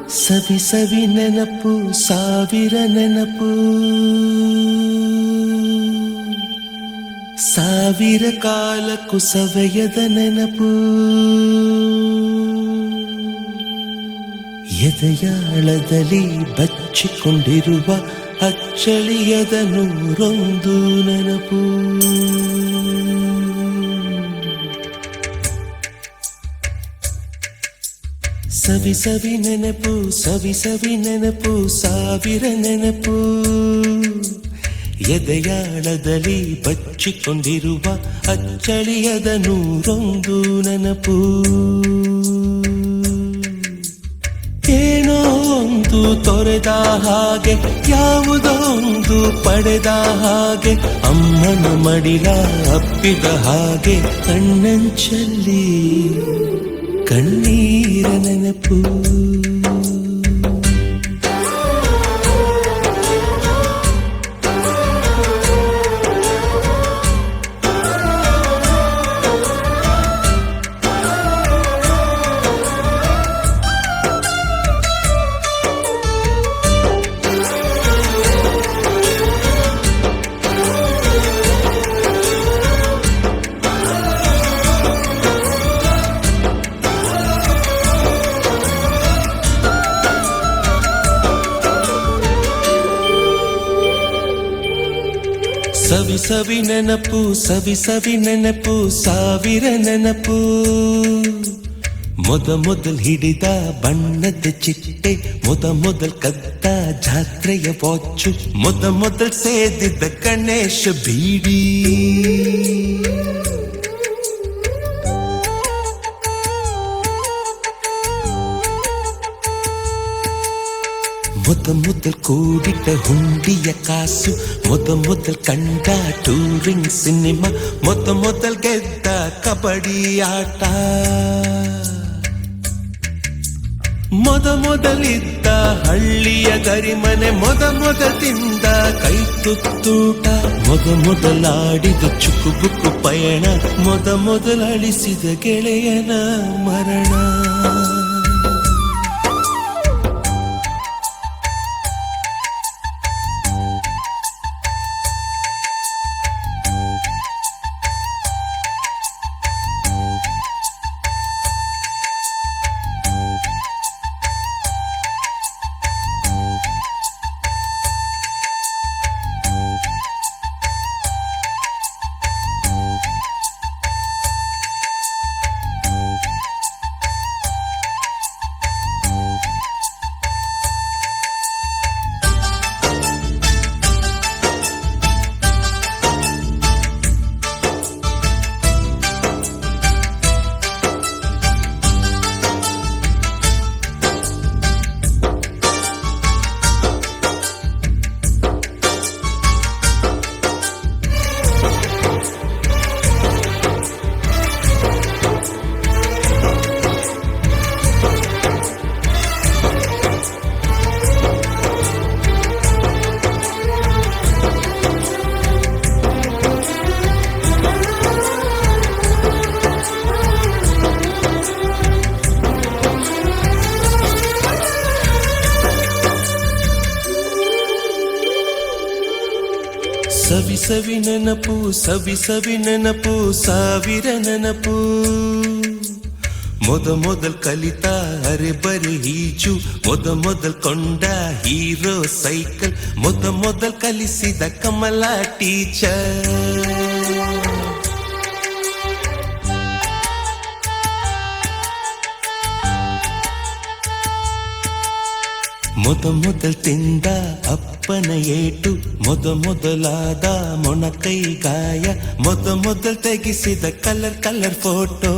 ಸವಿ ಸವಿ ನೆನಪು ಸಾವಿರ ನೆನಪು ಸಾವಿರ ಕಾಲಕ್ಕೂ ಸವೆಯದ ನೆನಪು ಎದೆಯಾಳದಲ್ಲಿ ಬಚ್ಚಿಕೊಂಡಿರುವ ಅಚ್ಚಳಿಯದ ನೂರೊಂದು ನೆನಪು ಸವಿ ಸವಿ ನೆನಪು ಸವಿ ಸವಿ ನೆನಪು ಸಾವಿರ ನೆನಪು ಎದೆಯಾಳದಲ್ಲಿ ಬಚ್ಚಿಕೊಂಡಿರುವ ಅಚ್ಚಳಿಯದ ನೂರೊಂದು ನೆನಪು ಏನೋ ಒಂದು ತೊರೆದ ಹಾಗೆ ಯಾವುದೋ ಒಂದು ಪಡೆದ ಹಾಗೆ ಅಮ್ಮನ ಮಡಿಲ ಅಪ್ಪಿದ ಹಾಗೆ ಕಣ್ಣಂಚಲ್ಲಿ ಕಣ್ಣೀರ ನೆನಪು ಸವಿ ಸವಿ ನೆನಪು ಸವಿ ಸವಿ ನೆನಪು ಸಾವಿರ ನೆನಪು ಮೊದಲ್ ಹಿಡಿದ ಬಣ್ಣದ ಚಿಟ್ಟೆ ಮೊದಲ್ ಕದ್ದ ಜಾತ್ರೆಯ ವಾಚು ಮೊದಲ್ ಸೇದಿದ್ದ ಗಣೇಶ ಬೀಡಿ ಮೊದಲ್ ಕೂಡಿಟ್ಟ ಹುಂಡಿಯ ಕಾಸು ಮೊದಲ್ ಕಂಡ ಟೂರಿಂಗ್ ಸಿನಿಮಾ ಮೊದಲ್ ಗೆದ್ದ ಕಬಡ್ಡಿ ಆಟ ಮೊದಲಿದ್ದ ಹಳ್ಳಿಯ ಗರಿಮನೆ ಮೊದಲ್ ತಿಂದ ಕೈ ತುತ್ತೂಟ ಮೊದಲಾಡಿದ ಚುಕ್ಕುಬುಕ್ಕು ಪಯಣ ಮೊದಲು ಅಳಿಸಿದ ಗೆಳೆಯನ ಮರಣ ಸವಿ ಸವಿ ನೆನಪು ಸವಿ ಸವಿ ನೆನಪು ಸಾವಿರ ನೆನಪು ಮೊದಲ್ ಕಲಿತ ಅರೆಬರೆ ಈಜು ಮೊದಲ್ ಕೊಂಡ ಹೀರೋ ಸೈಕಲ್ ಮೊದಲ್ ಕಲಿಸಿದ ಕಮಲ ಟೀಚರ್ ಮೊದಲ್ ತಿಂದ ಅಪ್ಪನ ಏಟು ಮೊದಲಾದ ಮೊಣಕೈ ಗಾಯ ಮೊದಲ್ ತೆಗೆಸಿದ ಕಲರ್ ಫೋಟೋ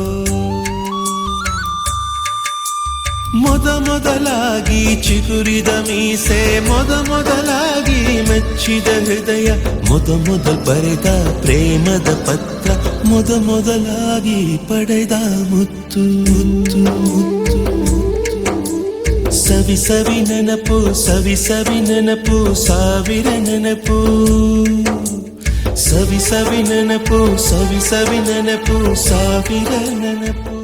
ಮೊದಲಾಗಿ ಚಿಗುರಿದ ಮೀಸೆ ಮೊದಲಾಗಿ ಮೆಚ್ಚಿದ ಹೃದಯ ಮೊದಲ್ ಬರೆದ ಪ್ರೇಮದ ಪತ್ರ ಮೊದಲಾಗಿ ಪಡೆದ ಮುತ್ತು ಸವಿ ಸವಿ ನೆನಪು ಸವಿ ಸವಿ ನೆನಪು ಸಾವಿರ ನೆನಪು ಸವಿ ಸವಿ ನೆನಪು ಸವಿ ಸವಿ ನೆನಪು ಸಾವಿರ ನೆನಪು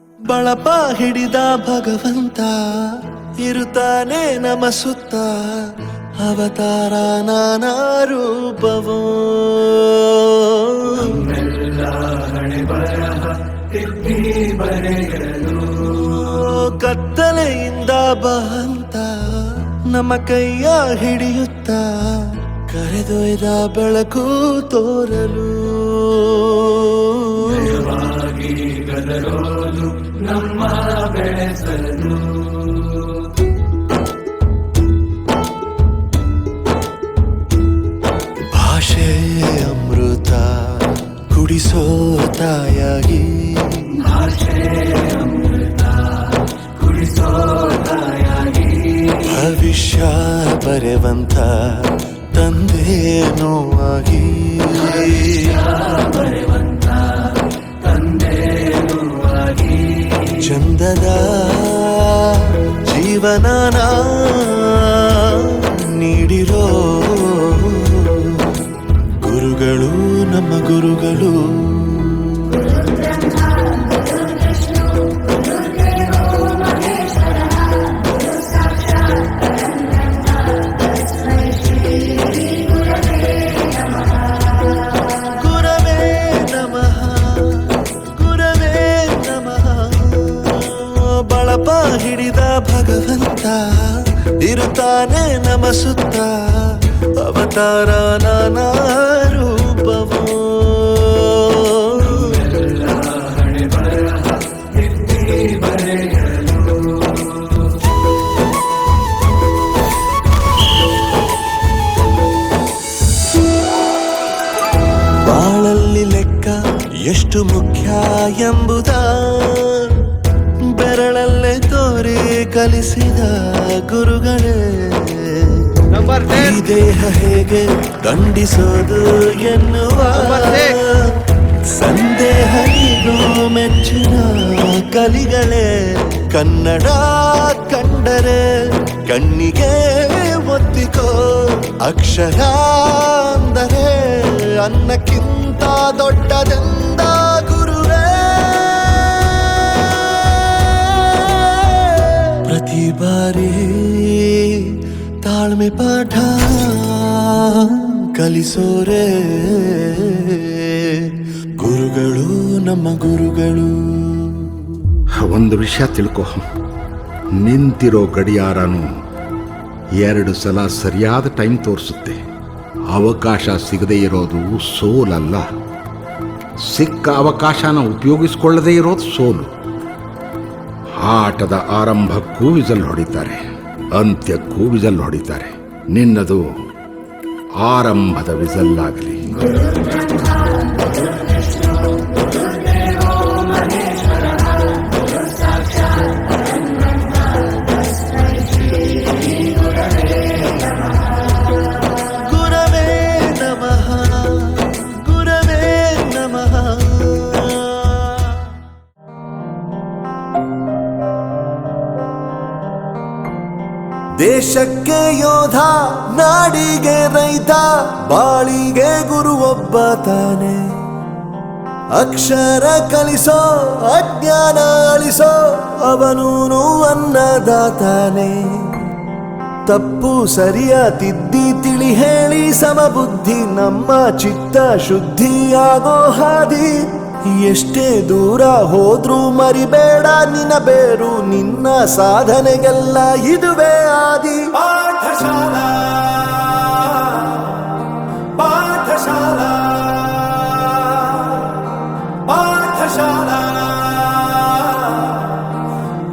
ಬಳಪ ಹಿಡಿದ ಭಗವಂತ ಇರುತ್ತಾನೆ ನಮ ಸುತ್ತ ಅವತಾರ ನಾನಾ ರೂಪವೋ ಕತ್ತಲೆಯಿಂದ ಬಂತ ನಮ್ಮ ಕೈಯ ಹಿಡಿಯುತ್ತ ಕರೆದೊಯ್ದ ಬೆಳಕು ತೋರಲು ಗದರೋದು ನಮ್ಮ ಬೆಳೆಸಲು ಭಾಷೆ ಅಮೃತ ಕುಡಿಸೋ ತಾಯಾಗಿ ಭಾಷೆ ಅಮೃತ ಕುಡಿಸೋ ತಾಯಾಗಿ ಭವಿಷ್ಯ ಬರೆವಂತ ತಂದೇನೋ ಆಗಿ ಬರೆವಂತ ತಂದೇನೋ ಆಗಿ ಚಂದದ ಜೀವನನ ನೀಡಿರೋ ಗುರುಗಳು ನಮ್ಮ ಗುರುಗಳು ಬಳಪ ಹಿಡಿದ ಭಗವಂತ ಇರುತ್ತಾನೆ ನಮ ಸುತ್ತ ಅವತಾರ ನಾನಾ ರೂಪವೋ ಹಣೆ ಬರಹ ಬರೆಯಲು ಎಂಬುದ ಬೆರಳಲ್ಲೇ ತೋರಿ ಕಲಿಸಿದ ಗುರುಗಳೇ. ಈ ದೇಹ ಹೇಗೆ ದಂಡಿಸೋದು ಎನ್ನುವ ಸಂದೇಹನಿಗೂ ಮೆಚ್ಚಿನ ಕಲಿಗಳೇ. ಕನ್ನಡ ಕಂಡರೆ ಕಣ್ಣಿಗೆ ಒತ್ತಿಕೋ, ಅಕ್ಷರ ಅಂದರೆ ಅನ್ನಕ್ಕಿಂತ ದೊಡ್ಡದೆಂದ ಗುರುವೇ. ಪ್ರತಿ ಬಾರಿ ತಾಳ್ಮೆ ಪಾಠ ಕಲಿಸೋರೆ ಗುರುಗಳು, ನಮ್ಮ ಗುರುಗಳು. ಒಂದು ವಿಷಯ ತಿಳ್ಕೊ, ನಿಂತಿರೋ ಗಡಿಯಾರನು 2 ಸಲ ಸರಿಯಾದ ಟೈಮ್ ತೋರಿಸುತ್ತೆ. ಅವಕಾಶ ಸಿಗದೇ ಇರೋದು ಸೋಲಲ್ಲ, ಸಿಕ್ಕ ಅವಕಾಶನ ಉಪಯೋಗಿಸ್ಕೊಳ್ಳದೇ ಇರೋದು ಸೋಲು. ಆಟದ ಆರಂಭಕ್ಕೂ ವಿಸಲ್ ಹೊಡಿತಾರೆ, ಅಂತ್ಯಕ್ಕೂ ವಿಸಲ್ ಹೊಡಿತಾರೆ. ನಿನ್ನದು ಆರಂಭದ ವಿಸಲ್ ಆಗಲಿ. ಗುರವೇ ನಮಃ, ಗುರವೇ ನಮಃ. ದೇಶಕ್ಕೆ ಯೋಧ, ನಾಡಿಗೆ ರೈತ, ಬಾಳಿಗೆ ಗುರು ಒಬ್ಬ ತಾನೆ. ಅಕ್ಷರ ಕಲಿಸೋ, ಅಜ್ಞಾನ ಅಳಿಸೋ, ಅವನೂನು ಅನ್ನದಾತಾನೆ. ತಪ್ಪು ಸರಿಯ ತಿದ್ದಿ ತಿಳಿ ಹೇಳಿ ಸಮಬುದ್ಧಿ ನಮ್ಮ ಚಿತ್ತ ಶುದ್ಧಿಯಾಗೋ ಹಾದಿ. ಎಷ್ಟೇ ದೂರ ಹೋದ್ರೂ ಮರಿಬೇಡ ನಿನ್ನ ಬೇರು, ನಿನ್ನ ಸಾಧನೆಗೆಲ್ಲ ಇದುವೇ ಆದಿ. ಪಾಠಶಾಲಾ ಪಾಠಶಾಲಾ ಪಾಠಶಾಲಾ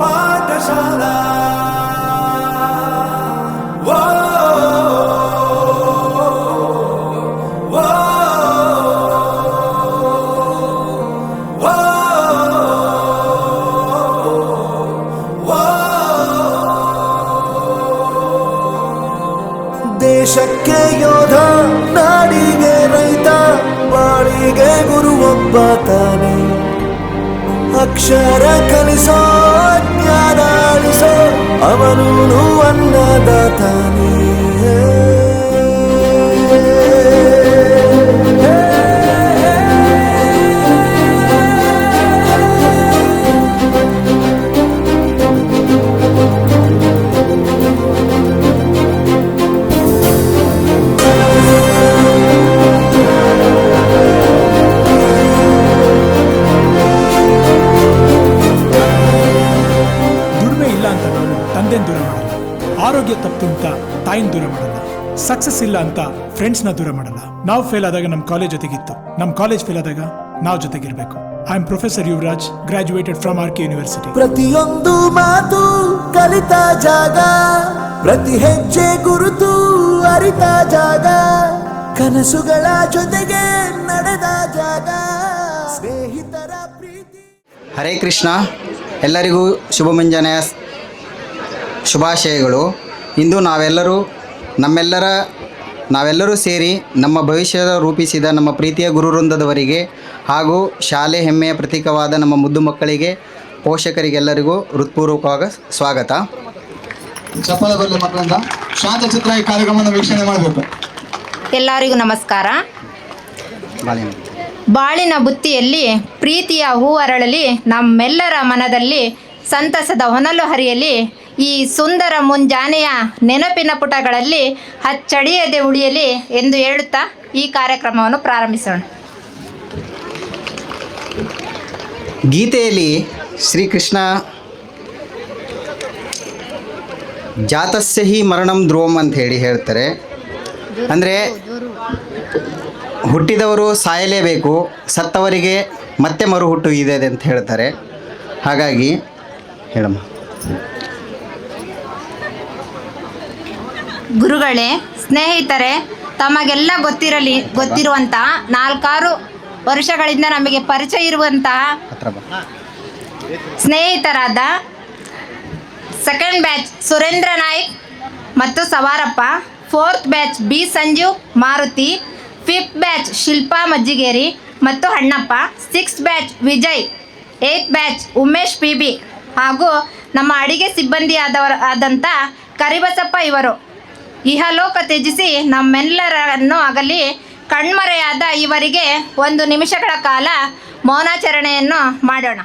ಪಾಠಶಾಲಾ. ದೇಶಕ್ಕೆ ಯೋಧ, ನಾಡಿಗೆ ರೈತ, ಬಾಳಿಗೆ ಗುರು ಒಬ್ಬ ತಾನೆ. ಅಕ್ಷರ ಕಲಿಸೋ, ಜ್ಞಾನ ಅಳಿಸೋ, ಅವನೂನು ಅನ್ನದಾತಾನೆ. ಆರೋಗ್ಯ ತಪ್ಪು ಅಂತ ತಾಯಿನ ದೂರ ಮಾಡಲ್ಲ, ಸಕ್ಸಸ್ ಇಲ್ಲ ಅಂತ ಫ್ರೆಂಡ್ಸ್ನ ದೂರ ಮಾಡಲ್ಲ. ನಾವು ಫೇಲ್ ಆದಾಗ ನಮ್ಮ ಕಾಲೇಜ್ ಜೊತೆಗಿತ್ತು, ನಮ್ಮ ಕಾಲೇಜ್ ಫೇಲ್ ಆದಾಗ ನಾವು ಜೊತೆಗಿರ್ಬೇಕು. I am professor Yuvaraj, graduated from R K. University. ಪ್ರತಿಯೊಂದು ಮಾತು ಕಲಿತ ಜಾಗ, ಪ್ರತಿ ಹೆಜ್ಜೆ ಗುರುತು ಅರಿತ ಜಾಗ, ಕನಸುಗಳ ಜೊತೆಗೆ ನಡೆದ ಜಾಗ, ಸ್ನೇಹಿತರ ಪ್ರೀತಿ. ಹರೇ ಕೃಷ್ಣ. ಎಲ್ಲರಿಗೂ ಶುಭ ಮುಂಜಾನೆಯ ಶುಭಾಶಯಗಳು. ಇಂದು ನಾವೆಲ್ಲರೂ ಸೇರಿ ನಮ್ಮ ಭವಿಷ್ಯದ ರೂಪಿಸಿದ ನಮ್ಮ ಪ್ರೀತಿಯ ಗುರುವೃಂದದವರಿಗೆ ಹಾಗೂ ಶಾಲೆ ಹೆಮ್ಮೆಯ ಪ್ರತೀಕವಾದ ನಮ್ಮ ಮುದ್ದು ಮಕ್ಕಳಿಗೆ, ಪೋಷಕರಿಗೆಲ್ಲರಿಗೂ ಹೃತ್ಪೂರ್ವಕವಾದ ಸ್ವಾಗತ. ಚಪ್ಪಲ ಬರಲಿ ಮಕ್ಕಳಿಂದ ಶಾಂತ ಚಿತ್ರ ಈ ಕಾರ್ಯಕ್ರಮವನ್ನು ವೀಕ್ಷಣೆ ಮಾಡಬೇಕು. ಎಲ್ಲರಿಗೂ ನಮಸ್ಕಾರ. ಬಾಳಿನ ಬುತ್ತಿಯಲ್ಲಿ ಪ್ರೀತಿಯ ಹೂ ಅರಳಲಿ, ನಮ್ಮೆಲ್ಲರ ಮನದಲ್ಲಿ ಸಂತಸದ ಹೊನಲು ಹರಿಯಲಿ. ಈ ಸುಂದರ ಮುಂಜಾನೆಯ ನೆನಪಿನ ಪುಟಗಳಲ್ಲಿ ಹಚ್ಚಡಿಯದೆ ಉಳಿಯಲಿ ಎಂದು ಹೇಳುತ್ತಾ ಈ ಕಾರ್ಯಕ್ರಮವನ್ನು ಪ್ರಾರಂಭಿಸೋಣ. ಗೀತೆಯಲ್ಲಿ ಶ್ರೀಕೃಷ್ಣ ಜಾತಸ್ಯ ಹಿ ಮರಣಂ ಧ್ರುವಂ ಅಂತ ಹೇಳ್ತಾರೆ. ಅಂದರೆ ಹುಟ್ಟಿದವರು ಸಾಯಲೇಬೇಕು, ಸತ್ತವರಿಗೆ ಮತ್ತೆ ಮರು ಹುಟ್ಟು ಇದೆ ಅಂತ ಹೇಳ್ತಾರೆ. ಹಾಗಾಗಿ ಹೇಳಮ್ಮ. ಗುರುಗಳೇ, ಸ್ನೇಹಿತರೆ, ತಮಗೆಲ್ಲ ಗೊತ್ತಿರುವಂಥ 4-6 ವರ್ಷಗಳಿಂದ ನಮಗೆ ಪರಿಚಯ ಇರುವಂತಹ ಸ್ನೇಹಿತರಾದ ಸೆಕೆಂಡ್ ಬ್ಯಾಚ್ ಸುರೇಂದ್ರ ನಾಯ್ಕ್ ಮತ್ತು Savarappa, fourth batch B Sanjeev Maruti, fifth batch Shilpa Majjigeri ಮತ್ತು Annappa, sixth batch Vijay, eighth batch Umesh P B ಹಾಗೂ ನಮ್ಮ ಅಡಿಗೆ ಸಿಬ್ಬಂದಿ ಆದಂಥ ಕರಿಬಸಪ್ಪ ಇವರು ಇಹಲೋಕ ತ್ಯಜಿಸಿ ನಮ್ಮೆಲ್ಲರನ್ನು ಆಗಲಿ ಕಣ್ಮರೆಯಾದ ಇವರಿಗೆ 1 ನಿಮಿಷಗಳ ಕಾಲ ಮೌನಾಚರಣೆಯನ್ನು ಮಾಡೋಣ.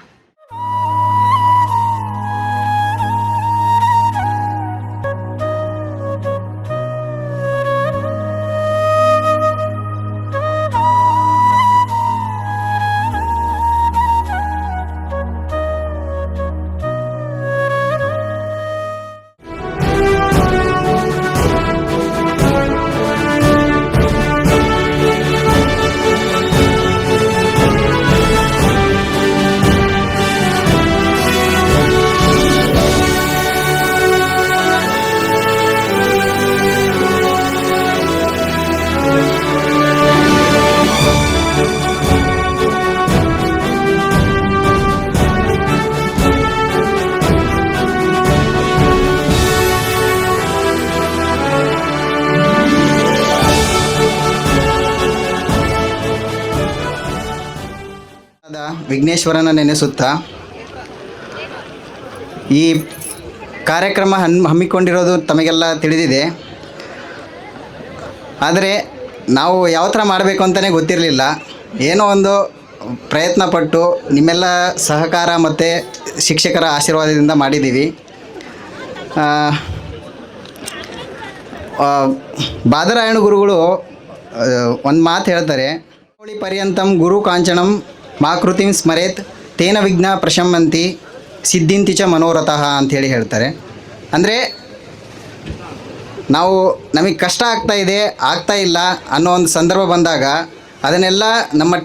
ವಿಘ್ನೇಶ್ವರನ ನೆನೆಸುತ್ತಾ ಈ ಕಾರ್ಯಕ್ರಮ ಹಮ್ಮಿಕೊಂಡಿರೋದು ತಮಗೆಲ್ಲ ತಿಳಿದಿದೆ. ಆದರೆ ನಾವು ಯಾವ ಥರ ಮಾಡಬೇಕು ಅಂತಲೇ ಗೊತ್ತಿರಲಿಲ್ಲ. ಏನೋ ಒಂದು ಪ್ರಯತ್ನ ಪಟ್ಟು ನಿಮ್ಮೆಲ್ಲ ಸಹಕಾರ ಮತ್ತು ಶಿಕ್ಷಕರ ಆಶೀರ್ವಾದದಿಂದ ಮಾಡಿದ್ದೀವಿ. ಬಾದರಾಯಣ ಗುರುಗಳು ಒಂದು ಮಾತು ಹೇಳ್ತಾರೆ, ಪರ್ಯಂತಂ ಗುರು ಕಾಂಚನಂ ಮಾಕೃತಿಂ ಸ್ಮರೇತ್ ತೇನ ವಿಘ್ನ ಪ್ರಶಮಂತಿ ಸಿದ್ಧಿಂತಿ ಚ ಮನೋರಥಃ ಅಂಥೇಳಿ ಹೇಳ್ತಾರೆ. ಅಂದರೆ ನಮಗೆ ಕಷ್ಟ ಆಗ್ತಾ ಇಲ್ಲ ಅನ್ನೋ ಒಂದು ಸಂದರ್ಭ ಬಂದಾಗ ಅದನ್ನೆಲ್ಲ ನಮ್ಮ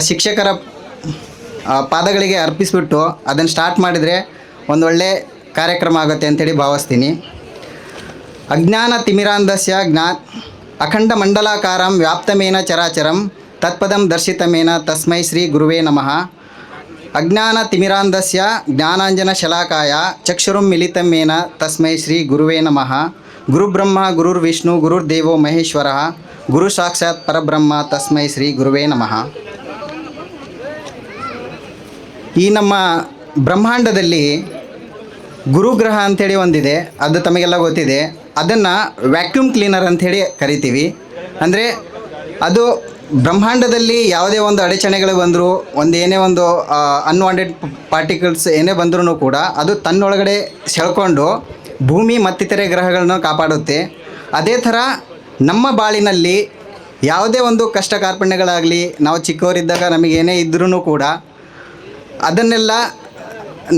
ಶಿಕ್ಷಕರ ಪಾದಗಳಿಗೆ ಅರ್ಪಿಸಿಬಿಟ್ಟು ಅದನ್ನು ಸ್ಟಾರ್ಟ್ ಮಾಡಿದರೆ ಒಂದೊಳ್ಳೆ ಕಾರ್ಯಕ್ರಮ ಆಗುತ್ತೆ ಅಂಥೇಳಿ ಭಾವಿಸ್ತೀನಿ. ಅಜ್ಞಾನ ತಿಮಿರಾಂಧಸ್ಯ ಅಖಂಡ ಮಂಡಲಾಕಾರಂ ವ್ಯಾಪ್ತಮೇನ ಚರಾಚರಂ ತತ್ಪದಂ ದರ್ಶಿತಮೇನ ತಸ್ಮೈ ಶ್ರೀ ಗುರುವೇ ನಮಃ. ಅಜ್ಞಾನ ತಿಮಿರಾಂಧಸ್ಯ ಜ್ಞಾನಾಂಜನ ಶಲಾಕಾಯ ಚಕ್ಷುರುಂ ಮಿಲಿತಮೇನ ತಸ್ಮೈ ಶ್ರೀ ಗುರುವೇ ನಮಃ. ಗುರುಬ್ರಹ್ಮ ಗುರುರ್ವಿಷ್ಣು ಗುರುರ್ದೇವೋ ಮಹೇಶ್ವರ ಗುರು ಸಾಕ್ಷಾತ್ ಪರಬ್ರಹ್ಮ ತಸ್ಮೈ ಶ್ರೀ ಗುರುವೇ ನಮಃ. ಈ ನಮ್ಮ ಬ್ರಹ್ಮಾಂಡದಲ್ಲಿ ಗುರುಗ್ರಹ ಅಂಥೇಳಿ ಒಂದಿದೆ, ಅದು ತಮಗೆಲ್ಲ ಗೊತ್ತಿದೆ. ಅದನ್ನು ವ್ಯಾಕ್ಯೂಮ್ ಕ್ಲೀನರ್ ಅಂಥೇಳಿ ಕರಿತೀವಿ. ಅಂದರೆ ಅದು ಬ್ರಹ್ಮಾಂಡದಲ್ಲಿ ಯಾವುದೇ ಒಂದು ಅಡಚಣೆಗಳು ಬಂದರೂ ಏನೇ ಒಂದು ಅನ್ವಾಂಟೆಡ್ ಪಾರ್ಟಿಕಲ್ಸ್ ಏನೇ ಬಂದ್ರೂ ಕೂಡ ಅದು ತನ್ನೊಳಗಡೆ ಸೆಳ್ಕೊಂಡು ಭೂಮಿ ಮತ್ತಿತರೆ ಗ್ರಹಗಳನ್ನು ಕಾಪಾಡುತ್ತೆ. ಅದೇ ಥರ ನಮ್ಮ ಬಾಳಿನಲ್ಲಿ ಯಾವುದೇ ಒಂದು ಕಷ್ಟ ಕಾರ್ಪಣ್ಯಗಳಾಗಲಿ, ನಾವು ಚಿಕ್ಕವರಿದ್ದಾಗ ನಮಗೇನೇ ಇದ್ರೂ ಕೂಡ ಅದನ್ನೆಲ್ಲ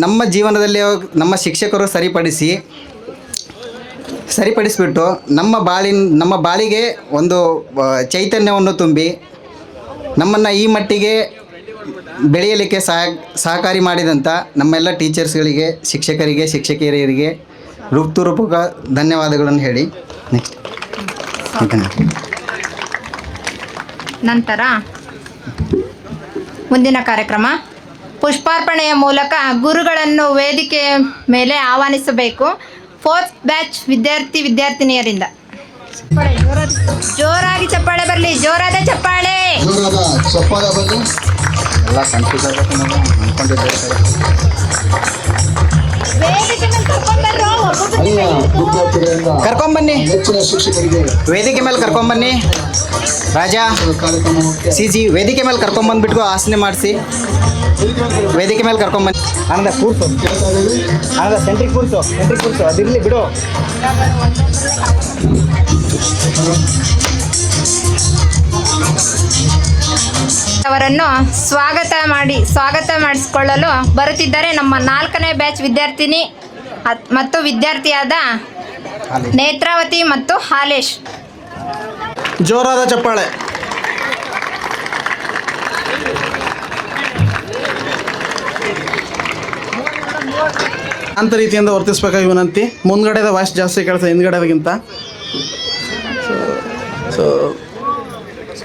ನಮ್ಮ ಜೀವನದಲ್ಲಿ ನಮ್ಮ ಶಿಕ್ಷಕರು ಸರಿಪಡಿಸಿಬಿಟ್ಟು ನಮ್ಮ ಬಾಳಿಗೆ ಒಂದು ಚೈತನ್ಯವನ್ನು ತುಂಬಿ ನಮ್ಮನ್ನು ಈ ಮಟ್ಟಿಗೆ ಬೆಳೆಯಲಿಕ್ಕೆ ಸಹಕಾರಿ ಮಾಡಿದಂಥ ನಮ್ಮೆಲ್ಲ ಟೀಚರ್ಸ್ಗಳಿಗೆ, ಶಿಕ್ಷಕರಿಗೆ, ಶಿಕ್ಷಕಿಯರಿಗೆ ಹೃತ್ಪೂರ್ವಕ ಧನ್ಯವಾದಗಳನ್ನು ಹೇಳಿ ನೆಕ್ಸ್ಟ್ ನಂತರ ಮುಂದಿನ ಕಾರ್ಯಕ್ರಮ ಪುಷ್ಪಾರ್ಪಣೆಯ ಮೂಲಕ ಗುರುಗಳನ್ನು ವೇದಿಕೆ ಮೇಲೆ ಆಹ್ವಾನಿಸಬೇಕು. ಫೋರ್ತ್ ಬ್ಯಾಚ್ ವಿದ್ಯಾರ್ಥಿನಿಯರಿಂದ ಜೋರಾಗಿ ಚಪ್ಪಾಳೆ ಬರಲಿ, ಜೋರಾದ ಚಪ್ಪಾಳೆ. ಬರಲಿ. ಎಲ್ಲ ಕನ್ಫ್ಯೂಸ್ ಕರ್ಕೊಂಬನ್ನಿ, ವೇದಿಕೆ ಮೇಲೆ ಕರ್ಕೊಂಬನ್ನಿ. ರಾಜಾ CG ವೇದಿಕೆ ಮೇಲೆ ಕರ್ಕೊಂಬಂದ್ಬಿಟ್ಟು ಆಸನೆ ಮಾಡಿಸಿ ವೇದಿಕೆ ಮೇಲೆ ಕರ್ಕೊಂಬನ್ನಿ. ಆನಂದ ಕೂರ್ಸು, ಆನಂದ ಸೆಂಟ್ರಿಗೆ ಕೂರ್ಸು ಅದಿರಲಿ ಬಿಡು. ಅವರನ್ನು ಸ್ವಾಗತ ಮಾಡಿಸಿಕೊಳ್ಳಲು ಬರುತ್ತಿದ್ದಾರೆ ನಮ್ಮ 4ನೇ ಬ್ಯಾಚ್ ವಿದ್ಯಾರ್ಥಿನಿ ಮತ್ತು ವಿದ್ಯಾರ್ಥಿಯಾದ ನೇತ್ರಾವತಿ ಮತ್ತು ಹಾಲೇಶ್. ಜೋರಾದ ಚಪ್ಪಾಳೆ. ಅಂತ ರೀತಿಯಿಂದ ವರ್ತಿಸ್ಬೇಕಾಗಿ ವಿನಂತಿ. ಮುಂದ್ಗಡೆದ ವಾಯ್ಸ್ ಜಾಸ್ತಿ ಕೇಳ್ತದೆ ಹಿಂದ್ಗಡೆಗಿಂತ. ಸೊ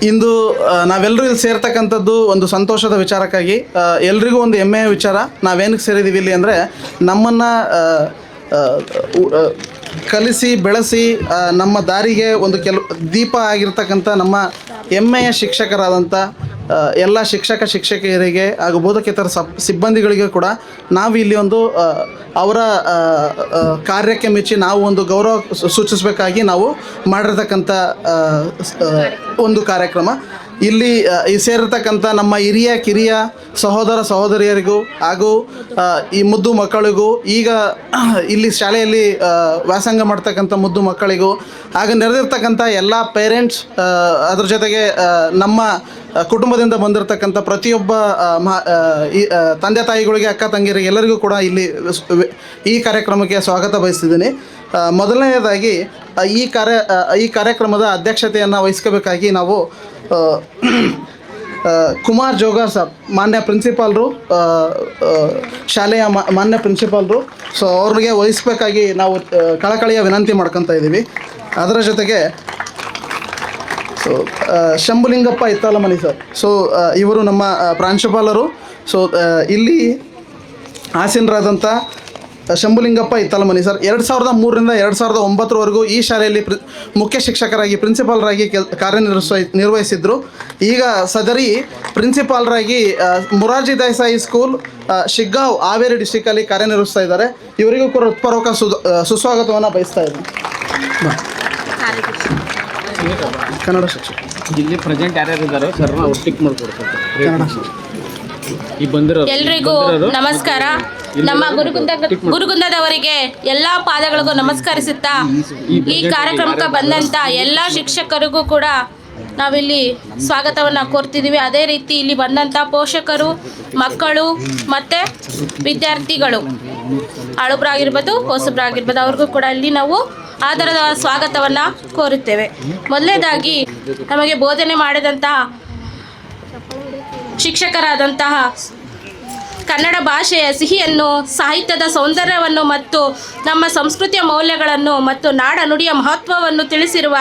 ಇಂದು ನಾವೆಲ್ಲರೂ ಇಲ್ಲಿ ಸೇರ್ತಕ್ಕಂಥದ್ದು ಒಂದು ಸಂತೋಷದ ವಿಚಾರಕ್ಕಾಗಿ. ಎಲ್ರಿಗೂ ಒಂದು ಹೆಮ್ಮೆಯ ವಿಚಾರ. ನಾವೇನಕ್ಕೆ ಸೇರಿದ್ದೀವಿ ಇಲ್ಲಿ ಅಂದರೆ ನಮ್ಮನ್ನು ಕಲಿಸಿ ಬೆಳೆಸಿ ನಮ್ಮ ದಾರಿಗೆ ಒಂದು ದೀಪ ಆಗಿರ್ತಕ್ಕಂಥ ನಮ್ಮ ಹೆಮ್ಮೆಯ ಶಿಕ್ಷಕರಾದಂಥ ಎಲ್ಲ ಶಿಕ್ಷಕಿಯರಿಗೆ ಹಾಗೂ ಬೋಧಕೇತರ ಸಿಬ್ಬಂದಿಗಳಿಗೆ ಕೂಡ ನಾವು ಇಲ್ಲಿ ಒಂದು ಅವರ ಕಾರ್ಯಕ್ಕೆ ಮೆಚ್ಚಿ ನಾವು ಒಂದು ಗೌರವ ಸೂಚಿಸಬೇಕಾಗಿ ನಾವು ಮಾಡಿರ್ತಕ್ಕಂಥ ಒಂದು ಕಾರ್ಯಕ್ರಮ. ಇಲ್ಲಿ ಈ ಸೇರಿರ್ತಕ್ಕಂಥ ನಮ್ಮ ಹಿರಿಯ ಕಿರಿಯ ಸಹೋದರ ಸಹೋದರಿಯರಿಗೂ ಹಾಗೂ ಈ ಮುದ್ದು ಮಕ್ಕಳಿಗೂ, ಈಗ ಇಲ್ಲಿ ಶಾಲೆಯಲ್ಲಿ ವ್ಯಾಸಂಗ ಮಾಡ್ತಕ್ಕಂಥ ಮುದ್ದು ಮಕ್ಕಳಿಗೂ, ಹಾಗೂ ನೆರೆದಿರ್ತಕ್ಕಂಥ ಎಲ್ಲ ಪೇರೆಂಟ್ಸ್, ಅದ್ರ ಜೊತೆಗೆ ನಮ್ಮ ಕುಟುಂಬದಿಂದ ಬಂದಿರತಕ್ಕಂಥ ಪ್ರತಿಯೊಬ್ಬ ತಂದೆ ತಾಯಿಗಳಿಗೆ, ಅಕ್ಕ ತಂಗಿಯರಿಗೆ ಎಲ್ಲರಿಗೂ ಕೂಡ ಇಲ್ಲಿ ಈ ಕಾರ್ಯಕ್ರಮಕ್ಕೆ ಸ್ವಾಗತ ಬಯಸ್ತಿದ್ದೀನಿ. ಮೊದಲನೆಯದಾಗಿ ಈ ಕಾರ್ಯಕ್ರಮದ ಅಧ್ಯಕ್ಷತೆಯನ್ನು ವಹಿಸ್ಕೋಬೇಕಾಗಿ ನಾವು ಕುಮಾರ್ ಜೋಗಾರ್ ಸರ್, ಮಾನ್ಯ ಪ್ರಿನ್ಸಿಪಾಲ್ರು, ಶಾಲೆಯ ಮಾನ್ಯ ಪ್ರಿನ್ಸಿಪಾಲ್ರು, ಸೊ ಅವ್ರಿಗೆ ವಹಿಸ್ಬೇಕಾಗಿ ನಾವು ಕಳಕಳಿಯ ವಿನಂತಿ ಮಾಡ್ಕೊತಾ ಇದ್ದೀವಿ. ಅದರ ಜೊತೆಗೆ ಸೊ ಶಂಭುಲಿಂಗಪ್ಪ ಇತ್ತಾಲಮನಿ ಸರ್, ಸೊ ಇವರು ನಮ್ಮ ಪ್ರಾಂಶುಪಾಲರು. ಸೊ ಇಲ್ಲಿ ಆಸೀನರಾದಂಥ ಶಂಭುಲಿಂಗಪ್ಪ ಇತ್ತಾಲಮನಿ ಸರ್ 2003ರಿಂದ 2009ವರೆಗೂ ಈ ಶಾಲೆಯಲ್ಲಿ ಮುಖ್ಯ ಶಿಕ್ಷಕರಾಗಿ, ಪ್ರಿನ್ಸಿಪಾಲ್ರಾಗಿ ನಿರ್ವಹಿಸಿದ್ರು. ಈಗ ಸದರಿ ಪ್ರಿನ್ಸಿಪಾಲ್ರಾಗಿ ಮೊರಾರ್ಜಿ ದೇಸಾಯಿ ಸ್ಕೂಲ್, ಶಿಗ್ಗಾಂವ್, ಹಾವೇರಿ ಡಿಸ್ಟಿಕಲ್ಲಿ ಕಾರ್ಯನಿರ್ವಹಿಸ್ತಾ ಇದ್ದಾರೆ. ಇವರಿಗೂ ಕೂಡ ಹೃತ್ಪೂರ್ವಕ ಸುಸ್ವಾಗತವನ್ನು ಬಯಸ್ತಾ ಇದ್ದೀನಿ. ಕನ್ನಡ ಶಿಕ್ಷಕ ಇಲ್ಲಿ ಪ್ರೆಸೆಂಟ್ ಯಾರ್ಯಾರು ಇದ್ದಾರೋ ಸರ್ನ ಅವ್ರು ಟಿಕ್ ಮಾಡ್ಕೊಡ್ತಾರೆ. ಕನ್ನಡ ಶಿಕ್ಷಕ ಈ ಬಂದಿರೋ ಎಲ್ರಿಗೂ ನಮಸ್ಕಾರ. ನಮ್ಮ ಗುರುಗುಂದದವರಿಗೆ ಎಲ್ಲ ಪಾದಗಳಿಗೂ ನಮಸ್ಕರಿಸುತ್ತಾ ಈ ಕಾರ್ಯಕ್ರಮಕ್ಕೆ ಬಂದಂಥ ಎಲ್ಲ ಶಿಕ್ಷಕರಿಗೂ ಕೂಡ ನಾವಿಲ್ಲಿ ಸ್ವಾಗತವನ್ನು ಕೋರ್ತಿದ್ದೀವಿ. ಅದೇ ರೀತಿ ಇಲ್ಲಿ ಬಂದಂಥ ಪೋಷಕರು, ಮಕ್ಕಳು ಮತ್ತು ವಿದ್ಯಾರ್ಥಿಗಳು, ಹಳುಬ್ರಾಗಿರ್ಬೋದು ಹೊಸಬ್ರಾಗಿರ್ಬೋದು, ಅವ್ರಿಗೂ ಕೂಡ ಇಲ್ಲಿ ನಾವು ಆದರದ ಸ್ವಾಗತವನ್ನು ಕೋರುತ್ತೇವೆ. ಮೊದಲನೇದಾಗಿ ನಮಗೆ ಬೋಧನೆ ಮಾಡಿದಂತಹ ಶಿಕ್ಷಕರಾದಂತಹ ಕನ್ನಡ ಭಾಷೆಯ ಸಿಹಿಯನ್ನು, ಸಾಹಿತ್ಯದ ಸೌಂದರ್ಯವನ್ನು ಮತ್ತು ನಮ್ಮ ಸಂಸ್ಕೃತಿಯ ಮೌಲ್ಯಗಳನ್ನು ಮತ್ತು ನಾಡ ನುಡಿಯ ಮಹತ್ವವನ್ನು ತಿಳಿಸಿರುವ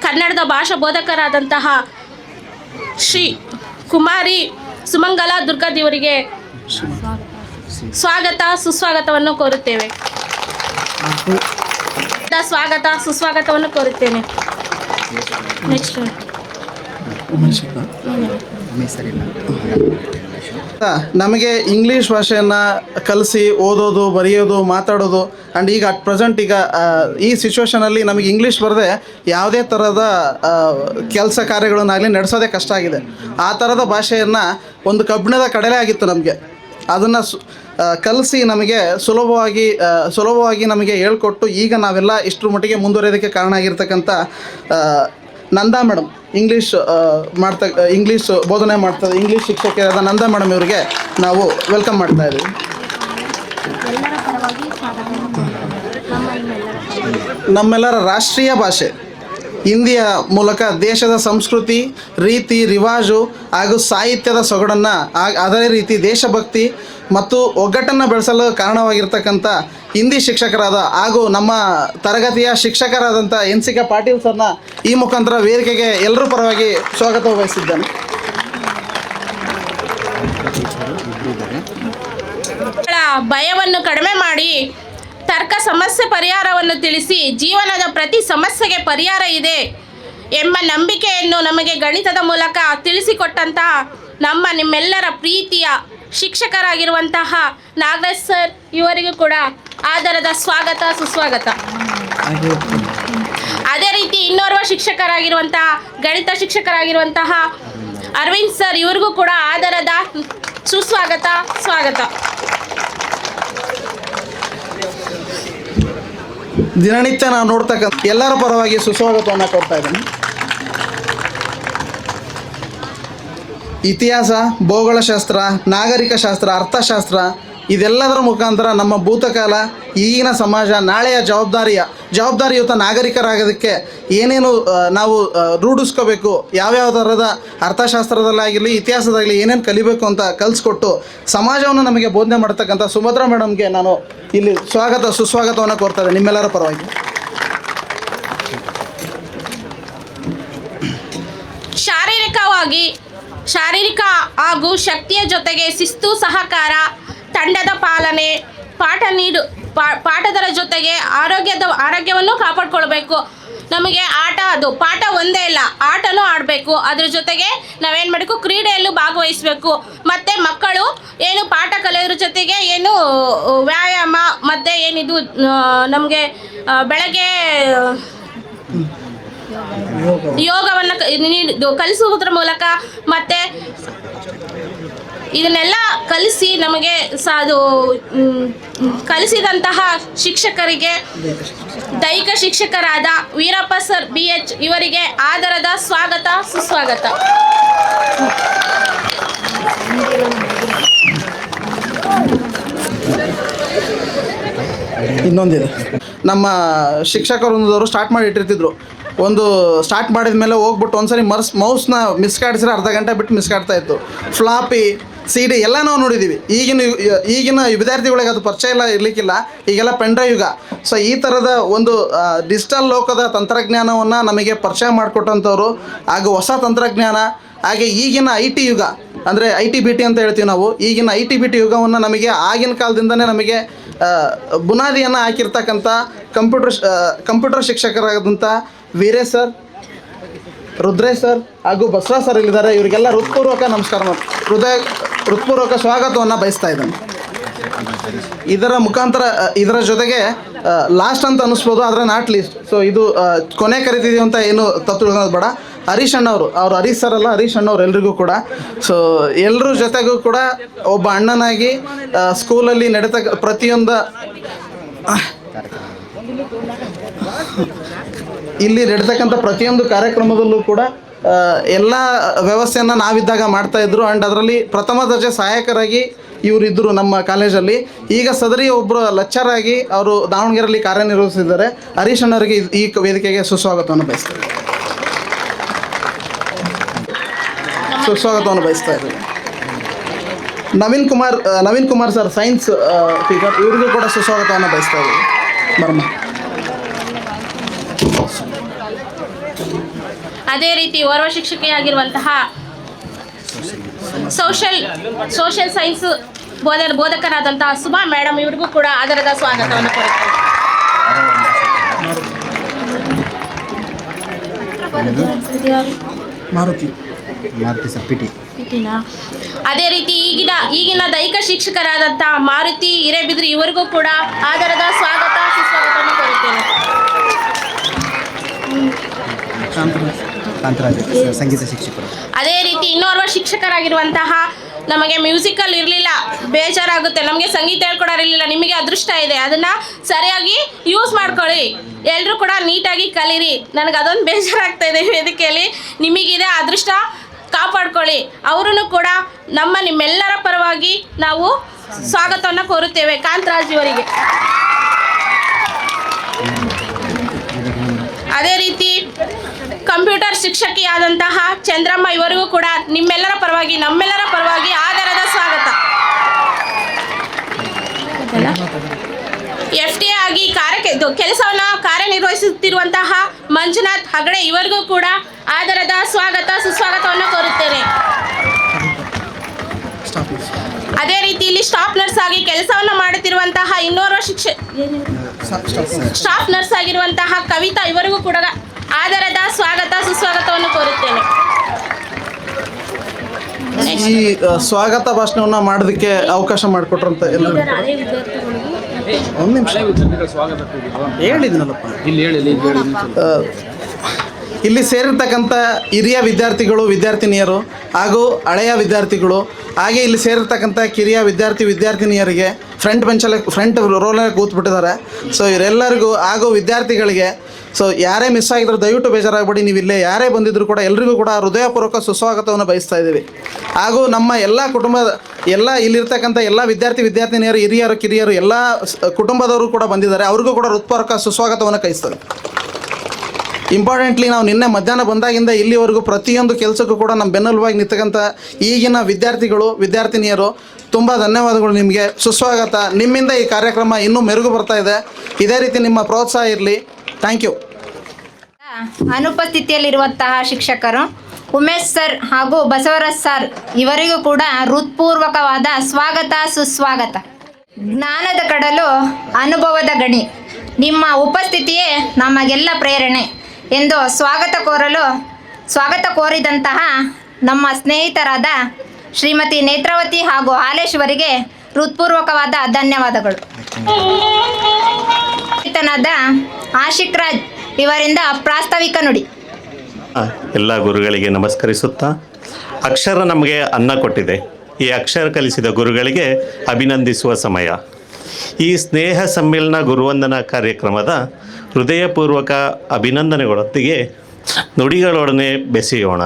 ಕನ್ನಡದ ಭಾಷಾ ಬೋಧಕರಾದಂತಹ ಶ್ರೀ ಕುಮಾರಿ ಸುಮಂಗಲ ದುರ್ಗಾದೇವರಿಗೆ ಸುಸ್ವಾಗತವನ್ನು ಕೋರುತ್ತೇವೆ. ಸುಸ್ವಾಗತವನ್ನು ಕೋರುತ್ತೇನೆ. ನೆಕ್ಸ್ಟ್ ನಮಗೆ ಇಂಗ್ಲೀಷ್ ಭಾಷೆಯನ್ನು ಕಲಿಸಿ ಓದೋದು, ಬರೆಯೋದು, ಮಾತಾಡೋದು ಆ್ಯಂಡ್ ಈಗ ಅಟ್ ಪ್ರೆಸೆಂಟ್ ಈಗ ಈ ಸಿಚುವೇಷನಲ್ಲಿ ನಮಗೆ ಇಂಗ್ಲೀಷ್ ಬರದೆ ಯಾವುದೇ ಥರದ ಕೆಲಸ ಕಾರ್ಯಗಳನ್ನಾಗಲಿ ನಡೆಸೋದೇ ಕಷ್ಟ ಆಗಿದೆ. ಆ ಥರದ ಭಾಷೆಯನ್ನು ಒಂದು ಕಬ್ಬಿಣದ ಕಡಲೆ ಆಗಿತ್ತು ನಮಗೆ. ಅದನ್ನು ಕಲಿಸಿ ನಮಗೆ ಸುಲಭವಾಗಿ ನಮಗೆ ಹೇಳ್ಕೊಟ್ಟು ಈಗ ನಾವೆಲ್ಲ ಇಷ್ಟರ ಮಟ್ಟಿಗೆ ಮುಂದುವರಿಯೋದಕ್ಕೆ ಕಾರಣ ಆಗಿರ್ತಕ್ಕಂಥ ನಂದಾ ಮೇಡಮ್, ಇಂಗ್ಲೀಷ್ ಬೋಧನೆ ಮಾಡ್ತಾರೆ, ಇಂಗ್ಲೀಷ್ ಶಿಕ್ಷಕಿಯಾದ ನಂದಾ ಮೇಡಮ್ ಇವರಿಗೆ ನಾವು ವೆಲ್ಕಮ್ ಮಾಡ್ತಾ ಇದ್ದೀವಿ. ನಮ್ಮೆಲ್ಲರ ರಾಷ್ಟ್ರೀಯ ಭಾಷೆ ಹಿಂದಿಯ ಮೂಲಕ ದೇಶದ ಸಂಸ್ಕೃತಿ, ರೀತಿ ರಿವಾಜು ಹಾಗೂ ಸಾಹಿತ್ಯದ ಸೊಗಡನ್ನು, ಅದೇ ರೀತಿ ದೇಶಭಕ್ತಿ ಮತ್ತು ಒಗ್ಗಟ್ಟನ್ನು ಬೆಳೆಸಲು ಕಾರಣವಾಗಿರ್ತಕ್ಕಂಥ ಹಿಂದಿ ಶಿಕ್ಷಕರಾದ ಹಾಗೂ ನಮ್ಮ ತರಗತಿಯ ಶಿಕ್ಷಕರಾದಂಥ NCK ಪಾಟೀಲ್ ಸರ್ನ ಈ ಮುಖಾಂತರ ವೇದಿಕೆಗೆ ಎಲ್ಲರೂ ಪರವಾಗಿ ಸ್ವಾಗತ ವಹಿಸಿದ್ದೇನೆ. ಭಯವನ್ನು ಕಡಿಮೆ ಮಾಡಿ ತರ್ಕ ಸಮಸ್ಯೆ ಪರಿಹಾರವನ್ನು ತಿಳಿಸಿ ಜೀವನದ ಪ್ರತಿ ಸಮಸ್ಯೆಗೆ ಪರಿಹಾರ ಇದೆ ಎಂಬ ನಂಬಿಕೆಯನ್ನು ನಮಗೆ ಗಣಿತದ ಮೂಲಕ ತಿಳಿಸಿಕೊಟ್ಟಂತಹ ನಿಮ್ಮೆಲ್ಲರ ಪ್ರೀತಿಯ ಶಿಕ್ಷಕರಾಗಿರುವಂತಹ ನಾಗರಾಜ್ ಸರ್ ಇವರಿಗೂ ಕೂಡ ಆದರದ ಸುಸ್ವಾಗತ. ಅದೇ ರೀತಿ ಇನ್ನೋರ್ವ ಶಿಕ್ಷಕರಾಗಿರುವಂತಹ ಗಣಿತ ಶಿಕ್ಷಕರಾಗಿರುವಂತಹ ಅರವಿಂದ್ ಸರ್ ಇವರಿಗೂ ಕೂಡ ಆದರದ ಸ್ವಾಗತ. ದಿನನಿತ್ಯ ನಾವು ನೋಡ್ತಕ್ಕಂಥ ಎಲ್ಲರ ಪರವಾಗಿ ಸುಸ್ವಾಗತವನ್ನು ಕೊಡ್ತಾ ಇದ್ದೀನಿ. ಇತಿಹಾಸ, ಭೂಗೋಳಶಾಸ್ತ್ರ, ನಾಗರಿಕ ಶಾಸ್ತ್ರ, ಅರ್ಥಶಾಸ್ತ್ರ ಇದೆಲ್ಲದರ ಮುಖಾಂತರ ನಮ್ಮ ಭೂತಕಾಲ, ಈಗಿನ ಸಮಾಜ, ನಾಳೆಯ ಜವಾಬ್ದಾರಿಯುತ ನಾಗರಿಕರಾಗೋದಕ್ಕೆ ಏನೇನು ನಾವು ರೂಢಿಸ್ಕೋಬೇಕು, ಯಾವ್ಯಾವ ಥರದ ಅರ್ಥಶಾಸ್ತ್ರದಲ್ಲಾಗಿರಲಿ ಇತಿಹಾಸದಾಗಲಿ ಏನೇನು ಕಲಿಬೇಕು ಅಂತ ಕಲಿಸ್ಕೊಟ್ಟು ಸಮಾಜವನ್ನು ನಮಗೆ ಬೋಧನೆ ಮಾಡ್ತಕ್ಕಂಥ ಸುಭದ್ರಾ ಮೇಡಮ್ಗೆ ನಾನು ಇಲ್ಲಿ ಸುಸ್ವಾಗತವನ್ನು ಕೋರ್ತಾ ಇದ್ದೇನೆ ನಿಮ್ಮೆಲ್ಲರ ಪರವಾಗಿ. ಶಾಲೆ ಕ್ರಮವಾಗಿ ಶಾರೀರಿಕ ಹಾಗೂ ಶಕ್ತಿಯ ಜೊತೆಗೆ ಶಿಸ್ತು, ಸಹಕಾರ, ತಂಡದ ಪಾಲನೆ, ಪಾಠದರ ಜೊತೆಗೆ ಆರೋಗ್ಯವನ್ನು ಕಾಪಾಡ್ಕೊಳ್ಬೇಕು. ನಮಗೆ ಅದು ಪಾಠ ಒಂದೇ ಇಲ್ಲ, ಆಟನೂ ಆಡಬೇಕು. ಅದ್ರ ಜೊತೆಗೆ ನಾವೇನು ಮಾಡಬೇಕು, ಕ್ರೀಡೆಯಲ್ಲೂ ಭಾಗವಹಿಸಬೇಕು. ಮತ್ತು ಮಕ್ಕಳು ಏನು ಪಾಠ ಕಲಿಯೋದ್ರ ಜೊತೆಗೆ ಏನು ವ್ಯಾಯಾಮ ಮತ್ತು ಏನಿದು ನಮಗೆ ಬೆಳಗ್ಗೆ ಯೋಗವನ್ನು ಕಲಿಸುವುದರ ಮೂಲಕ ಮತ್ತು ಇದನ್ನೆಲ್ಲ ಕಲಿಸಿ ನಮಗೆ ಅದು ಕಲಿಸಿದಂತಹ ಶಿಕ್ಷಕರಿಗೆ, ದೈಹಿಕ ಶಿಕ್ಷಕರಾದ ವೀರಪ್ಪ ಸರ್ BH ಇವರಿಗೆ ಆದರದ ಸ್ವಾಗತ, ಸುಸ್ವಾಗತ. ಇನ್ನೊಂದಿದೆ, ನಮ್ಮ ಶಿಕ್ಷಕರೊಂದವರು ಸ್ಟಾರ್ಟ್ ಮಾಡಿ ಇಟ್ಟಿರ್ತಿದ್ರು. ಒಂದು ಸ್ಟಾರ್ಟ್ ಮಾಡಿದ ಮೇಲೆ ಹೋಗ್ಬಿಟ್ಟು ಒಂದ್ಸರಿ ಮೌಸ್ನ ಮಿಸ್ಕಾಡಿಸಿದ್ರೆ ಅರ್ಧ ಗಂಟೆ ಬಿಟ್ಟು ಮಿಸ್ಕಾಡ್ತಾ ಇತ್ತು. ಫ್ಲಾಪಿ, CD ಎಲ್ಲ ನಾವು ನೋಡಿದ್ದೀವಿ. ಈಗಿನ ವಿದ್ಯಾರ್ಥಿಗಳಿಗೆ ಅದು ಪರಿಚಯ ಇರಲಿಕ್ಕಿಲ್ಲ. ಈಗೆಲ್ಲ ಪೆಂಡ್ರೈವ್ ಯುಗ. ಸೊ ಈ ಥರದ ಒಂದು ಡಿಜಿಟಲ್ ಲೋಕದ ತಂತ್ರಜ್ಞಾನವನ್ನು ನಮಗೆ ಪರಿಚಯ ಮಾಡಿಕೊಟ್ಟಂಥವ್ರು, ಹಾಗೂ ಹೊಸ ತಂತ್ರಜ್ಞಾನ, ಹಾಗೆ ಈಗಿನ IT ಯುಗ ಅಂದರೆ IT-BT ಅಂತ ಹೇಳ್ತೀವಿ ನಾವು. ಈಗಿನ IT-BT ಯುಗವನ್ನು ನಮಗೆ ಆಗಿನ ಕಾಲದಿಂದನೇ ನಮಗೆ ಬುನಾದಿಯನ್ನು ಹಾಕಿರ್ತಕ್ಕಂಥ ಕಂಪ್ಯೂಟರ್ ಶಿಕ್ಷಕರಾದಂಥ ವೀರೇಶ್ ಸರ್, ರುದ್ರೇಶ್ ಸರ್ ಹಾಗೂ ಬಸವರಾಜ್ ಸರ್ ಇಲ್ಲಿದ್ದಾರೆ. ಇವರಿಗೆಲ್ಲ ಹೃತ್ಪೂರ್ವಕ ನಮಸ್ಕಾರ, ಹೃತ್ಪೂರ್ವಕ ಸ್ವಾಗತವನ್ನು ಬಯಸ್ತಾ ಇದ್ದಾನೆ. ಇದರ ಮುಖಾಂತರ ಇದರ ಜೊತೆಗೆ ಲಾಸ್ಟ್ ಅಂತ ಅನ್ನಿಸ್ಬೋದು, ಆದರೆ ನಾಟ್ ಲೀಸ್ಟ್. ಸೊ ಇದು ಕೊನೆ ಕರಿತಿದ್ದೀವಿ ಅಂತ ಏನು ತಪ್ಪು ತಿಳ್ಕೊಳ್ಳೋದು ಬೇಡ. ಹರೀಶ್ ಅಣ್ಣವರು, ಅವ್ರು ಹರೀಶ್ ಸರ್ ಅಲ್ಲ, ಹರೀಶ್ ಅಣ್ಣವ್ರು ಎಲ್ರಿಗೂ ಕೂಡ. ಸೊ ಎಲ್ಲರ ಜೊತೆಗೂ ಕೂಡ ಒಬ್ಬ ಅಣ್ಣನಾಗಿ ಸ್ಕೂಲಲ್ಲಿ ಇಲ್ಲಿ ನಡೀತಕ್ಕಂಥ ಪ್ರತಿಯೊಂದು ಕಾರ್ಯಕ್ರಮದಲ್ಲೂ ಕೂಡ ಎಲ್ಲ ವ್ಯವಸ್ಥೆಯನ್ನು ನಾವಿದ್ದಾಗ ಮಾಡ್ತಾಯಿದ್ರು. ಆ್ಯಂಡ್ ಅದರಲ್ಲಿ ಪ್ರಥಮ ದರ್ಜೆ ಸಹಾಯಕರಾಗಿ ಇವರಿದ್ದರು ನಮ್ಮ ಕಾಲೇಜಲ್ಲಿ. ಈಗ ಸದರಿ ಒಬ್ಬರು ಲೆಕ್ಚರ್ ಆಗಿ ಅವರು ದಾವಣಗೆರೆಯಲ್ಲಿ ಕಾರ್ಯನಿರ್ವಹಿಸಿದ್ದಾರೆ. ಹರೀಶ್ ಅಣ್ಣವರಿಗೆ ಈ ವೇದಿಕೆಗೆ ಸುಸ್ವಾಗತವನ್ನು ಬಯಸ್ತಾರೆ. Naveen Kumar sir, science teacher, ಇವರಿಗೂ ಕೂಡ ಸುಸ್ವಾಗತವನ್ನು ಬಯಸ್ತಾ ಇದ್ದೀವಿ. ಬರ್ಮ. ಅದೇ ರೀತಿ ಓರ್ವ ಶಿಕ್ಷಕಿಯಾಗಿರುವಂತಹ ಸೋಷಿಯಲ್ ಸೈನ್ಸ್ ಬೋಧಕರಾದಂತಹ ಸುಮಾ ಮೇಡಮ್, ಇವರಿಗೂ ಕೂಡ ಆದರದ ಸ್ವಾಗತವನ್ನು ಕೋರುತ್ತೇವೆ. ಅದೇ ರೀತಿ ಈಗಿನ ದೈಹಿಕ ಶಿಕ್ಷಕರಾದಂತಹ ಮಾರುತಿ ಹಿರೇಬಿದ್ರಿ, ಇವರಿಗೂ ಕೂಡ ಆದರದ ಸ್ವಾಗತ, ಸುಸ್ವಾಗತವನ್ನು ಕೋರುತ್ತೇನೆ. ಸಂಗೀತ ಶಿಕ್ಷಕರು. ಅದೇ ರೀತಿ ಇನ್ನೋರ್ವ ಶಿಕ್ಷಕರಾಗಿರುವಂತಹ, ನಮಗೆ ಮ್ಯೂಸಿಕಲ್ ಇರಲಿಲ್ಲ, ಬೇಜಾರಾಗುತ್ತೆ, ನಮಗೆ ಸಂಗೀತ ಹೇಳ್ಕೊಡೋರಿರಲಿಲ್ಲ. ನಿಮಗೆ ಅದೃಷ್ಟ ಇದೆ, ಅದನ್ನು ಸರಿಯಾಗಿ ಯೂಸ್ ಮಾಡ್ಕೊಳ್ಳಿ. ಎಲ್ಲರೂ ಕೂಡ ನೀಟಾಗಿ ಕಲೀರಿ. ನನಗೆ ಅದೊಂದು ಬೇಜಾರಾಗ್ತಾ ಇದೆ ವೇದಿಕೆಯಲ್ಲಿ. ನಿಮಗಿದೆ ಅದೃಷ್ಟ, ಕಾಪಾಡ್ಕೊಳ್ಳಿ. ಅವರನ್ನು ಕೂಡ ನಿಮ್ಮೆಲ್ಲರ ಪರವಾಗಿ ನಾವು ಸ್ವಾಗತವನ್ನು ಕೋರುತ್ತೇವೆ. ಕಾಂತರಾಜ್ ಇವರಿಗೆ. ಅದೇ ರೀತಿ ಕಂಪ್ಯೂಟರ್ ಶಿಕ್ಷಕಿಯಾದಂತಹ ಚಂದ್ರಮ್ಮ, ಇವರಿಗೂ ಕೂಡ ನಮ್ಮೆಲ್ಲರ ಪರವಾಗಿ ಆದರದ ಸ್ವಾಗತ. FTA ಆಗಿ ಕೆಲಸವನ್ನು ಕಾರ್ಯನಿರ್ವಹಿಸುತ್ತಿರುವಂತಹ ಮಂಜುನಾಥ್ ಹಗಡೆ, ಇವರಿಗೂ ಕೂಡ ಆದರದ ಸ್ವಾಗತ, ಸುಸ್ವಾಗತವನ್ನು ಕೋರುತ್ತೇನೆ. ಅದೇ ರೀತಿ ಇಲ್ಲಿ ಸ್ಟಾಫ್ ನರ್ಸ್ ಆಗಿ ಕೆಲಸವನ್ನು ಮಾಡುತ್ತಿರುವಂತಹ ಇನ್ನೋರ್ವ ಸ್ಟಾಫ್ ನರ್ಸ್ ಆಗಿರುವಂತಹ ಕವಿತಾ, ಇವರಿಗೂ ಕೂಡ ಆದರದ ಸ್ವಾಗತ, ಸುಸ್ವಾಗತವನ್ನು ಕೋರುತ್ತೇನೆ. ಈ ಸ್ವಾಗತ ಭಾಷಣವನ್ನು ಮಾಡೋದಕ್ಕೆ ಅವಕಾಶ ಮಾಡಿಕೊಟ್ರಂತ ಎಲ್ಲ ಒಂದು ನಿಮಿಷ ಹೇಳಿದ್ನಲ್ಲಪ್ಪ. ಇಲ್ಲಿ ಸೇರಿರ್ತಕ್ಕಂಥ ಹಿರಿಯ ವಿದ್ಯಾರ್ಥಿಗಳು, ವಿದ್ಯಾರ್ಥಿನಿಯರು ಹಾಗೂ ಹಳೆಯ ವಿದ್ಯಾರ್ಥಿಗಳು, ಹಾಗೆ ಇಲ್ಲಿ ಸೇರಿರ್ತಕ್ಕಂಥ ಕಿರಿಯ ವಿದ್ಯಾರ್ಥಿನಿಯರಿಗೆ ಫ್ರಂಟ್ ರೋಲಲ್ಲಿ ಕೂತ್ಬಿಟ್ಟಿದ್ದಾರೆ. ಸೊ ಇವರೆಲ್ಲರಿಗೂ ಹಾಗೂ ವಿದ್ಯಾರ್ಥಿಗಳಿಗೆ, ಸೊ ಯಾರೇ ಮಿಸ್ ಆಗಿದ್ರು ದಯವಿಟ್ಟು ಬೇಜಾರಾಗಬೇಡಿ. ನೀವು ಇಲ್ಲೇ ಯಾರೇ ಬಂದಿದ್ರು ಕೂಡ ಎಲ್ರಿಗೂ ಕೂಡ ಹೃದಯಪೂರ್ವಕ ಸುಸ್ವಾಗತವನ್ನು ಬಯಸ್ತಾ ಇದ್ದೀವಿ. ಹಾಗೂ ನಮ್ಮ ಎಲ್ಲ ಇಲ್ಲಿರ್ತಕ್ಕಂಥ ಎಲ್ಲ ವಿದ್ಯಾರ್ಥಿನಿಯರು, ಹಿರಿಯರು, ಕಿರಿಯರು, ಎಲ್ಲ ಕುಟುಂಬದವರು ಕೂಡ ಬಂದಿದ್ದಾರೆ. ಅವ್ರಿಗೂ ಕೂಡ ಹೃತ್ಪೂರ್ವಕ ಸುಸ್ವಾಗತವನ್ನು ಕಳಿಸ್ತೇವೆ. ಇಂಪಾರ್ಟೆಂಟ್ಲಿ ನಾವು ನಿನ್ನೆ ಮಧ್ಯಾಹ್ನ ಬಂದಾಗಿಂದ ಇಲ್ಲಿವರೆಗೂ ಪ್ರತಿಯೊಂದು ಕೆಲಸಕ್ಕೂ ಕೂಡ ನಮ್ಮ ಬೆನ್ನೆಲುಬಾಗಿ ನಿಂತಕ್ಕಂಥ ಈಗಿನ ವಿದ್ಯಾರ್ಥಿಗಳು, ವಿದ್ಯಾರ್ಥಿನಿಯರು, ತುಂಬ ಧನ್ಯವಾದಗಳು ನಿಮಗೆ. ಸುಸ್ವಾಗತ. ನಿಮ್ಮಿಂದ ಈ ಕಾರ್ಯಕ್ರಮ ಇನ್ನೂ ಮೆರುಗು ಬರ್ತಾ ಇದೆ. ಇದೇ ರೀತಿ ನಿಮ್ಮ ಪ್ರೋತ್ಸಾಹ ಇರಲಿ. Thank you. ಅನುಪಸ್ಥಿತಿಯಲ್ಲಿರುವಂತಹ ಶಿಕ್ಷಕರು ಉಮೇಶ್ ಸರ್ ಹಾಗೂ ಬಸವರಾಜ್ ಸರ್ ಇವರಿಗೂ ಕೂಡ ಹೃತ್ಪೂರ್ವಕವಾದ ಸ್ವಾಗತ ಸುಸ್ವಾಗತ. ಜ್ಞಾನದ ಕಡಲು, ಅನುಭವದ ಗಣಿ, ನಿಮ್ಮ ಉಪಸ್ಥಿತಿಯೇ ನಮಗೆಲ್ಲ ಪ್ರೇರಣೆ ಎಂದು ಸ್ವಾಗತ ಕೋರಿದಂತಹ ನಮ್ಮ ಸ್ನೇಹಿತರಾದ ಶ್ರೀಮತಿ ನೇತ್ರಾವತಿ ಹಾಗೂ ಹಾಲೇಶ್ವರಿಗೆ ಹೃತ್ಪೂರ್ವಕವಾದ ಧನ್ಯವಾದಗಳು. ಸ್ನೇಹಿತನಾದ ಆಶಿಕ್ ರಾಜ್ ಇವರಿಂದ ಪ್ರಾಸ್ತಾವಿಕ ನುಡಿ. ಎಲ್ಲ ಗುರುಗಳಿಗೆ ನಮಸ್ಕರಿಸುತ್ತಾ, ಅಕ್ಷರ ನಮಗೆ ಅನ್ನ ಕೊಟ್ಟಿದೆ. ಈ ಅಕ್ಷರ ಕಲಿಸಿದ ಗುರುಗಳಿಗೆ ಅಭಿನಂದಿಸುವ ಸಮಯ. ಈ ಸ್ನೇಹ ಸಮ್ಮೇಳನ ಗುರುವಂದನಾ ಕಾರ್ಯಕ್ರಮದ ಹೃದಯಪೂರ್ವಕ ಅಭಿನಂದನೆಗಳೊತ್ತಿಗೆ ನುಡಿಗಳೊಡನೆ ಬೆಸೆಯೋಣ.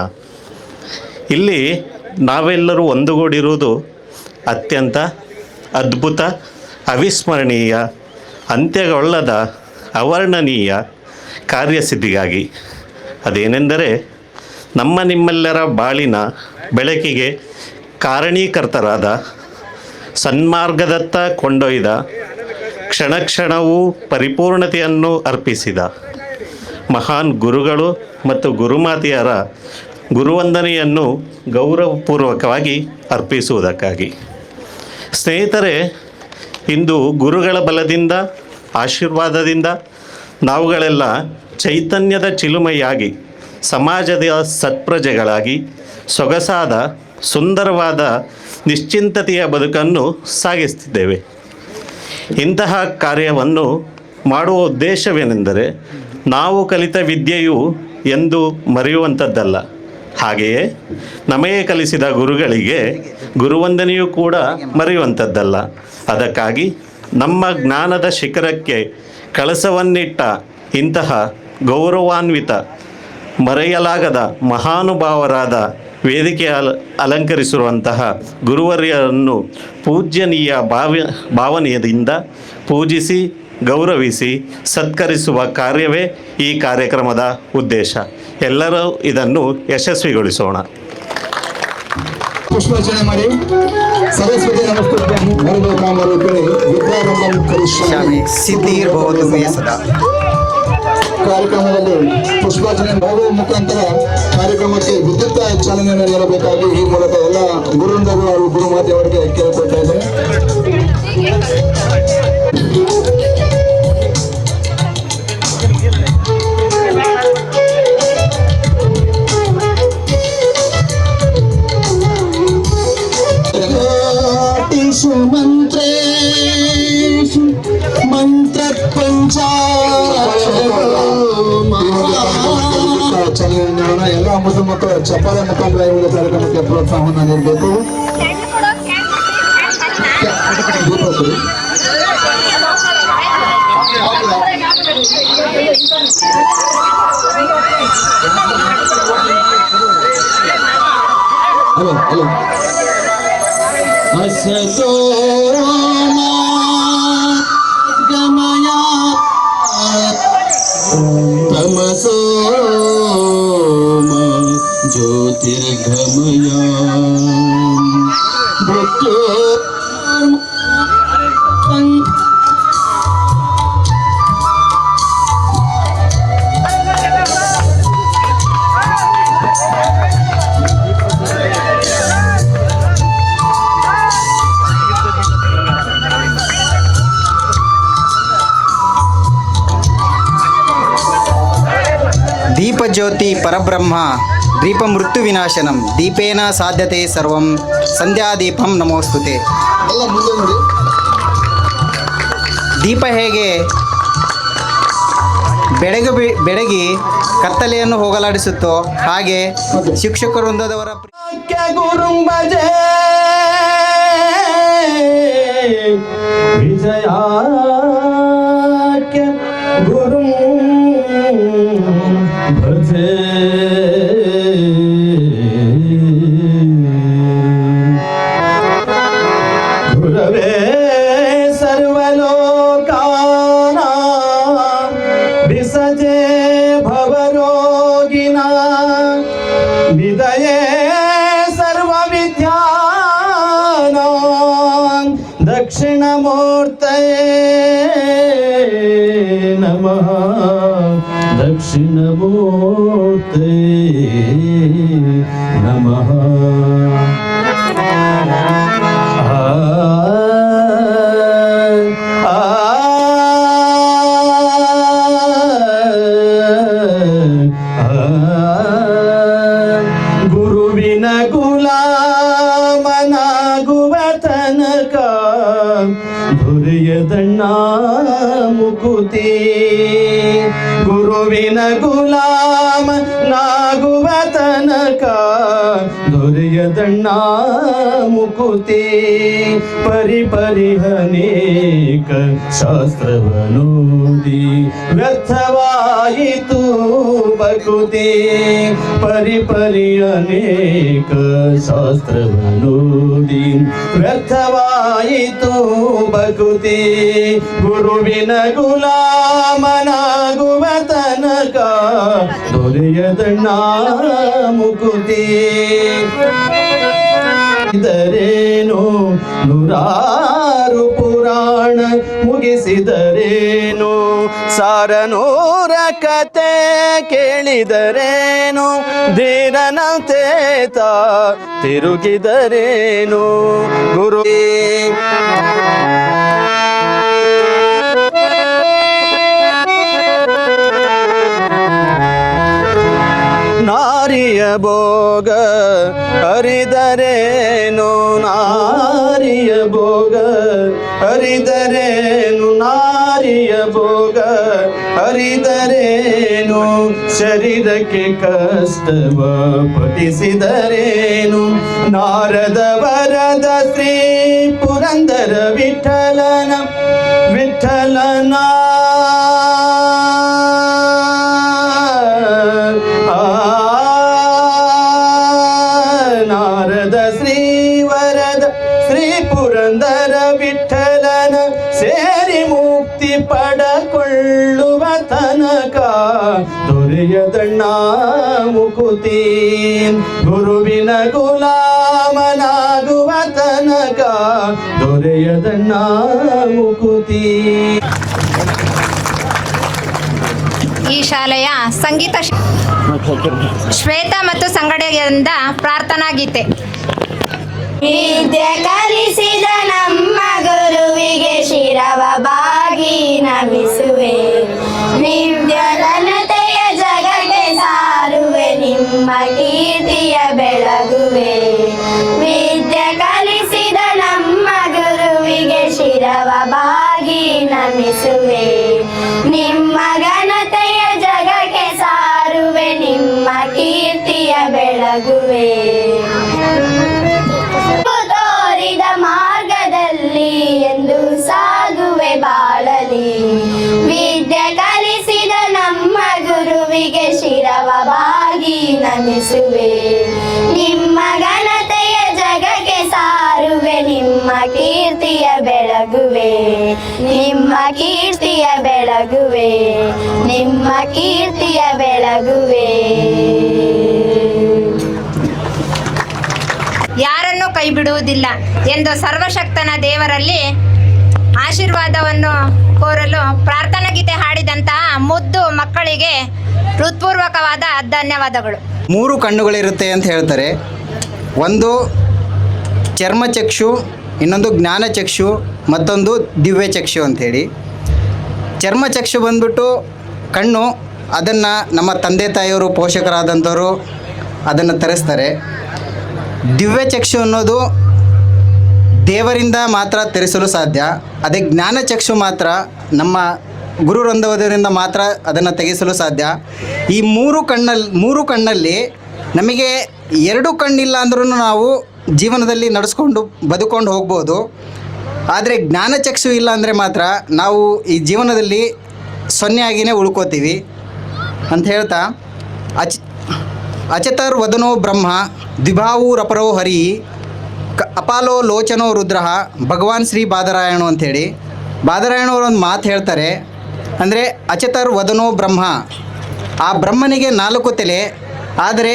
ಇಲ್ಲಿ ನಾವೆಲ್ಲರೂ ಒಂದುಗೂಡಿರುವುದು ಅತ್ಯಂತ ಅದ್ಭುತ, ಅವಿಸ್ಮರಣೀಯ, ಅಂತ್ಯಗೊಳ್ಳದ, ಅವರ್ಣನೀಯ ಕಾರ್ಯಸಿದ್ಧಿಗಾಗಿ. ಅದೇನೆಂದರೆ ನಿಮ್ಮೆಲ್ಲರ ಬಾಳಿನ ಬೆಳಕಿಗೆ ಕಾರಣೀಕರ್ತರಾದ, ಸನ್ಮಾರ್ಗದತ್ತ ಕೊಂಡೊಯ್ದ, ಕ್ಷಣ ಕ್ಷಣವೂ ಪರಿಪೂರ್ಣತೆಯನ್ನು ಅರ್ಪಿಸಿದ ಮಹಾನ್ ಗುರುಗಳು ಮತ್ತು ಗುರುಮಾತೆಯರ ಗುರುವಂದನೆಯನ್ನು ಗೌರವಪೂರ್ವಕವಾಗಿ ಅರ್ಪಿಸುವುದಕ್ಕಾಗಿ. ಸ್ನೇಹಿತರೆ, ಇಂದು ಗುರುಗಳ ಬಲದಿಂದ, ಆಶೀರ್ವಾದದಿಂದ ನಾವುಗಳೆಲ್ಲ ಚೈತನ್ಯದ ಚಿಲುಮೆಯಾಗಿ, ಸಮಾಜದ ಸತ್ಪ್ರಜೆಗಳಾಗಿ, ಸೊಗಸಾದ ಸುಂದರವಾದ ನಿಶ್ಚಿಂತತೆಯ ಬದುಕನ್ನು ಸಾಗಿಸ್ತಿದ್ದೇವೆ. ಇಂತಹ ಕಾರ್ಯವನ್ನು ಮಾಡುವ ಉದ್ದೇಶವೇನೆಂದರೆ, ನಾವು ಕಲಿತ ವಿದ್ಯೆಯು ಎಂದು ಮರೆಯುವಂಥದ್ದಲ್ಲ. ಹಾಗೆಯೇ ನಮಗೆ ಕಲಿಸಿದ ಗುರುಗಳಿಗೆ ಗುರುವಂದನೆಯೂ ಕೂಡ ಮರೆಯುವಂಥದ್ದಲ್ಲ. ಅದಕ್ಕಾಗಿ ನಮ್ಮ ಜ್ಞಾನದ ಶಿಖರಕ್ಕೆ ಕಳಸವನ್ನಿಟ್ಟ ಇಂತಹ ಗೌರವಾನ್ವಿತ, ಮರೆಯಲಾಗದ ಮಹಾನುಭಾವರಾದ ವೇದಿಕೆ ಅಲಂಕರಿಸಿರುವಂತಹ ಗುರುವರ್ಯರನ್ನು ಪೂಜ್ಯನೀಯ ಭಾವನೆಯಿಂದ ಪೂಜಿಸಿ, ಗೌರವಿಸಿ, ಸತ್ಕರಿಸುವ ಕಾರ್ಯವೇ ಈ ಕಾರ್ಯಕ್ರಮದ ಉದ್ದೇಶ. ಎಲ್ಲರೂ ಇದನ್ನು ಯಶಸ್ವಿಗೊಳಿಸೋಣ. ಪುಷ್ಪಾರ್ಚನೆ ಮಾಡಿ ಸರಸ್ವತಿ ಸಿದ್ಧಿ ಇರಬಹುದು ಸದಾ. ಕಾರ್ಯಕ್ರಮದಲ್ಲಿ ಪುಷ್ಪಾರ್ಚನೆ ಮಾಡುವ ಮುಖಾಂತರ ಕಾರ್ಯಕ್ರಮಕ್ಕೆ ವಿದ್ಯುತ್ ಚಾಲನೆಯನ್ನು ನೀಡಬೇಕಾಗಿ ಈ ಮೂಲಕ ಎಲ್ಲ ಗುರುಂದರು ಹಾಗೂ ಗುರುಮಾತೆಯವರಿಗೆ ಕೇಳಿಕೊಳ್ತಾ ಇದ್ದಾರೆ. ಮಂತ್ರ ಚಾಲನೆ ಎಲ್ಲ ಮುದ್ದು ಮಕ್ಕಳು ಚಪ್ಪಾಳೆ ಮುಖಾಂತರ ಈ ಕಾರ್ಯಕ್ರಮಕ್ಕೆ ಪ್ರೋತ್ಸಾಹವನ್ನು ನೀಡಬೇಕು. ಹಲೋ ಹಲೋ ಹಸೋ ಗಮಯ ತಮಸೋ ಜ್ಯೋತಿರ್ಗಮಯ ದೀಪಜ್ಯೋತಿ ಪರಬ್ರಹ್ಮ ದೀಪ ಮೃತ್ಯು ವಿನಾಶನಂ ದೀಪೇನ ಸಾಧ್ಯತೆ ಸರ್ವಂ ಸಂಧ್ಯಾದೀಪಂ ನಮೋಸ್ತುತೆ. ಎಲ್ಲ ಮುಂದೆ ನೋಡಿ. ದೀಪ ಹೇಗೆ ಬೆಳಗಿ ಕತ್ತಲೆಯನ್ನು ಹೋಗಲಾಡಿಸುತ್ತೋ ಹಾಗೆ ಶಿಕ್ಷಕ ವೃಂದದವರ ಗುರುಂಬಜೆ ವಿಜಯ ಗುರು ಭಜೆ ಗುರವೇ ಸರ್ವಲೋಕಾನ ವಿಸಜೆ ಭವರೋಗಿನ ವಿದಯೇ ಸರ್ವ ವಿದ್ಯಾನ ದಕ್ಷಿಣಮೂರ್ತಯೇ ನಮಃ ದಕ್ಷಿಣಮೂರ್ತೆ ಮುಕುತಿ ಗುರುವಿನ ಗುಲಾಮ ನಾಗುವ ತನಕ ದೊರೆಯದಣ್ಣ ಮುಕುತಿ ಪರಿಪರಿಹನೇಕ ಶಾಸ್ತ್ರವನೋದಿ ವ್ಯರ್ಥವಾಯಿತು ಬಕುತಿ ಪರಿಪರಿಹನೇಕ ಶಾಸ್ತ್ರವನೋದಿ ವ್ಯರ್ಥವಾಯಿತು ಬಕುತಿ ಗುರುವಿನ ಗುಲಾಮನಾಗುವ ತನಕ ದೊರೆಯದಣ್ಣ ಮುಕುತಿ ಇದರೇನು ನೂರಾರು ಪುರಾಣ ಮುಗಿಸಿದರೇನು ಸಾರನೂರ ಕತೆ ಕೇಳಿದರೇನು ಧೀರನಂತೆ ತಿರುಗಿದರೇನು ಗುರು ನಾರಿಯ ಭೋಗ ಹರಿದರೇನು ನಾರಿಯ ಭೋಗ ಹರಿದರೇನು ನಾರಿಯ ಭೋಗ ಹರಿದರೇನು ಶರೀರಕ್ಕೆ ಕಷ್ಟವ ಪಠಿಸಿದರೇನು ನಾರದ ವರದ ಶ್ರೀ ಪುರಂದರ ವಿಠಲನ ನಾರದ ಶ್ರೀವರದ ಶ್ರೀ ಪುರಂದರ ವಿಠಲನ ಸೇರಿ ಮುಕ್ತಿ ಪಡಕೊಳ್ಳುವ ತನಕ ದೊರೆಯದಣ್ಣ ಮುಕುತಿ ಗುರುವಿನ ಗುಲಾಮನಾಗುವ ತನಕ ದೊರೆಯದಣ್ಣ ಮುಕುತಿ. ಈ ಶಾಲೆಯ ಸಂಗೀತ ಶ್ವೇತಾ ಮತ್ತು ಸಂಗಡಿಗರಿಂದ ಪ್ರಾರ್ಥನಾ ಗೀತೆ. ವಿದ್ಯೆ ಕಲಿಸಿದ ನಮ್ಮ ಗುರುವಿಗೆ ಶಿರವ ಬಾಗಿ ನಮಿಸುವೆ. ವಿದ್ಯಾಘನತೆಯ ಜಗಕ್ಕೆ ಸಾರುವೆ, ನಿಮ್ಮ ಕೀರ್ತಿಯ ಬೆಳಗುವೆ. ವಿದ್ಯೆ ಕಲಿಸಿದ ನಮ್ಮ ಗುರುವಿಗೆ ಶಿರವ ಬಾಗಿ ನಮಿಸುವೆ. ನಿಮ್ಮ ಘನತೆಯ ಜಗಕ್ಕೆ ಸಾರುವೆ, ನಿಮ್ಮ ಕೀರ್ತಿಯ ಬೆಳಗುವೆ. ತೋರಿದ ಮಾರ್ಗದಲ್ಲಿ ಎಂದು ಸಾಗುವೆ ಬಾಳಲಿ. ವಿದ್ಯೆ ಕಲಿಸಿದ ನಮ್ಮ ಗುರುವಿಗೆ ಶಿರವ ಬಾಗಿ ನಮಿಸುವೆ. ನಿಮ್ಮ ಘನತೆಯ ಜಗಕ್ಕೆ ಸಾರುವೆ, ನಿಮ್ಮ ಕೀರ್ತಿಯ ಬೆಳಗುವೆ. ನಿಮ್ಮ ಕೀರ್ತಿಯ ಬೆಳಗುವೆ, ನಿಮ್ಮ ಕೀರ್ತಿಯ ಬೆಳಗುವೆ. ಯಾರನ್ನೂ ಕೈ ಬಿಡುವುದಿಲ್ಲ ಎಂದು ಸರ್ವಶಕ್ತನ ದೇವರಲ್ಲಿ ಆಶೀರ್ವಾದವನ್ನು ಕೋರಲು ಪ್ರಾರ್ಥನಾ ಗೀತೆ ಹಾಡಿದಂತಹ ಮುದ್ದು ಮಕ್ಕಳಿಗೆ ಹೃತ್ಪೂರ್ವಕವಾದ ಧನ್ಯವಾದಗಳು. 3 ಕಣ್ಣುಗಳಿರುತ್ತೆ ಅಂತ ಹೇಳ್ತಾರೆ. ಒಂದು ಚರ್ಮಚಕ್ಷು, ಇನ್ನೊಂದು ಜ್ಞಾನಚಕ್ಷು, ಮತ್ತೊಂದು ದಿವ್ಯಚಕ್ಷು ಅಂಥೇಳಿ. ಚರ್ಮಚಕ್ಷು ಬಂದ್ಬಿಟ್ಟು ಕಣ್ಣು, ಅದನ್ನು ನಮ್ಮ ತಂದೆ ತಾಯಿಯವರು ಪೋಷಕರಾದಂಥವರು ಅದನ್ನು ತರಿಸ್ತಾರೆ. ದಿವ್ಯಚಕ್ಷು ಅನ್ನೋದು ದೇವರಿಂದ ಮಾತ್ರ ತೆರೆಸಲು ಸಾಧ್ಯ. ಅದೇ ಜ್ಞಾನಚಕ್ಷು ಮಾತ್ರ ನಮ್ಮ ಗುರುವೃಂದದಿಂದ ಮಾತ್ರ ಅದನ್ನು ತೆಗೆಸಲು ಸಾಧ್ಯ. ಈ 3 ಕಣ್ಣಲ್ಲಿ ನಮಗೆ 2 ಕಣ್ಣಿಲ್ಲ ಅಂದ್ರೂ ನಾವು ಜೀವನದಲ್ಲಿ ಬದುಕೊಂಡು ಹೋಗ್ಬೋದು. ಆದರೆ ಜ್ಞಾನಚಕ್ಷು ಇಲ್ಲ ಅಂದರೆ ಮಾತ್ರ ನಾವು ಈ ಜೀವನದಲ್ಲಿ ಸೊನ್ನೆಯಾಗಿಯೇ ಉಳ್ಕೋತೀವಿ ಅಂತ ಹೇಳ್ತಾ, ಅಚತರ್ ವದನೋ ಬ್ರಹ್ಮ ದ್ವಿಭಾವೂರಪರೋ ಹರಿ ಅಪಾಲೋ ಲೋಚನೋ ರುದ್ರ ಭಗವಾನ್ ಶ್ರೀ ಬಾದರಾಯಣು ಅಂಥೇಳಿ ಬಾದರಾಯಣವರು ಒಂದು ಮಾತು ಹೇಳ್ತಾರೆ. ಅಂದರೆ ಅಚತರ್ ವದನೋ ಬ್ರಹ್ಮ, ಆ ಬ್ರಹ್ಮನಿಗೆ 4 ತಲೆ, ಆದರೆ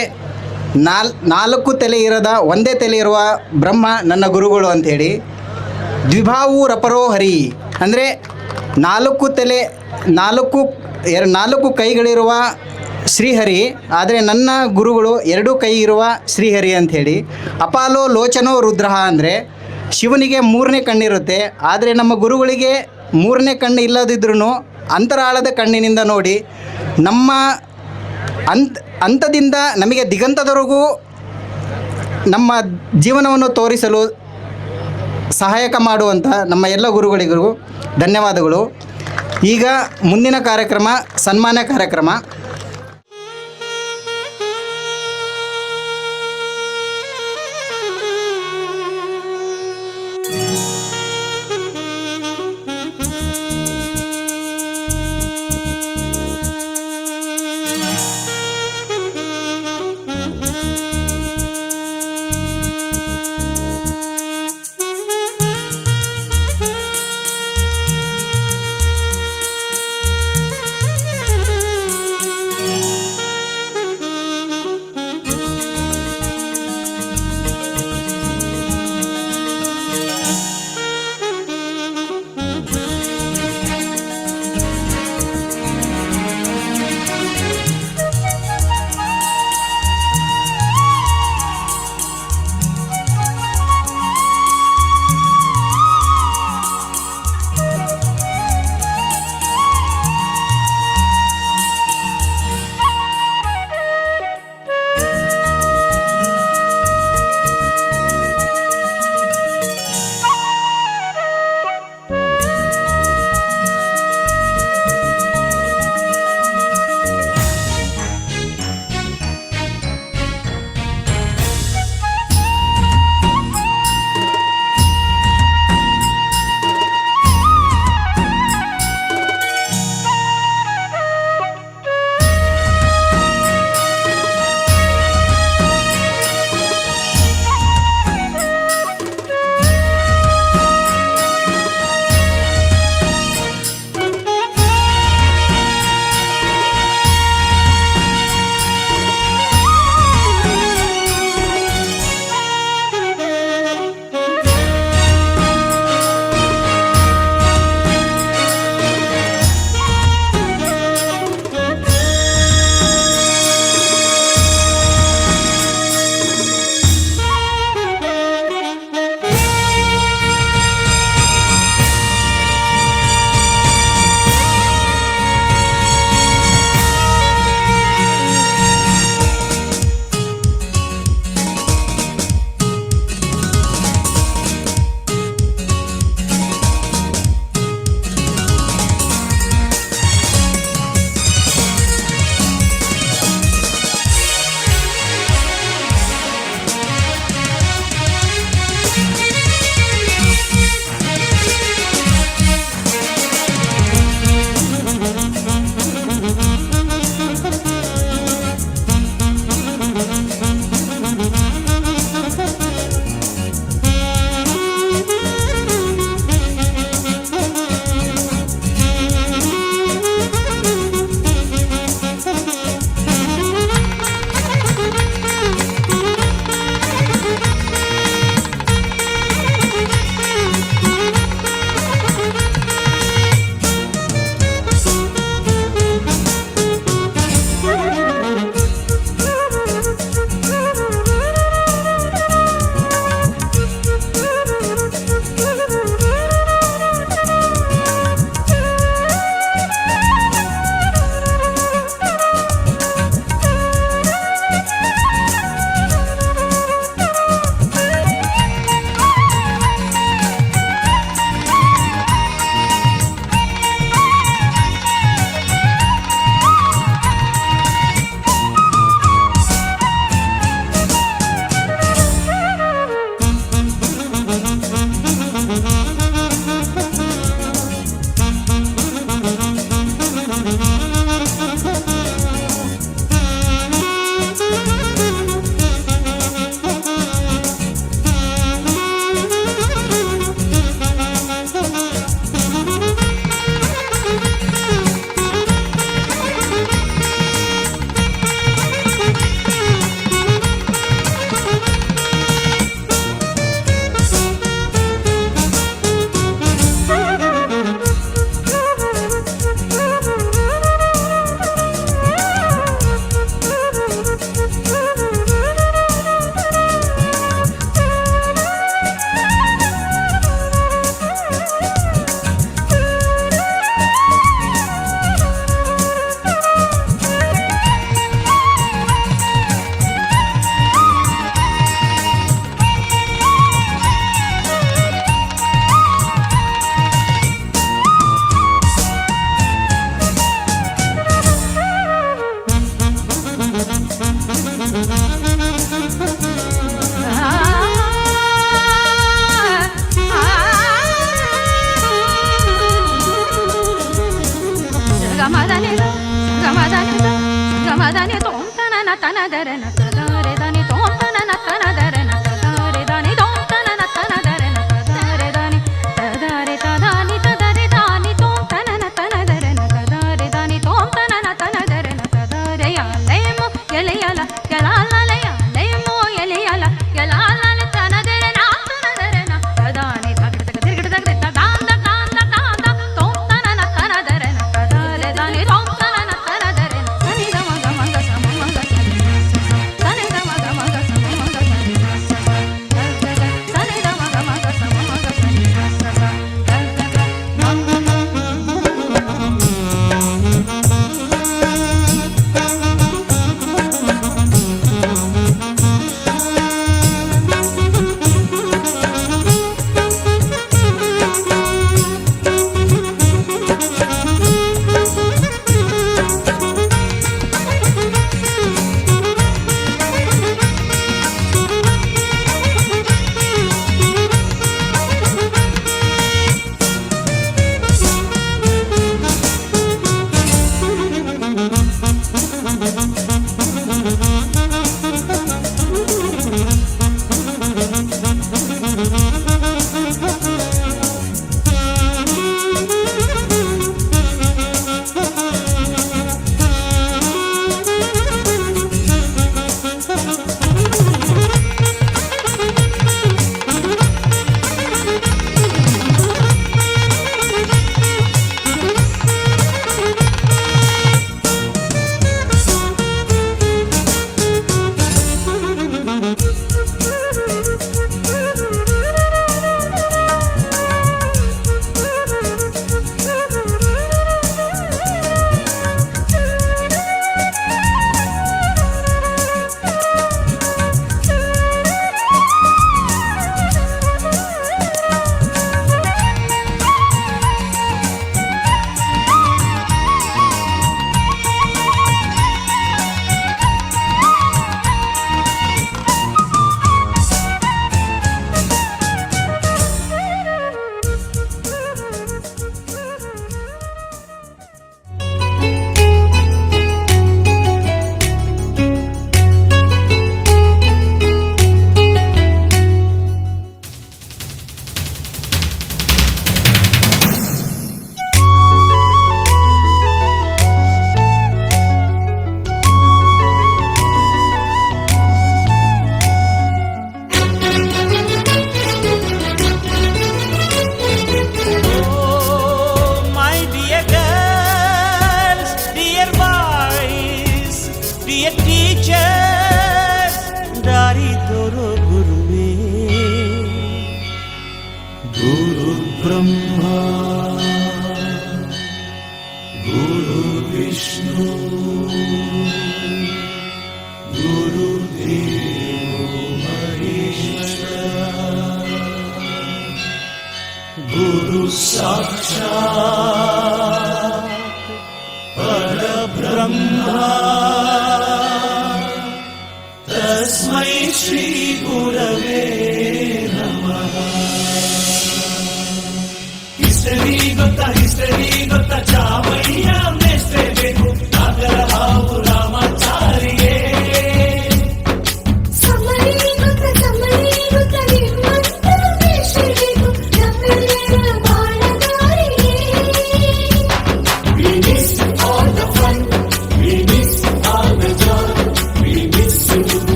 4 ತಲೆ ಇರದ ಒಂದೇ ತಲೆ ಇರುವ ಬ್ರಹ್ಮ ನನ್ನ ಗುರುಗಳು ಅಂಥೇಳಿ. ದ್ವಿಭಾವೂರಪರೋ ಹರಿ ಅಂದರೆ 4 ತಲೆ 4 ಕೈಗಳಿರುವ ಶ್ರೀಹರಿ, ಆದರೆ ನನ್ನ ಗುರುಗಳು 2 ಕೈ ಇರುವ ಶ್ರೀಹರಿ ಅಂಥೇಳಿ. ಅಪಾಲೋ ಲೋಚನೋ ರುದ್ರ ಅಂದರೆ ಶಿವನಿಗೆ 3ನೇ ಕಣ್ಣಿರುತ್ತೆ, ಆದರೆ ನಮ್ಮ ಗುರುಗಳಿಗೆ 3ನೇ ಕಣ್ಣು ಇಲ್ಲದಿದ್ರೂ ಅಂತರಾಳದ ಕಣ್ಣಿನಿಂದ ನೋಡಿ ನಮ್ಮ ಅಂತದಿಂದ ನಮಗೆ ದಿಗಂತದವರೆಗೂ ನಮ್ಮ ಜೀವನವನ್ನು ತೋರಿಸಲು ಸಹಾಯಕ ಮಾಡುವಂಥ ನಮ್ಮ ಎಲ್ಲ ಗುರುಗಳಿಗೂ ಧನ್ಯವಾದಗಳು. ಈಗ ಮುಂದಿನ ಕಾರ್ಯಕ್ರಮ ಸನ್ಮಾನ ಕಾರ್ಯಕ್ರಮ.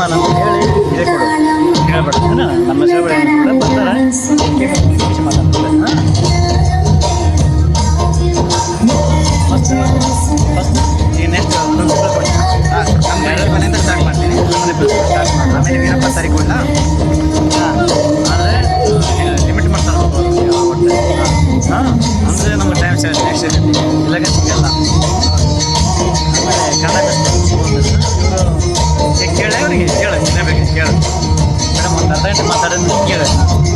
ಮಾಡೋಣ ಅಂತ ಹೇಳಿ ಇದೇ ಕೊಡು ಹೇಳ್ಬೇಡ ನಮ್ಮ ಹೆಸರು ಬರ್ತಾರೆ ಫಸ್ಟ್ ನೆಕ್ಸ್ಟ್ ಪ್ರಿನ್ಸಿಪಲ್ ಕೊಡಿ ಮನೆಯಿಂದ ಸ್ಟಾರ್ಟ್ ಮಾಡ್ತೀನಿ ಸ್ಟಾರ್ಟ್ ಮಾಡಿ ಆಮೇಲೆ ವೀರಪ್ಪ ಸರಿ ಕೊಡಲ್ಲ ಆದರೆ ಲಿಮಿಟ್ ಮಾಡ್ತಾರೆ ಹಾಂ ಅಂದರೆ ನಮ್ಗೆ ಟೈಮ್ ನೆಕ್ಸ್ಟ್ ಇಲ್ಲಾಗ ಸಿಗಲ್ಲ ಆಮೇಲೆ ಕನ್ನಡ ಕೇಳಿ ಅವ್ರಿಗೆ ಕೇಳು ಬೇಕು ಕೇಳು ಮೇಡಮ್ ಒಂದು ಅರ್ಧ ಗಂಟೆ ಮಾತಾಡೋದು ಕೇಳು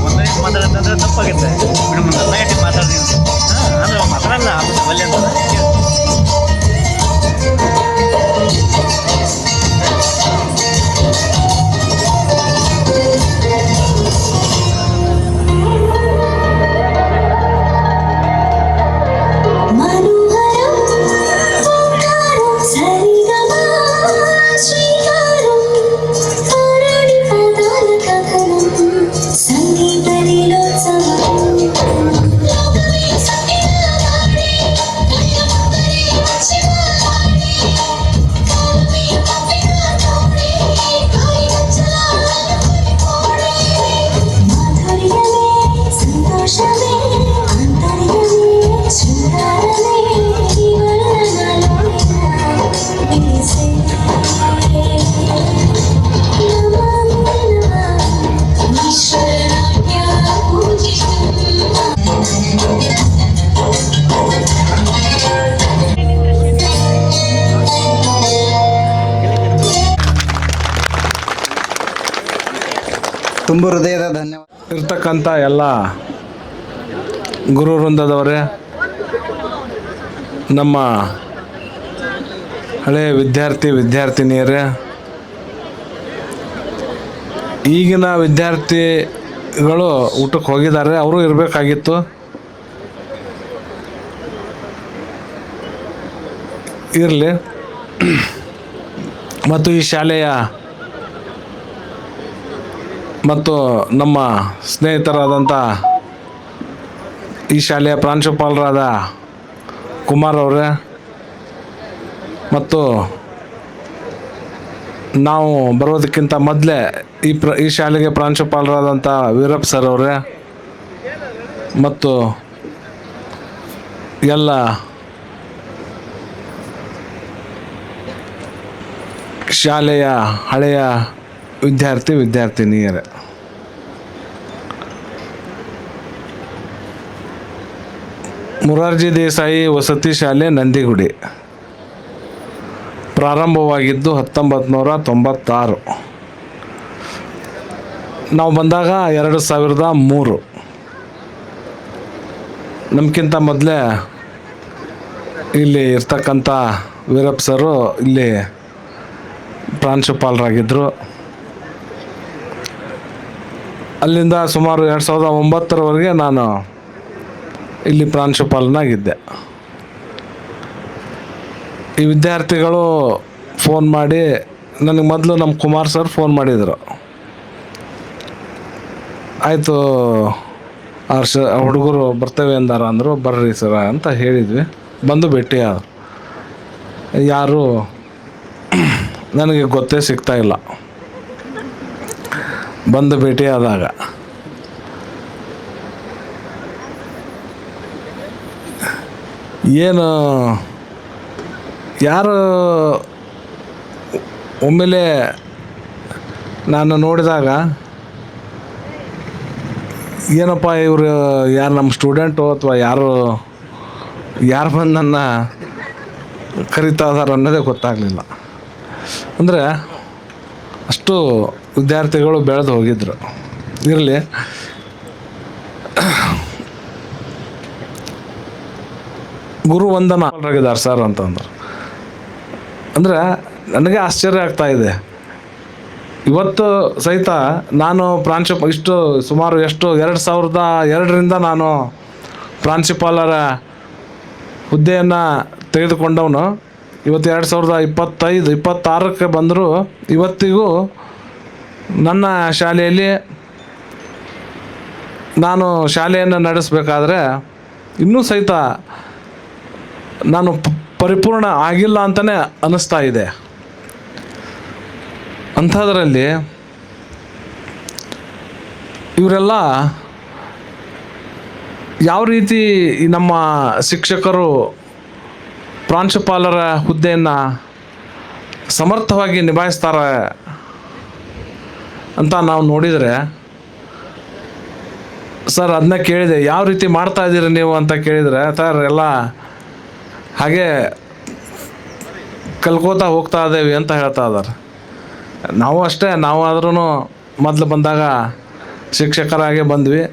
ಒಂದು ಗಂಟೆ ಮಾತಾಡೋದಂದ್ರೆ ತಪ್ಪಾಗುತ್ತೆ ಮೇಡಮ್ ಒಂದು ಅರ್ಧ ಗಂಟೆ ಮಾತಾಡ್ತೀನಿ ಹಾಂ ಅಂದರೆ ಮಾತಾಡಲ್ಲ ಒಳ್ಳೆ ಅಂತ ಕೇಳು ತುಂಬ ಹೃದಯದ ಧನ್ಯವಾದ. ಇರ್ತಕ್ಕಂಥ ಎಲ್ಲ ಗುರು ವೃಂದದವರೇ, ನಮ್ಮ ಹಳೆಯ ವಿದ್ಯಾರ್ಥಿನಿಯರೇ, ಈಗಿನ ವಿದ್ಯಾರ್ಥಿಗಳು ಊಟಕ್ಕೆ ಹೋಗಿದ್ದಾರೆ, ಅವರು ಇರಬೇಕಾಗಿತ್ತು. ಇರಲಿ. ಮತ್ತು ಈ ಶಾಲೆಯ ಮತ್ತು ನಮ್ಮ ಸ್ನೇಹಿತರಾದಂಥ ಈ ಶಾಲೆಯ ಪ್ರಾಂಶುಪಾಲರಾದ ಕುಮಾರ್ ಅವರೇ, ಮತ್ತು ನಾವು ಬರೋದಕ್ಕಿಂತ ಮೊದಲೇ ಈ ಶಾಲೆಗೆ ಪ್ರಾಂಶುಪಾಲರಾದಂಥ ವೀರಪ್ಪ ಸರ್ ಅವರೇ, ಮತ್ತು ಎಲ್ಲ ಶಾಲೆಯ ಹಳೆಯ ವಿದ್ಯಾರ್ಥಿನಿಯರೇ, ಮೊರಾರ್ಜಿ ದೇಸಾಯಿ ವಸತಿ ಶಾಲೆ ನಂದಿಗುಡಿ ಪ್ರಾರಂಭವಾಗಿದ್ದು 1996. ನಾವು ಬಂದಾಗ 2003. ನಮಗಿಂತ ಮೊದಲೇ ಇಲ್ಲಿ ಇರ್ತಕ್ಕಂಥ ವೀರಪ್ಪ ಸರು ಇಲ್ಲಿ ಪ್ರಾಂಶುಪಾಲರಾಗಿದ್ದರು. ಅಲ್ಲಿಂದ ಸುಮಾರು 2009ರವರೆಗೆ ನಾನು ಇಲ್ಲಿ ಪ್ರಾಂಶುಪಾಲನಾಗಿದ್ದೆ. ಈ ವಿದ್ಯಾರ್ಥಿಗಳು ಫೋನ್ ಮಾಡಿ ನನಗೆ ಮೊದಲು ನಮ್ಮ ಕುಮಾರ್ ಸರ್ ಫೋನ್ ಮಾಡಿದರು. ಆಯಿತು ಹುಡುಗರು ಬರ್ತೇವೆ ಅಂದಾರ ಅಂದರು. ಬರ್ರಿ ಸರ ಅಂತ ಹೇಳಿದ್ವಿ. ಬಂದು ಭೇಟಿ ಆದರು. ಯಾರು ನನಗೆ ಗೊತ್ತೇ ಸಿಗ್ತಾಯಿಲ್ಲ. ಬಂದು ಭೇಟಿಯಾದಾಗ ಏನು ಯಾರು ಒಮ್ಮೆಲೆ ನಾನು ನೋಡಿದಾಗ ಏನಪ್ಪ ಇವರು ಯಾರು ನಮ್ಮ ಸ್ಟೂಡೆಂಟು ಅಥವಾ ಯಾರು ಬಂದು ನನ್ನ ಕರಿತಾ ಇದಾರೆ ಅನ್ನೋದೇ ಗೊತ್ತಾಗಲಿಲ್ಲ. ಅಂದರೆ ಅಷ್ಟು ವಿದ್ಯಾರ್ಥಿಗಳು ಬೆಳೆದು ಹೋಗಿದ್ರು. ಇರಲಿ. ಗುರು ವಂದನಾಗಿದ್ದಾರೆ ಸರ್ ಅಂತಂದ್ರು. ಅಂದರೆ ನನಗೆ ಆಶ್ಚರ್ಯ ಆಗ್ತಾಯಿದೆ. ಇವತ್ತು ಸಹಿತ ನಾನು ಸುಮಾರು 2002ರಿಂದ ನಾನು ಪ್ರಾಂಶುಪಾಲರ ಹುದ್ದೆಯನ್ನು ತೆಗೆದುಕೊಂಡವನು. ಇವತ್ತು 2025-26ಕ್ಕೆ ಬಂದರೂ ಇವತ್ತಿಗೂ ನನ್ನ ಶಾಲೆಯಲ್ಲಿ ನಾನು ಶಾಲೆಯನ್ನು ನಡೆಸಬೇಕಾದ್ರೆ ಇನ್ನೂ ಸಹಿತ ನಾನು ಪರಿಪೂರ್ಣ ಆಗಿಲ್ಲ ಅಂತಲೇ ಅನ್ನಿಸ್ತಾ ಇದೆ. ಅಂಥದ್ರಲ್ಲಿ ಇವರೆಲ್ಲ ಯಾವ ರೀತಿ ನಮ್ಮ ಶಿಕ್ಷಕರು ಪ್ರಾಂಶುಪಾಲರ ಹುದ್ದೆಯನ್ನು ಸಮರ್ಥವಾಗಿ ನಿಭಾಯಿಸ್ತಾರೆ ಅಂತ ನಾವು ನೋಡಿದರೆ, ಸರ್ ಅದನ್ನ ಕೇಳಿದೆ, ಯಾವ ರೀತಿ ಮಾಡ್ತಾ ಇದ್ದೀರಿ ನೀವು ಅಂತ ಕೇಳಿದರೆ, ಸರ್ ಎಲ್ಲ ಹಾಗೆ ಕಲ್ಕೋತಾ ಹೋಗ್ತಾ ಇದ್ದೇವೆ ಅಂತ ಹೇಳ್ತಾ ಇದ್ದಾರೆ. ನಾವು ಅಷ್ಟೇ, ನಾವು ಆದ್ರೂ ಮೊದಲು ಬಂದಾಗ ಶಿಕ್ಷಕರಾಗೆ ಬಂದ್ವಿ,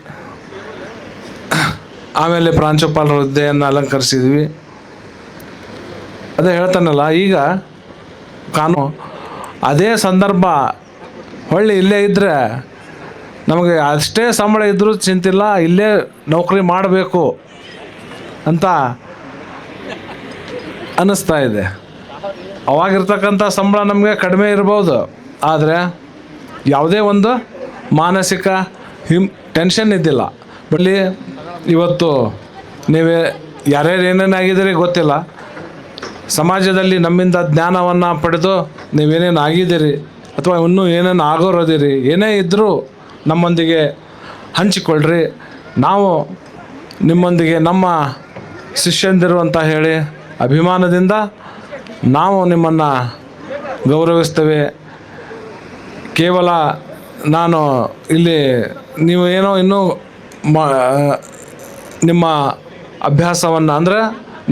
ಆಮೇಲೆ ಪ್ರಾಂಶುಪಾಲರ ಹುದ್ದೆಯನ್ನು ಅಲಂಕರಿಸಿದ್ವಿ. ಅದೇ ಹೇಳ್ತಾನಲ್ಲ, ಈಗ ಅದೇ ಸಂದರ್ಭ ಹೊಳ್ಳಿ ಇಲ್ಲೇ ಇದ್ದರೆ ನಮಗೆ ಅಷ್ಟೇ ಸಂಬಳ ಇದ್ದರೂ ಚಿಂತಿಲ್ಲ, ಇಲ್ಲೇ ನೌಕರಿ ಮಾಡಬೇಕು ಅಂತ ಅನ್ನಿಸ್ತಾ ಇದೆ. ಅವಾಗಿರ್ತಕ್ಕಂಥ ಸಂಬಳ ನಮಗೆ ಕಡಿಮೆ ಇರ್ಬೋದು, ಆದರೆ ಯಾವುದೇ ಒಂದು ಮಾನಸಿಕ ಟೆನ್ಷನ್ ಇದ್ದಿಲ್ಲ. ಬಲ್ಲಿ ಇವತ್ತು ನೀವೇ ಯಾರ್ಯಾರು ಏನೇನಾಗಿದ್ದೀರಿ ಗೊತ್ತಿಲ್ಲ, ಸಮಾಜದಲ್ಲಿ ನಮ್ಮಿಂದ ಜ್ಞಾನವನ್ನು ಪಡೆದು ನೀವೇನೇನು ಆಗಿದ್ದೀರಿ ಅಥವಾ ಇನ್ನೂ ಏನೇನು ಆಗೋರೋದಿರಿ, ಏನೇ ಇದ್ದರೂ ನಮ್ಮೊಂದಿಗೆ ಹಂಚಿಕೊಳ್ಳ್ರಿ. ನಾವು ನಿಮ್ಮೊಂದಿಗೆ ನಮ್ಮ ಶಿಷ್ಯಂದಿರು ಅಂತ ಹೇಳಿ ಅಭಿಮಾನದಿಂದ ನಾವು ನಿಮ್ಮನ್ನು ಗೌರವಿಸ್ತೇವೆ. ಕೇವಲ ನಾನು ಇಲ್ಲಿ ನೀವು ಏನೋ ಇನ್ನೂ ನಿಮ್ಮ ಅಭ್ಯಾಸವನ್ನು ಅಂದರೆ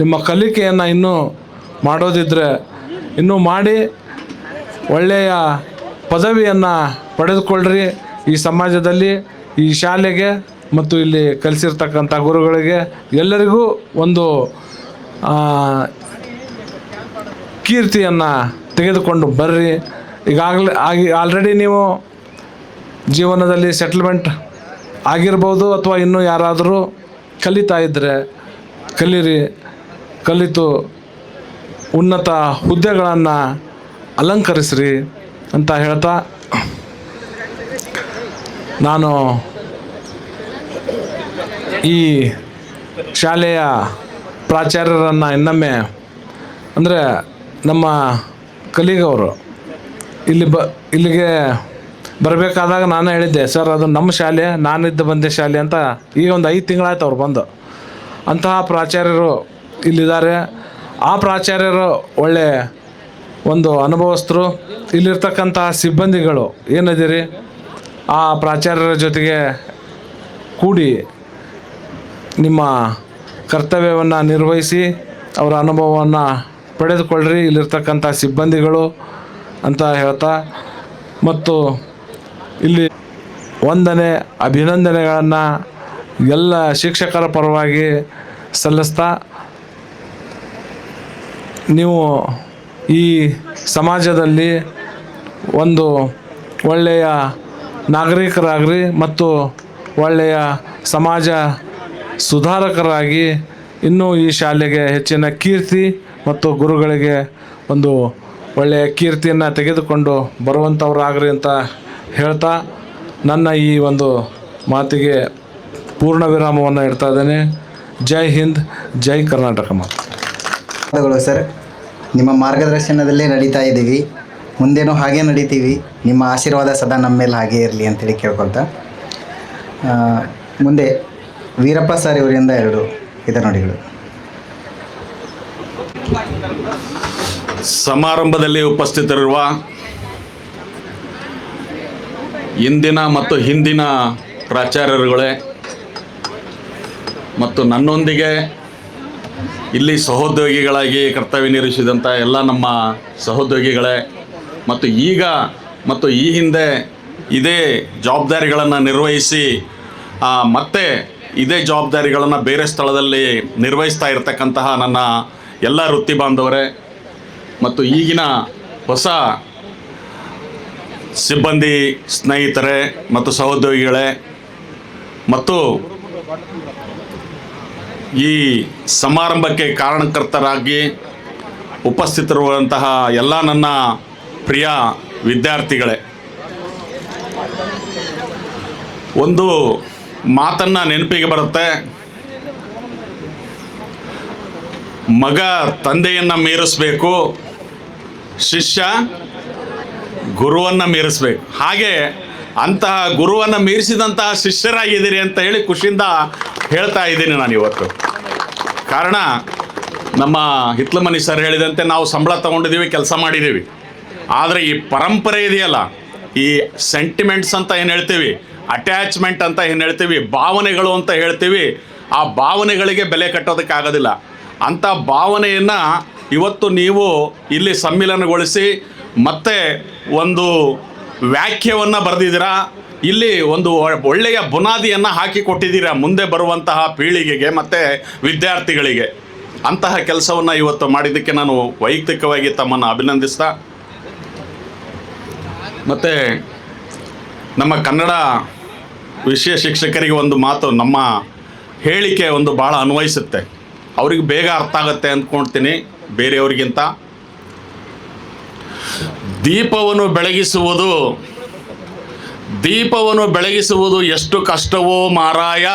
ನಿಮ್ಮ ಕಲಿಕೆಯನ್ನು ಇನ್ನೂ ಮಾಡೋದಿದ್ದರೆ ಇನ್ನೂ ಮಾಡಿ ಒಳ್ಳೆಯ ಪದವಿಯನ್ನು ಪಡೆದುಕೊಳ್ಳ್ರಿ. ಈ ಸಮಾಜದಲ್ಲಿ, ಈ ಶಾಲೆಗೆ ಮತ್ತು ಇಲ್ಲಿ ಕಲಿಸಿರ್ತಕ್ಕಂಥ ಗುರುಗಳಿಗೆ ಎಲ್ಲರಿಗೂ ಒಂದು ಕೀರ್ತಿಯನ್ನು ತೆಗೆದುಕೊಂಡು ಬರ್ರಿ. ಈಗಾಗಲೇ ಆಲ್ರೆಡಿ ನೀವು ಜೀವನದಲ್ಲಿ ಸೆಟ್ಲ್ಮೆಂಟ್ ಆಗಿರ್ಬೋದು, ಅಥವಾ ಇನ್ನೂ ಯಾರಾದರೂ ಕಲಿತಾ ಇದ್ದರೆ ಕಲೀರಿ, ಕಲಿತು ಉನ್ನತ ಹುದ್ದೆಗಳನ್ನು ಅಲಂಕರಿಸ್ರಿ ಅಂತ ಹೇಳ್ತಾ ನಾನು ಈ ಶಾಲೆಯ ಪ್ರಾಚಾರ್ಯರನ್ನು ಇನ್ನೊಮ್ಮೆ, ಅಂದರೆ ನಮ್ಮ ಕಲೀಗವರು ಇಲ್ಲಿಗೆ ಬರಬೇಕಾದಾಗ ನಾನು ಹೇಳಿದ್ದೆ, ಸರ್ ಅದು ನಮ್ಮ ಶಾಲೆ, ನಾನಿದ್ದು ಬಂದೆ ಶಾಲೆ ಅಂತ. ಈಗ ಒಂದು 5 ತಿಂಗಳಾಯ್ತು ಅವ್ರು ಬಂದು. ಅಂತಹ ಪ್ರಾಚಾರ್ಯರು ಇಲ್ಲಿದ್ದಾರೆ. ಆ ಪ್ರಾಚಾರ್ಯರು ಒಳ್ಳೆ ಒಂದು ಅನುಭವಸ್ಥರು. ಇಲ್ಲಿರ್ತಕ್ಕಂಥ ಸಿಬ್ಬಂದಿಗಳು ಏನಿದ್ದೀರಿ, ಆ ಪ್ರಾಚಾರ್ಯರ ಜೊತೆಗೆ ಕೂಡಿ ನಿಮ್ಮ ಕರ್ತವ್ಯವನ್ನು ನಿರ್ವಹಿಸಿ ಅವರ ಅನುಭವವನ್ನು ಪಡೆದುಕೊಳ್ಳ್ರಿ ಇಲ್ಲಿರ್ತಕ್ಕಂಥ ಸಿಬ್ಬಂದಿಗಳು ಅಂತ ಹೇಳ್ತಾ, ಮತ್ತು ಇಲ್ಲಿ ವಂದನೆ ಅಭಿನಂದನೆಗಳನ್ನು ಎಲ್ಲ ಶಿಕ್ಷಕರ ಪರವಾಗಿ ಸಲ್ಲಿಸ್ತಾ, ನೀವು ಈ ಸಮಾಜದಲ್ಲಿ ಒಂದು ಒಳ್ಳೆಯ ನಾಗರಿಕರಾಗ್ರಿ ಮತ್ತು ಒಳ್ಳೆಯ ಸಮಾಜ ಸುಧಾರಕರಾಗಿ ಇನ್ನೂ ಈ ಶಾಲೆಗೆ ಹೆಚ್ಚಿನ ಕೀರ್ತಿ ಮತ್ತು ಗುರುಗಳಿಗೆ ಒಂದು ಒಳ್ಳೆಯ ಕೀರ್ತಿಯನ್ನು ತೆಗೆದುಕೊಂಡು ಬರುವಂಥವ್ರಾಗ್ರಿ ಅಂತ ಹೇಳ್ತಾ ನನ್ನ ಈ ಒಂದು ಮಾತಿಗೆ ಪೂರ್ಣ ವಿರಾಮವನ್ನು ಇಡ್ತಾ ಇದ್ದೇನೆ. ಜೈ ಹಿಂದ್, ಜೈ ಕರ್ನಾಟಕ ಮಾತು. ಧನ್ಯವಾದಗಳು ಸರ್. ನಿಮ್ಮ ಮಾರ್ಗದರ್ಶನದಲ್ಲೇ ನಡೀತಾ ಇದ್ದೀವಿ, ಮುಂದೇನೂ ಹಾಗೇ ನಡೀತೀವಿ. ನಿಮ್ಮ ಆಶೀರ್ವಾದ ಸದಾ ನಮ್ಮ ಮೇಲೆ ಹಾಗೇ ಇರಲಿ ಅಂತೇಳಿ ಕೇಳ್ಕೊಳ್ತಾ, ಮುಂದೆ ವೀರಪ್ಪ ಸರ್ ಇವರಿಂದ 2 ಹಿತನುಡಿಗಳು. ಸಮಾರಂಭದಲ್ಲಿ ಉಪಸ್ಥಿತರಿರುವ ಇಂದಿನ ಮತ್ತು ಹಿಂದಿನ ಪ್ರಾಚಾರ್ಯರುಗಳೇ ಮತ್ತು ನನ್ನೊಂದಿಗೆ ಇಲ್ಲಿ ಸಹೋದ್ಯೋಗಿಗಳಾಗಿ ಕರ್ತವ್ಯ ನಿರ್ವಹಿಸಿದಂಥ ಎಲ್ಲ ನಮ್ಮ ಸಹೋದ್ಯೋಗಿಗಳೇ ಮತ್ತು ಈಗ ಮತ್ತು ಈ ಹಿಂದೆ ಇದೇ ಜವಾಬ್ದಾರಿಗಳನ್ನು ನಿರ್ವಹಿಸಿ ಮತ್ತೆ ಇದೇ ಜವಾಬ್ದಾರಿಗಳನ್ನು ಬೇರೆ ಸ್ಥಳದಲ್ಲಿ ನಿರ್ವಹಿಸ್ತಾ ಇರತಕ್ಕಂತಹ ನನ್ನ ಎಲ್ಲ ವೃತ್ತಿ ಬಾಂಧವರೇ ಮತ್ತು ಈಗಿನ ಹೊಸ ಸಿಬ್ಬಂದಿ ಸ್ನೇಹಿತರೇ ಮತ್ತು ಸಹೋದ್ಯೋಗಿಗಳೇ ಮತ್ತು ಈ ಸಮಾರಂಭಕ್ಕೆ ಕಾರಣಕರ್ತರಾಗಿ ಉಪಸ್ಥಿತರಿರುವಂತಹ ಎಲ್ಲ ನನ್ನ ಪ್ರಿಯ ವಿದ್ಯಾರ್ಥಿಗಳೇ, ಒಂದು ಮಾತನ್ನು ನೆನಪಿಗೆ ಬರುತ್ತೆ, ಮಗ ತಂದೆಯನ್ನು ಮೀರಿಸಬೇಕು, ಶಿಷ್ಯ ಗುರುವನ್ನು ಮೀರಿಸ್ಬೇಕು. ಹಾಗೆ ಅಂತಹ ಗುರುವನ್ನು ಮೀರಿಸಿದಂತಹ ಶಿಷ್ಯರಾಗಿದ್ದೀರಿ ಅಂತ ಹೇಳಿ ಖುಷಿಯಿಂದ ಹೇಳ್ತಾ ಇದ್ದೀನಿ ನಾನು ಇವತ್ತು. ಕಾರಣ ನಮ್ಮ ಹಿತ್ಲಮನಿ ಸರ್ ಹೇಳಿದಂತೆ ನಾವು ಸಂಬಳ ತಗೊಂಡಿದ್ದೀವಿ, ಕೆಲಸ ಮಾಡಿದ್ದೀವಿ. ಆದರೆ ಈ ಪರಂಪರೆ ಇದೆಯಲ್ಲ, ಈ ಸೆಂಟಿಮೆಂಟ್ಸ್ ಅಂತ ಏನು ಹೇಳ್ತೀವಿ, ಅಟ್ಯಾಚ್ಮೆಂಟ್ ಅಂತ ಏನು ಹೇಳ್ತೀವಿ, ಭಾವನೆಗಳು ಅಂತ ಹೇಳ್ತೀವಿ, ಆ ಭಾವನೆಗಳಿಗೆ ಬೆಲೆ ಕಟ್ಟೋದಕ್ಕಾಗೋದಿಲ್ಲ. ಅಂಥ ಭಾವನೆಯನ್ನು ಇವತ್ತು ನೀವು ಇಲ್ಲಿ ಸಮ್ಮಿಲನಗೊಳಿಸಿ ಮತ್ತೆ ಒಂದು ವ್ಯಾಖ್ಯವನ್ನು ಬರೆದಿದ್ದೀರಾ. ಇಲ್ಲಿ ಒಂದು ಒಳ್ಳೆಯ ಬುನಾದಿಯನ್ನು ಹಾಕಿಕೊಟ್ಟಿದ್ದೀರಾ ಮುಂದೆ ಬರುವಂತಹ ಪೀಳಿಗೆಗೆ ಮತ್ತು ವಿದ್ಯಾರ್ಥಿಗಳಿಗೆ. ಅಂತಹ ಕೆಲಸವನ್ನು ಇವತ್ತು ಮಾಡಿದ್ದಕ್ಕೆ ನಾನು ವೈಯಕ್ತಿಕವಾಗಿ ತಮ್ಮನ್ನು ಅಭಿನಂದಿಸ್ತಾ, ಮತ್ತು ನಮ್ಮ ಕನ್ನಡ ವಿಷಯ ಶಿಕ್ಷಕರಿಗೆ ಒಂದು ಮಾತು, ನಮ್ಮ ಹೇಳಿಕೆ ಒಂದು ಭಾಳ ಅನ್ವಯಿಸುತ್ತೆ, ಅವ್ರಿಗೆ ಬೇಗ ಅರ್ಥ ಆಗುತ್ತೆ ಅಂದ್ಕೊಳ್ತೀನಿ ಬೇರೆಯವ್ರಿಗಿಂತ. ದೀಪವನ್ನು ಬೆಳಗಿಸುವುದು ಎಷ್ಟು ಕಷ್ಟವೋ ಮಾರಾಯ,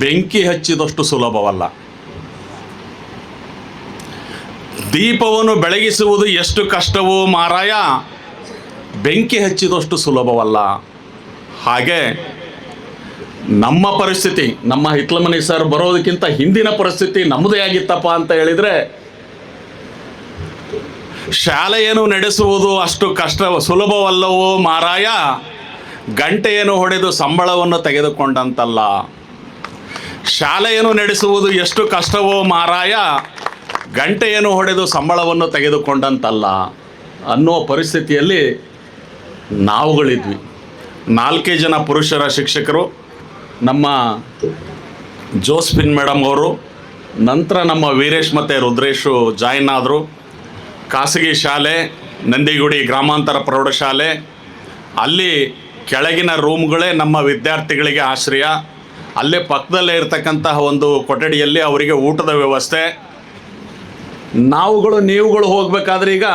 ಬೆಂಕಿ ಹಚ್ಚಿದಷ್ಟು ಸುಲಭವಲ್ಲ. ದೀಪವನ್ನು ಬೆಳಗಿಸುವುದು ಎಷ್ಟು ಕಷ್ಟವೋ ಮಾರಾಯ, ಬೆಂಕಿ ಹಚ್ಚಿದಷ್ಟು ಸುಲಭವಲ್ಲ. ಹಾಗೆ ನಮ್ಮ ಪರಿಸ್ಥಿತಿ, ನಮ್ಮ ಹಿತ್ಲಮನಿ ಸರ್ ಬರೋದಕ್ಕಿಂತ ಹಿಂದಿನ ಪರಿಸ್ಥಿತಿ ನಮ್ಮದೇ ಆಗಿತ್ತಪ್ಪ ಅಂತ ಹೇಳಿದರೆ, ಶಾಲೆಯನ್ನು ನಡೆಸುವುದು ಅಷ್ಟು ಸುಲಭವಲ್ಲವೋ ಮಾರಾಯ, ಗಂಟೆಯನ್ನು ಹೊಡೆದು ಸಂಬಳವನ್ನು ತೆಗೆದುಕೊಂಡಂತಲ್ಲ. ಶಾಲೆಯನ್ನು ನಡೆಸುವುದು ಎಷ್ಟು ಕಷ್ಟವೋ ಮಾರಾಯ, ಗಂಟೆಯನ್ನು ಹೊಡೆದು ಸಂಬಳವನ್ನು ತೆಗೆದುಕೊಂಡಂತಲ್ಲ ಅನ್ನೋ ಪರಿಸ್ಥಿತಿಯಲ್ಲಿ ನಾವುಗಳಿದ್ವಿ. 4 ಜನ ಪುರುಷರ ಶಿಕ್ಷಕರು, ನಮ್ಮ ಜೋಸ್ಫಿನ್ ಮೇಡಮ್ ಅವರು, ನಂತರ ನಮ್ಮ ವೀರೇಶ್ ಮತ್ತು ರುದ್ರೇಶು ಜಾಯಿನ್ ಆದರು. ಖಾಸಗಿ ಶಾಲೆ ನಂದಿಗುಡಿ ಗ್ರಾಮಾಂತರ ಪ್ರೌಢಶಾಲೆ, ಅಲ್ಲಿ ಕೆಳಗಿನ ರೂಮ್ಗಳೇ ನಮ್ಮ ವಿದ್ಯಾರ್ಥಿಗಳಿಗೆ ಆಶ್ರಯ. ಅಲ್ಲೇ ಪಕ್ಕದಲ್ಲೇ ಇರತಕ್ಕಂತಹ ಒಂದು ಕೊಠಡಿಯಲ್ಲಿ ಅವರಿಗೆ ಊಟದ ವ್ಯವಸ್ಥೆ. ನೀವುಗಳು ಹೋಗಬೇಕಾದ್ರೆ ಈಗ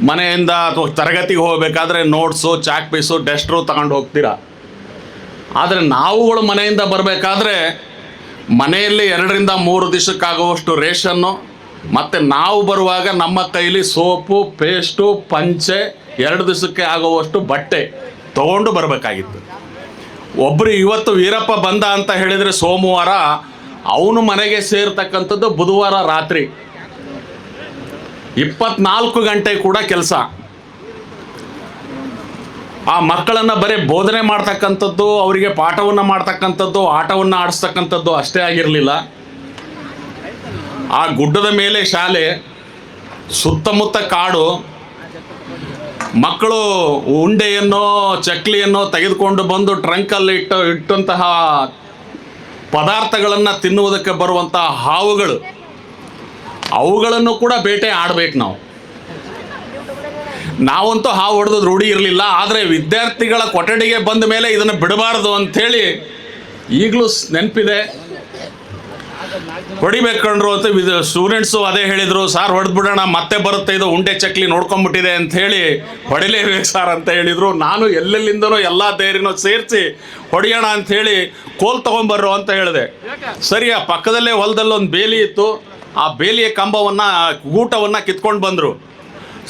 ಮನೆಯಿಂದ ಅಥವಾ ತರಗತಿಗೆ ಹೋಗಬೇಕಾದ್ರೆ ನೋಟ್ಸು, ಚಾಕ್ ಪೀಸು, ಡಸ್ಟ್ರು ತಗೊಂಡು ಹೋಗ್ತೀರಾ. ಆದರೆ ನಾವುಗಳು ಮನೆಯಿಂದ ಬರಬೇಕಾದ್ರೆ ಮನೆಯಲ್ಲಿ 2 ರಿಂದ 3 ದಿವಸಕ್ಕಾಗುವಷ್ಟು ರೇಷನ್ನು, ಮತ್ತು ನಾವು ಬರುವಾಗ ನಮ್ಮ ಕೈಲಿ ಸೋಪು, ಪೇಸ್ಟು, ಪಂಚೆ, 2 ದಿವಸಕ್ಕೆ ಆಗುವಷ್ಟು ಬಟ್ಟೆ ತಗೊಂಡು ಬರಬೇಕಾಗಿತ್ತು. ಒಬ್ಬರು ಇವತ್ತು ವೀರಪ್ಪ ಬಂದ ಅಂತ ಹೇಳಿದರೆ ಸೋಮವಾರ, ಅವನು ಮನೆಗೆ ಸೇರ್ತಕ್ಕಂಥದ್ದು ಬುಧವಾರ ರಾತ್ರಿ. 24 ಗಂಟೆ ಕೂಡ ಕೆಲಸ. ಆ ಮಕ್ಕಳನ್ನು ಬರೀ ಬೋಧನೆ ಮಾಡ್ತಕ್ಕಂಥದ್ದು, ಅವರಿಗೆ ಪಾಠವನ್ನು ಮಾಡ್ತಕ್ಕಂಥದ್ದು, ಆಟವನ್ನು ಆಡಿಸ್ತಕ್ಕಂಥದ್ದು ಅಷ್ಟೇ ಆಗಿರಲಿಲ್ಲ. ಆ ಗುಡ್ಡದ ಮೇಲೆ ಶಾಲೆ, ಸುತ್ತಮುತ್ತ ಕಾಡು. ಮಕ್ಕಳು ಉಂಡೆಯನ್ನು, ಚಕ್ಲಿಯನ್ನು ತೆಗೆದುಕೊಂಡು ಬಂದು ಟ್ರಂಕಲ್ಲಿ ಇಟ್ಟಂತಹ ಪದಾರ್ಥಗಳನ್ನು ತಿನ್ನುವುದಕ್ಕೆ ಬರುವಂತಹ ಹಾವುಗಳು, ಅವುಗಳನ್ನು ಕೂಡ ಬೇಟೆ ಆಡಬೇಕು ನಾವು. ನಾವಂತೂ ಹಾವು ಹೊಡೆದು ರೂಢಿ ಇರಲಿಲ್ಲ. ಆದರೆ ವಿದ್ಯಾರ್ಥಿಗಳ ಕೊಠಡಿಗೆ ಬಂದ ಮೇಲೆ ಇದನ್ನು ಬಿಡಬಾರ್ದು ಅಂಥೇಳಿ ಈಗಲೂ ನೆನಪಿದೆ. ಹೊಡಿಬೇಕಂಡ್ರು ಅಂತ ಸ್ಟೂಡೆಂಟ್ಸು ಅದೇ ಹೇಳಿದರು, ಸಾರ್ ಹೊಡೆದು ಬಿಡೋಣ, ಮತ್ತೆ ಬರುತ್ತೆ ಇದು ಉಂಡೆ ಚಕ್ಲಿ ನೋಡ್ಕೊಂಬಿಟ್ಟಿದೆ ಅಂಥೇಳಿ, ಹೊಡಿಲೇಬೇಕು ಸಾರ್ ಅಂತ ಹೇಳಿದರು. ನಾನು ಎಲ್ಲೆಲ್ಲಿಂದನೂ ಎಲ್ಲ ಧೈರ್ಯನೂ ಸೇರಿಸಿ ಹೊಡೆಯೋಣ ಅಂಥೇಳಿ ಕೋಲ್ ತೊಗೊಂಬರ್ರು ಅಂತ ಹೇಳಿದೆ. ಸರಿ, ಆ ಪಕ್ಕದಲ್ಲೇ ಹೊಲದಲ್ಲಿ ಒಂದು ಬೇಲಿ ಇತ್ತು, ಆ ಬೇಲಿಯ ಕಂಬವನ್ನು, ಗೂಟವನ್ನು ಕಿತ್ಕೊಂಡು ಬಂದರು.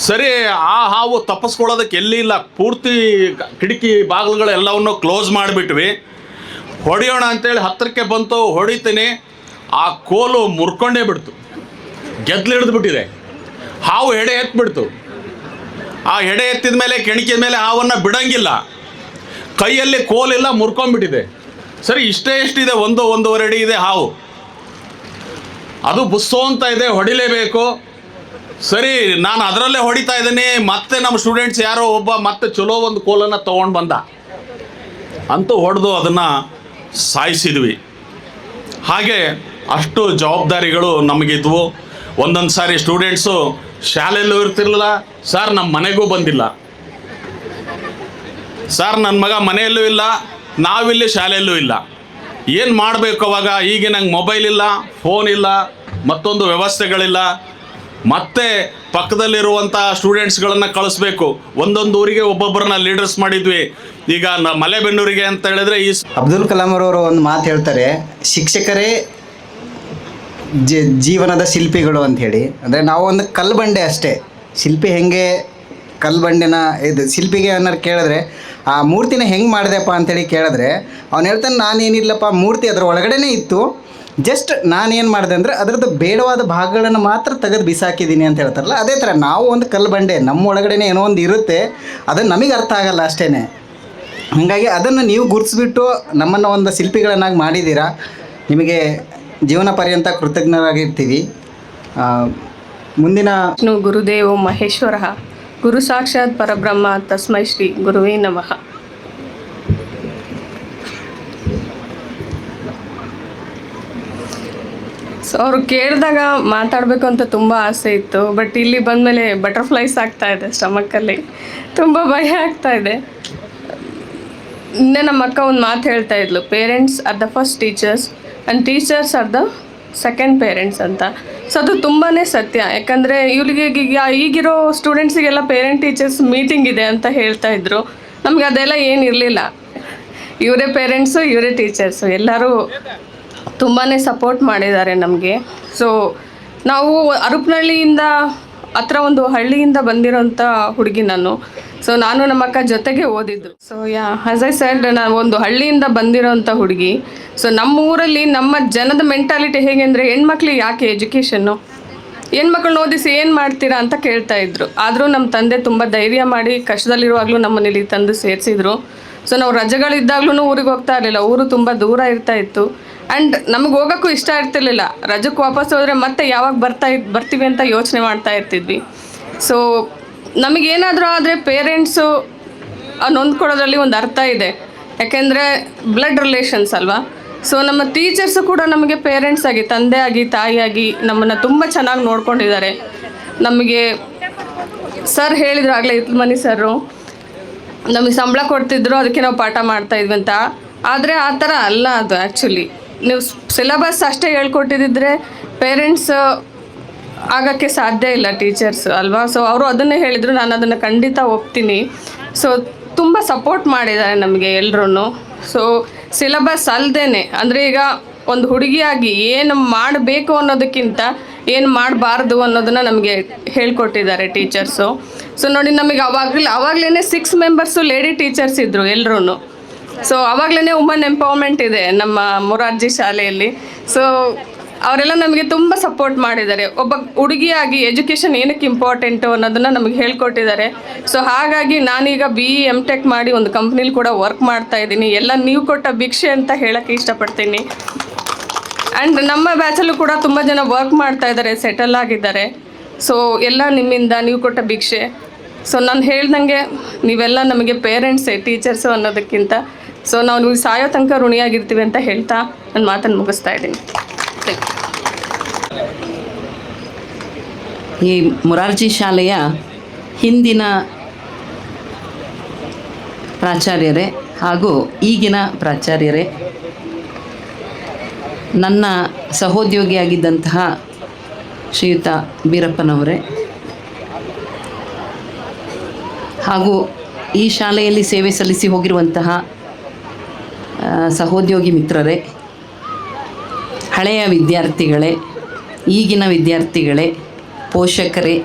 ಸರಿ, ಆ ಹಾವು ತಪ್ಪಿಸ್ಕೊಳ್ಳೋದಕ್ಕೆ ಎಲ್ಲಿ ಇಲ್ಲ, ಪೂರ್ತಿ ಕಿಟಕಿ ಬಾಗಿಲುಗಳೆಲ್ಲವನ್ನು ಕ್ಲೋಸ್ ಮಾಡಿಬಿಟ್ವಿ. ಹೊಡೆಯೋಣ ಅಂತೇಳಿ ಹತ್ತಿರಕ್ಕೆ ಬಂತು, ಹೊಡಿತೀನಿ, ಆ ಕೋಲು ಮುರ್ಕೊಂಡೇ ಬಿಡ್ತು, ಗೆದ್ಲು ಹಿಡಿದ್ಬಿಟ್ಟಿದೆ. ಹಾವು ಹೆಡೆ ಎತ್ಬಿಡ್ತು. ಆ ಹೆಡೆ ಎತ್ತಿದ ಮೇಲೆ ಕೆಣಕಿದ ಮೇಲೆ ಹಾವನ್ನು ಬಿಡಂಗಿಲ್ಲ, ಕೈಯಲ್ಲಿ ಕೋಲಿಲ್ಲ, ಮುರ್ಕೊಂಡ್ಬಿಟ್ಟಿದೆ. ಸರಿ, ಎಷ್ಟಿದೆ, 1-1.5 ಅಡಿ ಇದೆ ಹಾವು. ಅದು ಬುಸ್ಸೋ ಅಂತ ಇದೆ, ಹೊಡಿಲೇಬೇಕು. ಸರಿ, ನಾನು ಅದರಲ್ಲೇ ಹೊಡಿತಾ ಇದ್ದೀನಿ. ಮತ್ತೆ ನಮ್ಮ ಸ್ಟೂಡೆಂಟ್ಸ್ ಯಾರೋ ಒಬ್ಬ ಮತ್ತೆ ಚಲೋ ಒಂದು ಕೋಲನ್ನು ತೊಗೊಂಡು ಬಂದ, ಅಂತೂ ಹೊಡೆದು ಅದನ್ನು ಸಾಯಿಸಿದ್ವಿ. ಹಾಗೆ ಅಷ್ಟು ಜವಾಬ್ದಾರಿಗಳು ನಮಗಿದ್ವು. ಒಂದೊಂದು ಸಾರಿ ಸ್ಟೂಡೆಂಟ್ಸು ಶಾಲೆಯಲ್ಲೂ ಇರ್ತಿರ್ಲಿಲ್ಲ, ಸರ್ ನಮ್ಮ ಮನೆಗೂ ಬಂದಿಲ್ಲ, ಸರ್ ನನ್ನ ಮಗ ಮನೆಯಲ್ಲೂ ಇಲ್ಲ, ನಾವಿಲ್ಲಿ ಶಾಲೆಯಲ್ಲೂ ಇಲ್ಲ. ಏನು ಮಾಡಬೇಕು ಅವಾಗ? ಈಗ ನಂಗೆ ಮೊಬೈಲ್ ಇಲ್ಲ, ಫೋನ್ ಇಲ್ಲ, ಮತ್ತೊಂದು ವ್ಯವಸ್ಥೆಗಳಿಲ್ಲ. ಮತ್ತೆ ಪಕ್ಕದಲ್ಲಿರುವಂಥ ಸ್ಟೂಡೆಂಟ್ಸ್ಗಳನ್ನು ಕಳಿಸ್ಬೇಕು. ಒಂದೊಂದು ಊರಿಗೆ ಒಬ್ಬೊಬ್ಬರನ್ನ ಲೀಡರ್ಸ್ ಮಾಡಿದ್ವಿ. ಈಗ ಮಲೆಬೆನ್ನೂರಿಗೆ ಅಂತ ಹೇಳಿದ್ರೆ ಅಬ್ದುಲ್ ಕಲಾಂ ಅವರು ಒಂದು ಮಾತು ಹೇಳ್ತಾರೆ, ಶಿಕ್ಷಕರೇ ಜೀವನದ ಶಿಲ್ಪಿಗಳು ಅಂತ ಹೇಳಿ. ಅಂದರೆ ನಾವು ಒಂದು ಕಲ್ಲು ಬಂಡೆ ಅಷ್ಟೇ. ಶಿಲ್ಪಿ ಹೆಂಗೆ ಕಲ್ಲು ಬಂಡೆನ ಇದು ಶಿಲ್ಪಿಗೆ ಅನ್ನೋರು ಕೇಳಿದ್ರೆ ಆ ಮೂರ್ತಿನ ಹೆಂಗೆ ಮಾಡಿದೆಪ್ಪ ಅಂತೇಳಿ ಕೇಳಿದ್ರೆ ಅವ್ನು ಹೇಳ್ತಾನೆ, ನಾನೇನಿಲ್ಲಪ್ಪ, ಮೂರ್ತಿ ಅದರ ಒಳಗಡೆನೇ ಇತ್ತು, ಜಸ್ಟ್ ನಾನೇನು ಮಾಡಿದೆ ಅಂದರೆ ಅದರದ್ದು ಬೇಡವಾದ ಭಾಗಗಳನ್ನು ಮಾತ್ರ ತೆಗೆದು ಬಿಸಾಕಿದ್ದೀನಿ ಅಂತ ಹೇಳ್ತಾರಲ್ಲ, ಅದೇ ಥರ ನಾವು ಒಂದು ಕಲ್ಲು ಬಂಡೆ ನಮ್ಮ ಒಳಗಡೆನೇ ಏನೋ ಒಂದು ಇರುತ್ತೆ, ಅದನ್ನು ನಮಗೆ ಅರ್ಥ ಆಗಲ್ಲ ಅಷ್ಟೇ. ಹಾಗಾಗಿ ಅದನ್ನು ನೀವು ಗುರುತಿಸ್ಬಿಟ್ಟು ನಮ್ಮನ್ನು ಒಂದು ಶಿಲ್ಪಿಗಳನ್ನಾಗಿ ಮಾಡಿದ್ದೀರಾ, ನಿಮಗೆ ಜೀವನ ಪರ್ಯಂತ ಕೃತಜ್ಞರಾಗಿರ್ತೀವಿ. ಮುಂದಿನ ಗುರುದೇವೋ ಮಹೇಶ್ವರ ಗುರು ಸಾಕ್ಷಾತ್ ಪರಬ್ರಹ್ಮ ತಸ್ಮೈ ಶ್ರೀ ಗುರುವೇ ನಮಃ. ಸೊ ಅವರು ಕೇಳಿದಾಗ ಮಾತಾಡಬೇಕು ಅಂತ ತುಂಬ ಆಸೆ ಇತ್ತು, ಬಟ್ ಇಲ್ಲಿ ಬಂದಮೇಲೆ ಬಟರ್ಫ್ಲೈಸ್ ಆಗ್ತಾ ಇದೆ ಸ್ಟಮಕ್ಕಲ್ಲಿ, ತುಂಬ ಭಯ ಆಗ್ತಾ ಇದೆ. ನಿನ್ನೆ ನಮ್ಮ ಅಕ್ಕ ಒಂದು ಮಾತು ಹೇಳ್ತಾ ಇದ್ಲು, parents are the first teachers and teachers are the second parents ಅಂತ. ಸೊ ಅದು ತುಂಬಾ ಸತ್ಯ. ಯಾಕಂದರೆ ಇವರಿಗೆ ಈಗಿರೋ ಸ್ಟೂಡೆಂಟ್ಸಿಗೆಲ್ಲ ಪೇರೆಂಟ್ ಟೀಚರ್ಸ್ ಮೀಟಿಂಗ್ ಇದೆ ಅಂತ ಹೇಳ್ತಾ ಇದ್ರು. ನಮಗೆ ಅದೆಲ್ಲ ಏನಿರಲಿಲ್ಲ, ಇವರೇ ಪೇರೆಂಟ್ಸು ಇವರೇ ಟೀಚರ್ಸು, ಎಲ್ಲರೂ ತುಂಬಾ ಸಪೋರ್ಟ್ ಮಾಡಿದ್ದಾರೆ ನಮಗೆ. ಸೊ ನಾವು ಅರುಪನಹಳ್ಳಿಯಿಂದ ಹತ್ರ ಒಂದು ಹಳ್ಳಿಯಿಂದ ಬಂದಿರೋಂಥ ಹುಡುಗಿ ನಾನು. ಸೊ ನಾನು ನಮ್ಮ ಅಕ್ಕ ಜೊತೆಗೆ ಓದಿದ್ದು. ಸೊ ಆಸ್ ಐ ಸೆಡ್, ನಾನು ಒಂದು ಹಳ್ಳಿಯಿಂದ ಬಂದಿರೋಂಥ ಹುಡುಗಿ. ಸೊ ನಮ್ಮ ಊರಲ್ಲಿ ನಮ್ಮ ಜನದ ಮೆಂಟಾಲಿಟಿ ಹೇಗೆ ಅಂದರೆ, ಹೆಣ್ಮಕ್ಳಿಗೆ ಯಾಕೆ ಎಜುಕೇಷನ್ನು, ಹೆಣ್ಮಕ್ಳನ್ನ ಓದಿಸಿ ಏನು ಮಾಡ್ತೀರಾ ಅಂತ ಕೇಳ್ತಾ ಇದ್ರು. ಆದರೂ ನಮ್ಮ ತಂದೆ ತುಂಬ ಧೈರ್ಯ ಮಾಡಿ ಕಷ್ಟದಲ್ಲಿರುವಾಗಲೂ ನಮ್ಮನ್ನ ಇಲ್ಲಿ ತಂದು ಸೇರಿಸಿದ್ರು. ಸೊ ನಾವು ರಜೆಗಳಿದ್ದಾಗ್ಲೂ ಊರಿಗೆ ಹೋಗ್ತಾ ಇರಲಿಲ್ಲ, ಊರು ತುಂಬ ದೂರ ಇರ್ತಾ ಇತ್ತು. ಆ್ಯಂಡ್ ನಮಗೆ ಹೋಗೋಕ್ಕೂ ಇಷ್ಟ ಇರ್ತಿರ್ಲಿಲ್ಲ. ರಜಕ್ಕೆ ವಾಪಸ್ ಹೋದರೆ ಮತ್ತೆ ಯಾವಾಗ ಬರ್ತೀವಿ ಅಂತ ಯೋಚನೆ ಮಾಡ್ತಾ ಇರ್ತಿದ್ವಿ. ಸೊ ನಮಗೇನಾದರೂ ಆದರೆ ಪೇರೆಂಟ್ಸು ನೊಂದ್ಕೊಡೋದ್ರಲ್ಲಿ ಒಂದು ಅರ್ಥ ಇದೆ, ಯಾಕೆಂದರೆ ಬ್ಲಡ್ ರಿಲೇಷನ್ಸ್ ಅಲ್ವಾ. ಸೊ ನಮ್ಮ ಟೀಚರ್ಸು ಕೂಡ ನಮಗೆ ಪೇರೆಂಟ್ಸ್ ಆಗಿ, ತಂದೆ ಆಗಿ, ತಾಯಿಯಾಗಿ ನಮ್ಮನ್ನು ತುಂಬ ಚೆನ್ನಾಗಿ ನೋಡ್ಕೊಂಡಿದ್ದಾರೆ. ನಮಗೆ ಸರ್ ಹೇಳಿದ್ರು ಆಗಲೇ, ಇತ್ಮನಿ ಸರು ನಮಗೆ ಸಂಬಳ ಕೊಡ್ತಿದ್ರು, ಅದಕ್ಕೆ ನಾವು ಪಾಠ ಮಾಡ್ತಾಯಿದ್ವಿ ಅಂತ. ಆದರೆ ಆ ಥರ ಅಲ್ಲ ಅದು. ಆ್ಯಕ್ಚುಲಿ ನೀವು ಸಿಲೆಬಸ್ ಅಷ್ಟೇ ಹೇಳ್ಕೊಟ್ಟಿದ್ದಿದ್ರೆ ಪೇರೆಂಟ್ಸ್ ಆಗೋಕ್ಕೆ ಸಾಧ್ಯ ಇಲ್ಲ, ಟೀಚರ್ಸ್ ಅಲ್ವಾ. ಸೊ ಅವರು ಅದನ್ನೇ ಹೇಳಿದರು, ನಾನು ಅದನ್ನು ಖಂಡಿತ ಒಪ್ತೀನಿ. ಸೊ ತುಂಬ ಸಪೋರ್ಟ್ ಮಾಡಿದ್ದಾರೆ ನಮಗೆ ಎಲ್ಲರೂ. ಸೊ ಸಿಲೆಬಸ್ ಅಲ್ಲದೇ ಅಂದರೆ ಈಗ ಒಂದು ಹುಡುಗಿಯಾಗಿ ಏನು ಮಾಡಬೇಕು ಅನ್ನೋದಕ್ಕಿಂತ ಏನು ಮಾಡಬಾರ್ದು ಅನ್ನೋದನ್ನು ನಮಗೆ ಹೇಳ್ಕೊಟ್ಟಿದ್ದಾರೆ ಟೀಚರ್ಸು. ಸೊ ನೋಡಿ, ನಮಗೆ ಅವಾಗಲೇ 6 ಮೆಂಬರ್ಸು ಲೇಡಿ ಟೀಚರ್ಸ್ ಇದ್ದರು ಎಲ್ಲರೂ. ಸೊ ಆವಾಗಲೇ ವುಮನ್ ಎಂಪವರ್ಮೆಂಟ್ ಇದೆ ನಮ್ಮ ಮೊರಾರ್ಜಿ ಶಾಲೆಯಲ್ಲಿ. ಸೊ ಅವರೆಲ್ಲ ನಮಗೆ ತುಂಬ ಸಪೋರ್ಟ್ ಮಾಡಿದ್ದಾರೆ. ಒಬ್ಬ ಹುಡುಗಿಯಾಗಿ ಎಜುಕೇಷನ್ ಏನಕ್ಕೆ ಇಂಪಾರ್ಟೆಂಟು ಅನ್ನೋದನ್ನು ನಮಗೆ ಹೇಳ್ಕೊಟ್ಟಿದ್ದಾರೆ. ಸೊ ಹಾಗಾಗಿ ನಾನೀಗ BE MTech ಮಾಡಿ ಒಂದು ಕಂಪ್ನಿಲಿ ಕೂಡ ವರ್ಕ್ ಮಾಡ್ತಾ ಇದ್ದೀನಿ. ಎಲ್ಲ ನೀವು ಕೊಟ್ಟ ಭಿಕ್ಷೆ ಅಂತ ಹೇಳೋಕ್ಕೆ ಇಷ್ಟಪಡ್ತೀನಿ. ಆ್ಯಂಡ್ ನಮ್ಮ ಬ್ಯಾಚಲ್ಲೂ ಕೂಡ ತುಂಬ ಜನ ವರ್ಕ್ ಮಾಡ್ತಾ ಇದ್ದಾರೆ, ಸೆಟಲ್ ಆಗಿದ್ದಾರೆ. ಸೊ ಎಲ್ಲ ನಿಮ್ಮಿಂದ, ನೀವು ಕೊಟ್ಟ ಭಿಕ್ಷೆ. ಸೊ ನಾನು ಹೇಳ್ದಂಗೆ ನೀವೆಲ್ಲ ನಮಗೆ ಪೇರೆಂಟ್ಸೇ, ಟೀಚರ್ಸು ಅನ್ನೋದಕ್ಕಿಂತ. ಸೊ ನಾವು ನೀವು ಸಾಯೋ ತನಕ ಋಣಿಯಾಗಿರ್ತೀವಿ ಅಂತ ಹೇಳ್ತಾ ನನ್ನ ಮಾತನ್ನು ಮುಗಿಸ್ತಾ ಇದ್ದೀನಿ. ಈ ಮೊರಾರ್ಜಿ ಶಾಲೆಯ ಹಿಂದಿನ ಪ್ರಾಚಾರ್ಯರೇ ಹಾಗೂ ಈಗಿನ ಪ್ರಾಚಾರ್ಯರೇ, ನನ್ನ ಸಹೋದ್ಯೋಗಿಯಾಗಿದ್ದಂತಹ ಶ್ರೀಯುತ ಬೀರಪ್ಪನವರೇ ಹಾಗೂ ಈ ಶಾಲೆಯಲ್ಲಿ ಸೇವೆ ಸಲ್ಲಿಸಿ ಹೋಗಿರುವಂತಹ ಸಹೋದ್ಯೋಗಿ ಮಿತ್ರರೇ, ಹಳೆಯ ವಿದ್ಯಾರ್ಥಿಗಳೇ, ಈಗಿನ ವಿದ್ಯಾರ್ಥಿಗಳೇ, ಪೋಷಕರೇ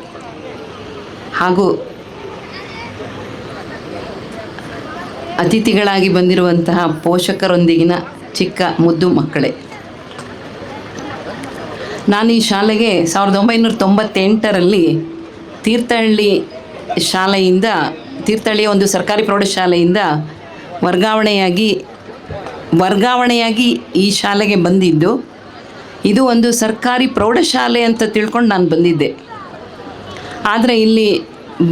ಹಾಗೂ ಅತಿಥಿಗಳಾಗಿ ಬಂದಿರುವಂತಹ ಪೋಷಕರೊಂದಿಗಿನ ಚಿಕ್ಕ ಮುದ್ದು ಮಕ್ಕಳೇ, ನಾನು ಈ ಶಾಲೆಗೆ 1998ರಲ್ಲಿ ತೀರ್ಥಹಳ್ಳಿಯ ಒಂದು ಸರ್ಕಾರಿ ಪ್ರೌಢಶಾಲೆಯಿಂದ ವರ್ಗಾವಣೆಯಾಗಿ ಈ ಶಾಲೆಗೆ ಬಂದಿದ್ದು. ಇದು ಒಂದು ಸರ್ಕಾರಿ ಪ್ರೌಢಶಾಲೆ ಅಂತ ತಿಳ್ಕೊಂಡು ನಾನು ಬಂದಿದ್ದೆ. ಆದರೆ ಇಲ್ಲಿ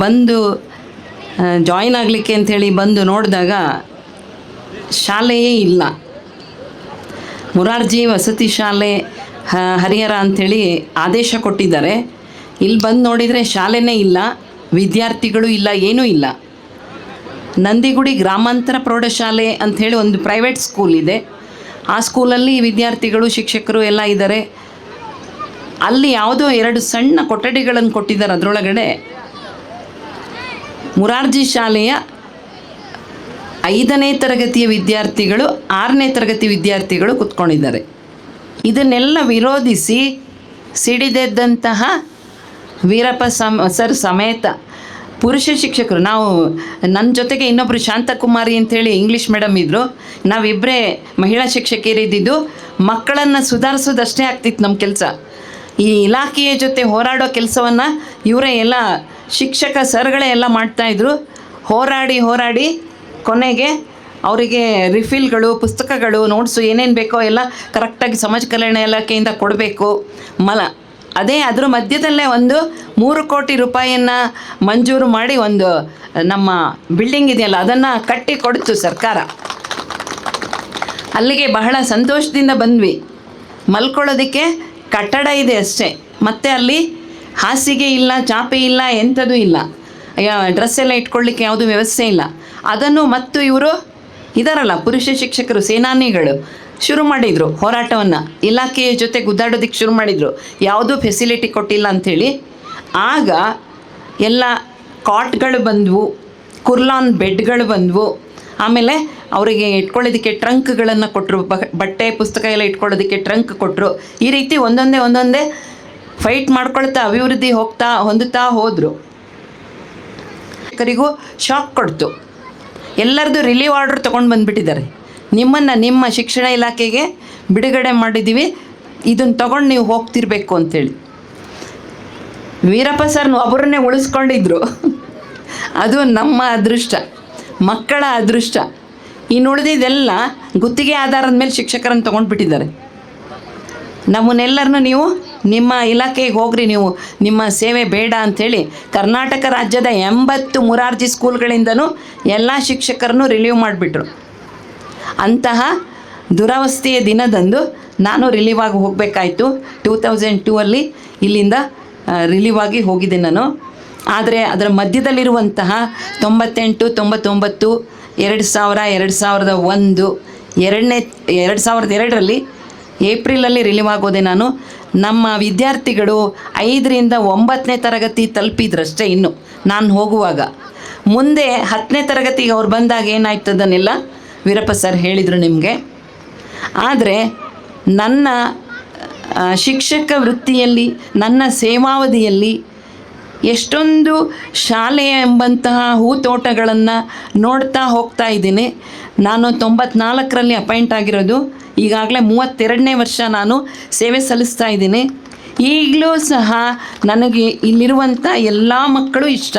ಬಂದು ಜಾಯಿನ್ ಆಗಲಿಕ್ಕೆ ಅಂಥೇಳಿ ಬಂದು ನೋಡಿದಾಗ ಶಾಲೆಯೇ ಇಲ್ಲ. ಮೊರಾರ್ಜಿ ವಸತಿ ಶಾಲೆ ಹರಿಹರ ಅಂಥೇಳಿ ಆದೇಶ ಕೊಟ್ಟಿದ್ದಾರೆ. ಇಲ್ಲಿ ಬಂದು ನೋಡಿದರೆ ಶಾಲೆನೇ ಇಲ್ಲ, ವಿದ್ಯಾರ್ಥಿಗಳು ಇಲ್ಲ, ಏನೂ ಇಲ್ಲ. ನಂದಿಗುಡಿ ಗ್ರಾಮಾಂತರ ಪ್ರೌಢಶಾಲೆ ಅಂಥೇಳಿ ಒಂದು ಪ್ರೈವೇಟ್ ಸ್ಕೂಲ್ ಇದೆ. ಆ ಸ್ಕೂಲಲ್ಲಿ ವಿದ್ಯಾರ್ಥಿಗಳು, ಶಿಕ್ಷಕರು ಎಲ್ಲ ಇದ್ದಾರೆ. ಅಲ್ಲಿ ಯಾವುದೋ 2 ಸಣ್ಣ ಕೊಠಡಿಗಳನ್ನು ಕೊಟ್ಟಿದ್ದಾರೆ. ಅದರೊಳಗಡೆ ಮೊರಾರ್ಜಿ ಶಾಲೆಯ 5ನೇ ತರಗತಿಯ ವಿದ್ಯಾರ್ಥಿಗಳು, 6ನೇ ತರಗತಿ ವಿದ್ಯಾರ್ಥಿಗಳು ಕೂತ್ಕೊಂಡಿದ್ದಾರೆ. ಇದನ್ನೆಲ್ಲ ವಿರೋಧಿಸಿ ಸಿಡಿದೆದ್ದಂತಹ ವೀರಪ್ಪ ಸರ್ ಸಮೇತ ಪುರುಷ ಶಿಕ್ಷಕರು ನಾವು ನನ್ನ ಜೊತೆಗೆ ಇನ್ನೊಬ್ಬರು ಶಾಂತಕುಮಾರಿ ಅಂಥೇಳಿ ಇಂಗ್ಲೀಷ್ ಮೇಡಮ್ ಇದ್ದರು. ನಾವಿಬ್ಬರೇ ಮಹಿಳಾ ಶಿಕ್ಷಕಿಯರಿದ್ದಿದ್ದು. ಮಕ್ಕಳನ್ನು ಸುಧಾರಿಸೋದಷ್ಟೇ ಆಗ್ತಿತ್ತು ನಮ್ಮ ಕೆಲಸ. ಈ ಇಲಾಖೆಯ ಜೊತೆ ಹೋರಾಡೋ ಕೆಲಸವನ್ನು ಇವರೇ ಎಲ್ಲ ಶಿಕ್ಷಕ ಸರ್ಗಳೇ ಎಲ್ಲ ಮಾಡ್ತಾಯಿದ್ರು. ಹೋರಾಡಿ ಕೊನೆಗೆ ಅವರಿಗೆ ರಿಫಿಲ್ಗಳು, ಪುಸ್ತಕಗಳು, ನೋಟ್ಸು ಏನೇನು ಬೇಕೋ ಎಲ್ಲ ಕರೆಕ್ಟಾಗಿ ಸಮಾಜ ಕಲ್ಯಾಣ ಇಲಾಖೆಯಿಂದ ಕೊಡಬೇಕು. ಅದ್ರ ಮಧ್ಯದಲ್ಲೇ ಒಂದು 3 ಕೋಟಿ ರೂಪಾಯಿಯನ್ನು ಮಂಜೂರು ಮಾಡಿ ಒಂದು ನಮ್ಮ ಬಿಲ್ಡಿಂಗ್ ಇದೆಯಲ್ಲ ಅದನ್ನು ಕಟ್ಟಿ ಕೊಡ್ತು ಸರ್ಕಾರ. ಅಲ್ಲಿಗೆ ಬಹಳ ಸಂತೋಷದಿಂದ ಬಂದ್ವಿ. ಮಲ್ಕೊಳ್ಳೋದಕ್ಕೆ ಕಟ್ಟಡ ಇದೆ ಅಷ್ಟೇ, ಮತ್ತು ಅಲ್ಲಿ ಹಾಸಿಗೆ ಇಲ್ಲ, ಚಾಪೆ ಇಲ್ಲ, ಎಂಥದೂ ಇಲ್ಲ. ಡ್ರೆಸ್ ಎಲ್ಲ ಇಟ್ಕೊಳ್ಳಿಕ್ಕೆ ಯಾವುದೂ ವ್ಯವಸ್ಥೆ ಇಲ್ಲ. ಅದನ್ನು ಮತ್ತು ಇವರು ಇದಾರಲ್ಲ ಪುರುಷ ಶಿಕ್ಷಕರು, ಸೇನಾನಿಗಳು ಶುರು ಮಾಡಿದರು ಹೋರಾಟವನ್ನು. ಇಲಾಖೆಯ ಜೊತೆ ಗುದ್ದಾಡೋದಕ್ಕೆ ಶುರು ಮಾಡಿದರು, ಯಾವುದೂ ಫೆಸಿಲಿಟಿ ಕೊಟ್ಟಿಲ್ಲ ಅಂಥೇಳಿ. ಆಗ ಎಲ್ಲ ಕಾಟ್ಗಳು ಬಂದವು, ಕುರ್ಲಾನ್ ಬೆಡ್ಗಳು ಬಂದವು. ಆಮೇಲೆ ಅವರಿಗೆ ಇಟ್ಕೊಳ್ಳೋದಕ್ಕೆ ಟ್ರಂಕ್ಗಳನ್ನು ಕೊಟ್ಟರು, ಬಟ್ಟೆ ಪುಸ್ತಕ ಎಲ್ಲ ಇಟ್ಕೊಳ್ಳೋದಕ್ಕೆ ಟ್ರಂಕ್ ಕೊಟ್ಟರು. ಈ ರೀತಿ ಒಂದೊಂದೇ ಫೈಟ್ ಮಾಡ್ಕೊಳ್ತಾ ಅಭಿವೃದ್ಧಿ ಹೊಂದುತ್ತಾ ಹೋದರು. ಶಿಕ್ಷಕರಿಗೂ ಶಾಕ್ ಕೊಡ್ತು. ಎಲ್ಲರದು ರಿಲೀವ್ ಆರ್ಡರ್ ತೊಗೊಂಡು ಬಂದುಬಿಟ್ಟಿದ್ದಾರೆ. ನಿಮ್ಮ ಶಿಕ್ಷಣ ಇಲಾಖೆಗೆ ಬಿಡುಗಡೆ ಮಾಡಿದ್ದೀವಿ, ಇದನ್ನು ತೊಗೊಂಡು ನೀವು ಹೋಗ್ತಿರ್ಬೇಕು ಅಂಥೇಳಿ. ವೀರಪ್ಪ ಸರ್ ಒಬ್ಬರನ್ನೇ ಉಳಿಸ್ಕೊಂಡಿದ್ರು. ಅದು ನಮ್ಮ ಅದೃಷ್ಟ, ಮಕ್ಕಳ ಅದೃಷ್ಟ. ಇನ್ನು ಉಳಿದಿದ್ದೆಲ್ಲ ಗುತ್ತಿಗೆ ಆಧಾರದ ಮೇಲೆ ಶಿಕ್ಷಕರನ್ನು ತೊಗೊಂಡ್ಬಿಟ್ಟಿದ್ದಾರೆ. ನಮ್ಮನ್ನೆಲ್ಲರನ್ನು ನೀವು ನಿಮ್ಮ ಇಲಾಖೆಗೆ ಹೋಗ್ರಿ, ನೀವು ನಿಮ್ಮ ಸೇವೆ ಬೇಡ ಅಂಥೇಳಿ ಕರ್ನಾಟಕ ರಾಜ್ಯದ 80 ಮುರಾರ್ಜಿ ಸ್ಕೂಲ್ಗಳಿಂದನೂ ಎಲ್ಲ ಶಿಕ್ಷಕರನ್ನು ರಿಲೀವ್ ಮಾಡಿಬಿಟ್ರು. ಅಂತಹ ದುರವಸ್ಥೆಯ ದಿನದಂದು ನಾನು ರಿಲೀವ್ ಆಗಿ ಹೋಗಬೇಕಾಯಿತು. 2002 ಇಲ್ಲಿಂದ ರಿಲೀವ್ ಆಗಿ ಹೋಗಿದ್ದೆ ನಾನು. ಆದರೆ ಅದರ ಮಧ್ಯದಲ್ಲಿರುವಂತಹ 98, 99, 2000, 2001, 2002 ಏಪ್ರಿಲಲ್ಲಿ ರಿಲೀವ್ ಆಗೋದೆ ನಾನು. ನಮ್ಮ ವಿದ್ಯಾರ್ಥಿಗಳು 5ರಿಂದ 9ನೇ ತರಗತಿ ತಲುಪಿದ್ರಷ್ಟೇ ಇನ್ನು ನಾನು ಹೋಗುವಾಗ. ಮುಂದೆ 10ನೇ ತರಗತಿಗೆ ಅವ್ರು ಬಂದಾಗ ಏನಾಯ್ತದನ್ನೆಲ್ಲ ವೀರಪ್ಪ ಸರ್ ಹೇಳಿದರು ನಿಮಗೆ. ಆದರೆ ನನ್ನ ಶಿಕ್ಷಕ ವೃತ್ತಿಯಲ್ಲಿ, ನನ್ನ ಸೇವಾವಧಿಯಲ್ಲಿ ಎಷ್ಟೊಂದು ಶಾಲೆ ಎಂಬಂತಹ ಹೂತೋಟಗಳನ್ನು ನೋಡ್ತಾ ಹೋಗ್ತಾ ಇದ್ದೀನಿ. ನಾನು 94ರಲ್ಲಿ ಅಪಾಯಿಂಟ್ ಆಗಿರೋದು. ಈಗಾಗಲೇ 32ನೇ ವರ್ಷ ನಾನು ಸೇವೆ ಸಲ್ಲಿಸ್ತಾ ಇದ್ದೀನಿ. ಈಗಲೂ ಸಹ ನನಗೆ ಇಲ್ಲಿರುವಂಥ ಎಲ್ಲ ಮಕ್ಕಳು ಇಷ್ಟ.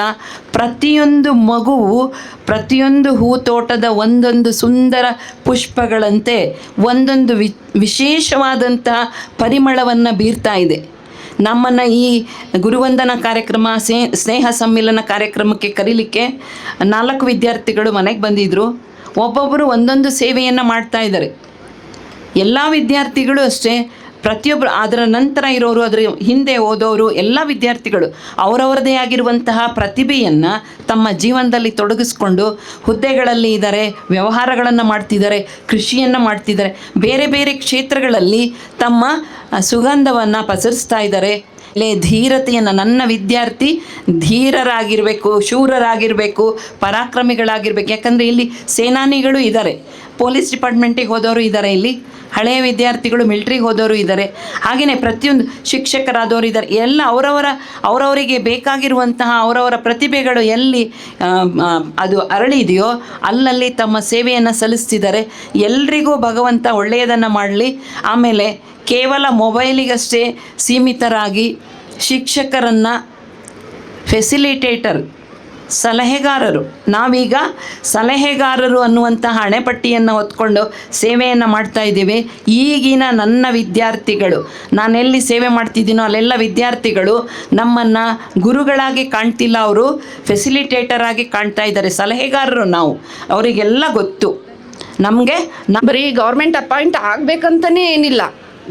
ಪ್ರತಿಯೊಂದು ಮಗುವು ಪ್ರತಿಯೊಂದು ಹೂತೋಟದ ಒಂದೊಂದು ಸುಂದರ ಪುಷ್ಪಗಳಂತೆ ಒಂದೊಂದು ವಿಶೇಷವಾದಂತಹ ಪರಿಮಳವನ್ನು ಬೀರ್ತಾ ಇದೆ. ನಮ್ಮನ್ನು ಈ ಗುರುವಂದನಾ ಕಾರ್ಯಕ್ರಮ, ಸ್ನೇಹ ಸಮ್ಮಿಲನ ಕಾರ್ಯಕ್ರಮಕ್ಕೆ ಕರೀಲಿಕ್ಕೆ 4 ವಿದ್ಯಾರ್ಥಿಗಳು ಮನೆಗೆ ಬಂದಿದ್ದರು. ಒಬ್ಬೊಬ್ಬರು ಒಂದೊಂದು ಸೇವೆಯನ್ನು ಮಾಡ್ತಾ ಇದ್ದಾರೆ. ಎಲ್ಲ ವಿದ್ಯಾರ್ಥಿಗಳು ಅಷ್ಟೇ, ಪ್ರತಿಯೊಬ್ಬರು ಅದರ ನಂತರ ಇರೋರು, ಅದರ ಹಿಂದೆ ಓದೋರು ಎಲ್ಲ ವಿದ್ಯಾರ್ಥಿಗಳು ಅವರವರದೇ ಆಗಿರುವಂತಹ ಪ್ರತಿಭೆಯನ್ನು ತಮ್ಮ ಜೀವನದಲ್ಲಿ ತೊಡಗಿಸ್ಕೊಂಡು ಹುದ್ದೆಗಳಲ್ಲಿ ಇದ್ದಾರೆ, ವ್ಯವಹಾರಗಳನ್ನು ಮಾಡ್ತಿದ್ದಾರೆ, ಕೃಷಿಯನ್ನು ಮಾಡ್ತಿದ್ದಾರೆ, ಬೇರೆ ಬೇರೆ ಕ್ಷೇತ್ರಗಳಲ್ಲಿ ತಮ್ಮ ಸುಗಂಧವನ್ನು ಪಸರಿಸ್ತಾ ಇದ್ದಾರೆ. ಧೀರತೆಯನ್ನು, ನನ್ನ ವಿದ್ಯಾರ್ಥಿ ಧೀರರಾಗಿರಬೇಕು, ಶೂರರಾಗಿರಬೇಕು, ಪರಾಕ್ರಮಿಗಳಾಗಿರ್ಬೇಕು. ಯಾಕಂದರೆ ಇಲ್ಲಿ ಸೇನಾನಿಗಳು ಇದ್ದಾರೆ, ಪೊಲೀಸ್ ಡಿಪಾರ್ಟ್ಮೆಂಟಿಗೆ ಹೋದವರು ಇದ್ದಾರೆ, ಇಲ್ಲಿ ಹಳೆಯ ವಿದ್ಯಾರ್ಥಿಗಳು ಮಿಲ್ಟ್ರಿಗೆ ಹೋದವರು ಇದ್ದಾರೆ, ಹಾಗೆಯೇ ಪ್ರತಿಯೊಂದು ಶಿಕ್ಷಕರಾದವರು ಇದ್ದಾರೆ. ಎಲ್ಲ ಅವರವರಿಗೆ ಬೇಕಾಗಿರುವಂತಹ ಅವರವರ ಪ್ರತಿಭೆಗಳು ಎಲ್ಲಿ ಅದು ಅರಳಿದೆಯೋ ಅಲ್ಲಲ್ಲಿ ತಮ್ಮ ಸೇವೆಯನ್ನು ಸಲ್ಲಿಸ್ತಿದ್ದಾರೆ. ಎಲ್ರಿಗೂ ಭಗವಂತ ಒಳ್ಳೆಯದನ್ನು ಮಾಡಲಿ. ಆಮೇಲೆ ಕೇವಲ ಮೊಬೈಲಿಗಷ್ಟೇ ಸೀಮಿತರಾಗಿ ಶಿಕ್ಷಕರನ್ನು ಫೆಸಿಲಿಟೇಟರ್, ಸಲಹೆಗಾರರು, ನಾವೀಗ ಸಲಹೆಗಾರರು ಅನ್ನುವಂತಹ ಹಣೆಪಟ್ಟಿಯನ್ನು ಹೊತ್ಕೊಂಡು ಸೇವೆಯನ್ನು ಮಾಡ್ತಾ ಇದ್ದೀವಿ. ಈಗಿನ ನನ್ನ ವಿದ್ಯಾರ್ಥಿಗಳು, ನಾನೆಲ್ಲಿ ಸೇವೆ ಮಾಡ್ತಿದ್ದೀನೋ ಅಲ್ಲೆಲ್ಲ ವಿದ್ಯಾರ್ಥಿಗಳು ನಮ್ಮನ್ನು ಗುರುಗಳಾಗಿ ಕಾಣ್ತಿಲ್ಲ, ಅವರು ಫೆಸಿಲಿಟೇಟರ್ ಆಗಿ ಕಾಣ್ತಾ ಇದ್ದಾರೆ. ಸಲಹೆಗಾರರು ನಾವು, ಅವರಿಗೆಲ್ಲ ಗೊತ್ತು. ನಮಗೆ ಬರೀ ಗೌರ್ಮೆಂಟ್ ಅಪಾಯಿಂಟ್ ಆಗಬೇಕಂತಲೇ ಏನಿಲ್ಲ,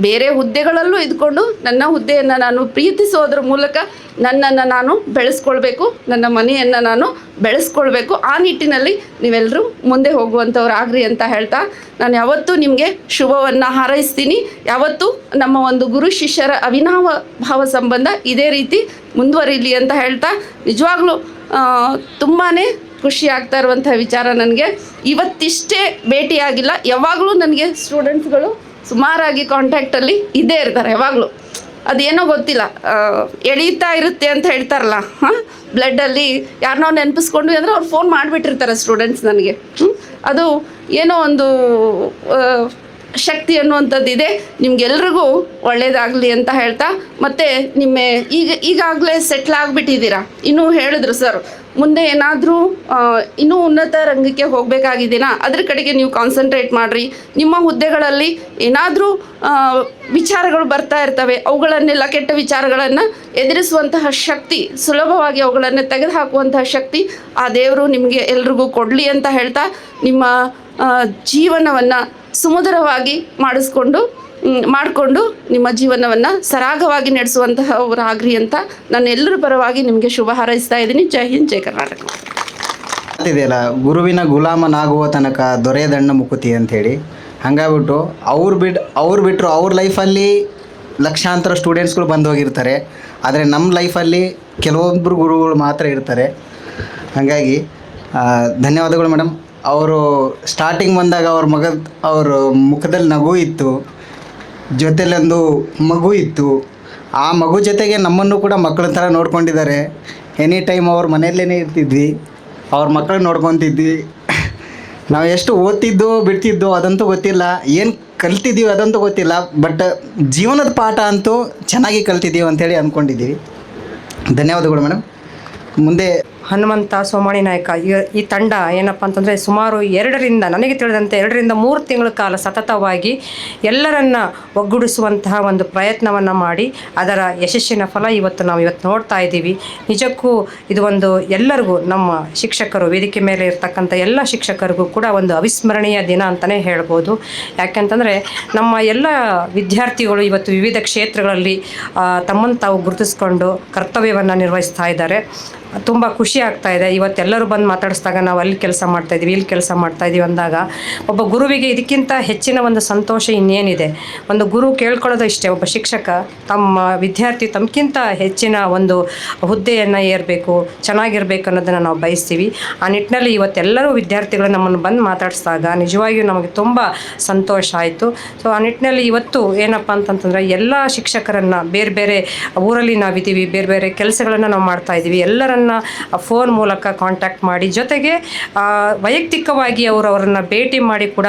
ಬೇರೆ ಹುದ್ದೆಗಳಲ್ಲೂ ಇದ್ಕೊಂಡು ನನ್ನ ಹುದ್ದೆಯನ್ನು ನಾನು ಪ್ರೀತಿಸೋದ್ರ ಮೂಲಕ ನನ್ನನ್ನು ನಾನು ಬೆಳೆಸ್ಕೊಳ್ಬೇಕು, ನನ್ನ ಮನೆಯನ್ನು ನಾನು ಬೆಳೆಸ್ಕೊಳ್ಬೇಕು. ಆ ನಿಟ್ಟಿನಲ್ಲಿ ನೀವೆಲ್ಲರೂ ಮುಂದೆ ಹೋಗುವಂಥವ್ರು ಆಗ್ರಿ ಅಂತ ಹೇಳ್ತಾ ನಾನು ಯಾವತ್ತೂ ನಿಮಗೆ ಶುಭವನ್ನು ಹಾರೈಸ್ತೀನಿ. ಯಾವತ್ತೂ ನಮ್ಮ ಒಂದು ಗುರು ಶಿಷ್ಯರ ಅವಿನಾವ ಭಾವ ಸಂಬಂಧ ಇದೇ ರೀತಿ ಮುಂದುವರಿಲಿ ಅಂತ ಹೇಳ್ತಾ, ನಿಜವಾಗ್ಲೂ ತುಂಬಾ ಖುಷಿ ಆಗ್ತಾ ಇರುವಂಥ ವಿಚಾರ ನನಗೆ. ಇವತ್ತಿಷ್ಟೇ ಭೇಟಿಯಾಗಿಲ್ಲ, ಯಾವಾಗಲೂ ನನಗೆ ಸ್ಟೂಡೆಂಟ್ಸ್ಗಳು ಸುಮಾರಾಗಿ ಕಾಂಟ್ಯಾಕ್ಟಲ್ಲಿ ಇದ್ದೇ ಇರ್ತಾರೆ. ಯಾವಾಗಲೂ ಅದೇನೋ ಗೊತ್ತಿಲ್ಲ ಎಳೀತಾ ಇರುತ್ತೆ ಅಂತ ಹೇಳ್ತಾರಲ್ಲ, ಬ್ಲಡ್ಡಲ್ಲಿ ಯಾರನ್ನೋ ನೆನಪಿಸ್ಕೊಂಡ್ವಿ ಅಂದರೆ ಅವ್ರು ಫೋನ್ ಮಾಡಿಬಿಟ್ಟಿರ್ತಾರೆ ಸ್ಟೂಡೆಂಟ್ಸ್ ನನಗೆ. ಅದು ಏನೋ ಒಂದು ಶಕ್ತಿ ಅನ್ನುವಂಥದ್ದಿದೆ. ನಿಮ್ಗೆಲ್ರಿಗೂ ಒಳ್ಳೆಯದಾಗಲಿ ಅಂತ ಹೇಳ್ತಾ, ಮತ್ತು ಈಗಾಗಲೇ ಸೆಟ್ಲ್ ಆಗಿಬಿಟ್ಟಿದ್ದೀರಾ. ಇನ್ನೂ ಹೇಳಿದ್ರು ಸರ್, ಮುಂದೆ ಏನಾದರೂ ಇನ್ನೂ ಉನ್ನತ ರಂಗಕ್ಕೆ ಹೋಗಬೇಕಾಗಿದ್ದೀನಾ, ಅದ್ರ ಕಡೆಗೆ ನೀವು ಕಾನ್ಸಂಟ್ರೇಟ್ ಮಾಡಿರಿ. ನಿಮ್ಮ ಹುದ್ದೆಗಳಲ್ಲಿ ಏನಾದರೂ ವಿಚಾರಗಳು ಬರ್ತಾ ಇರ್ತವೆ, ಅವುಗಳನ್ನೆಲ್ಲ ಕೆಟ್ಟ ವಿಚಾರಗಳನ್ನು ಎದುರಿಸುವಂತಹ ಶಕ್ತಿ, ಸುಲಭವಾಗಿ ಅವುಗಳನ್ನು ತೆಗೆದುಹಾಕುವಂತಹ ಶಕ್ತಿ ಆ ದೇವರು ನಿಮಗೆ ಎಲ್ರಿಗೂ ಕೊಡಲಿ ಅಂತ ಹೇಳ್ತಾ, ನಿಮ್ಮ ಜೀವನವನ್ನು ಸುಮಧುರವಾಗಿ ಮಾಡಿಕೊಂಡು ನಿಮ್ಮ ಜೀವನವನ್ನು ಸರಾಗವಾಗಿ ನಡೆಸುವಂತಹವರಾಗ್ರಿ ಅಂತ ನಾನು ಎಲ್ಲರ ಪರವಾಗಿ ನಿಮಗೆ ಶುಭ ಹಾರೈಸ್ತಾ ಇದ್ದೀನಿ. ಜೈ ಹಿಂದ್, ಜೈ ಕರ್ನಾಟಕ. ಇದೆಯಲ್ಲ, ಗುರುವಿನ ಗುಲಾಮನಾಗುವ ತನಕ ದೊರೆಯದಣ್ಣ ಮುಕುತಿ ಅಂಥೇಳಿ, ಹಂಗಾಗ್ಬಿಟ್ಟು ಅವ್ರು ಬಿಟ್ಟರು ಅವ್ರ ಲೈಫಲ್ಲಿ ಲಕ್ಷಾಂತರ ಸ್ಟೂಡೆಂಟ್ಸ್ಗಳು ಬಂದು ಹೋಗಿರ್ತಾರೆ. ಆದರೆ ನಮ್ಮ ಲೈಫಲ್ಲಿ ಕೆಲವೊಬ್ಬರು ಗುರುಗಳು ಮಾತ್ರ ಇರ್ತಾರೆ. ಹಾಗಾಗಿ ಧನ್ಯವಾದಗಳು ಮೇಡಮ್. ಅವರು ಸ್ಟಾರ್ಟಿಂಗ್ ಬಂದಾಗ ಅವ್ರ ಮುಖದಲ್ಲಿ ನಗು ಇತ್ತು, ಜೊತೆಲೊಂದು ಮಗು ಇತ್ತು. ಆ ಮಗು ಜೊತೆಗೆ ನಮ್ಮನ್ನು ಕೂಡ ಮಕ್ಕಳ ಥರ ನೋಡ್ಕೊಂಡಿದ್ದಾರೆ. ಎನಿ ಟೈಮ್ ಅವ್ರ ಮನೆಯಲ್ಲೇ ಇರ್ತಿದ್ವಿ, ಅವ್ರ ಮಕ್ಕಳು ನೋಡ್ಕೊತಿದ್ವಿ. ನಾವು ಎಷ್ಟು ಓದ್ತಿದ್ದೋ ಬಿಡ್ತಿದ್ದೋ ಅದಂತೂ ಗೊತ್ತಿಲ್ಲ, ಏನು ಕಲ್ತಿದ್ದೀವಿ ಅದಂತೂ ಗೊತ್ತಿಲ್ಲ, ಬಟ್ ಜೀವನದ ಪಾಠ ಅಂತೂ ಚೆನ್ನಾಗಿ ಕಲ್ತಿದ್ದೀವಿ ಅಂಥೇಳಿ ಅಂದ್ಕೊಂಡಿದ್ದೀವಿ. ಧನ್ಯವಾದಗಳು ಮೇಡಮ್. ಮುಂದೆ ಹನುಮಂತ ಸೋಮಾಣಿ ನಾಯಕ ಈ ತಂಡ ಏನಪ್ಪ ಅಂತಂದರೆ ಸುಮಾರು ನನಗೆ ತಿಳಿದಂತೆ 2 ರಿಂದ 3 ತಿಂಗಳ ಕಾಲ ಸತತವಾಗಿ ಎಲ್ಲರನ್ನ ಒಗ್ಗೂಡಿಸುವಂತಹ ಒಂದು ಪ್ರಯತ್ನವನ್ನು ಮಾಡಿ ಅದರ ಯಶಸ್ಸಿನ ಫಲ ಇವತ್ತು ನೋಡ್ತಾ ಇದ್ದೀವಿ. ನಿಜಕ್ಕೂ ಇದು ಒಂದು ಎಲ್ಲರಿಗೂ, ನಮ್ಮ ಶಿಕ್ಷಕರು, ವೇದಿಕೆ ಮೇಲೆ ಇರ್ತಕ್ಕಂಥ ಎಲ್ಲ ಶಿಕ್ಷಕರಿಗೂ ಕೂಡ ಒಂದು ಅವಿಸ್ಮರಣೀಯ ದಿನ ಅಂತಲೇ ಹೇಳ್ಬೋದು. ಯಾಕೆಂತಂದರೆ ನಮ್ಮ ಎಲ್ಲ ವಿದ್ಯಾರ್ಥಿಗಳು ಇವತ್ತು ವಿವಿಧ ಕ್ಷೇತ್ರಗಳಲ್ಲಿ ತಮ್ಮನ್ನು ತಾವು ಗುರುತಿಸ್ಕೊಂಡು ಕರ್ತವ್ಯವನ್ನು ನಿರ್ವಹಿಸ್ತಾ ಇದ್ದಾರೆ. ತುಂಬ ಖುಷಿ ಆಗ್ತಾ ಇದೆ. ಇವತ್ತೆಲ್ಲರೂ ಬಂದು ಮಾತಾಡಿಸಿದಾಗ ನಾವು ಅಲ್ಲಿ ಕೆಲಸ ಮಾಡ್ತಾಯಿದ್ದೀವಿ, ಇಲ್ಲಿ ಕೆಲಸ ಮಾಡ್ತಾಯಿದ್ದೀವಿ ಅಂದಾಗ ಒಬ್ಬ ಗುರುವಿಗೆ ಇದಕ್ಕಿಂತ ಹೆಚ್ಚಿನ ಒಂದು ಸಂತೋಷ ಇನ್ನೇನಿದೆ. ಒಂದು ಗುರು ಕೇಳ್ಕೊಳ್ಳೋದು ಇಷ್ಟೇ, ಒಬ್ಬ ಶಿಕ್ಷಕ ತಮ್ಮ ವಿದ್ಯಾರ್ಥಿ ತಮಗಿಂತ ಹೆಚ್ಚಿನ ಒಂದು ಹುದ್ದೆಯನ್ನು ಏರಬೇಕು, ಚೆನ್ನಾಗಿರಬೇಕು ಅನ್ನೋದನ್ನು ನಾವು ಬಯಸ್ತೀವಿ. ಆ ನಿಟ್ಟಿನಲ್ಲಿ ಇವತ್ತೆಲ್ಲರೂ ವಿದ್ಯಾರ್ಥಿಗಳು ನಮ್ಮನ್ನು ಬಂದು ಮಾತಾಡಿಸಿದಾಗ ನಿಜವಾಗಿಯೂ ನಮಗೆ ತುಂಬ ಸಂತೋಷ ಆಯಿತು. ಸೊ ಆ ನಿಟ್ಟಿನಲ್ಲಿ ಇವತ್ತು ಏನಪ್ಪ ಅಂತಂತಂದರೆ ಎಲ್ಲ ಶಿಕ್ಷಕರನ್ನು ಬೇರೆ ಬೇರೆ ಊರಲ್ಲಿ ನಾವಿದ್ದೀವಿ, ಬೇರೆ ಬೇರೆ ಕೆಲಸಗಳನ್ನು ನಾವು ಮಾಡ್ತಾಯಿದ್ದೀವಿ, ಎಲ್ಲರನ್ನು ಫೋನ್ ಮೂಲಕ ಕಾಂಟ್ಯಾಕ್ಟ್ ಮಾಡಿ, ಜೊತೆಗೆ ವೈಯಕ್ತಿಕವಾಗಿ ಅವರನ್ನು ಭೇಟಿ ಮಾಡಿ ಕೂಡ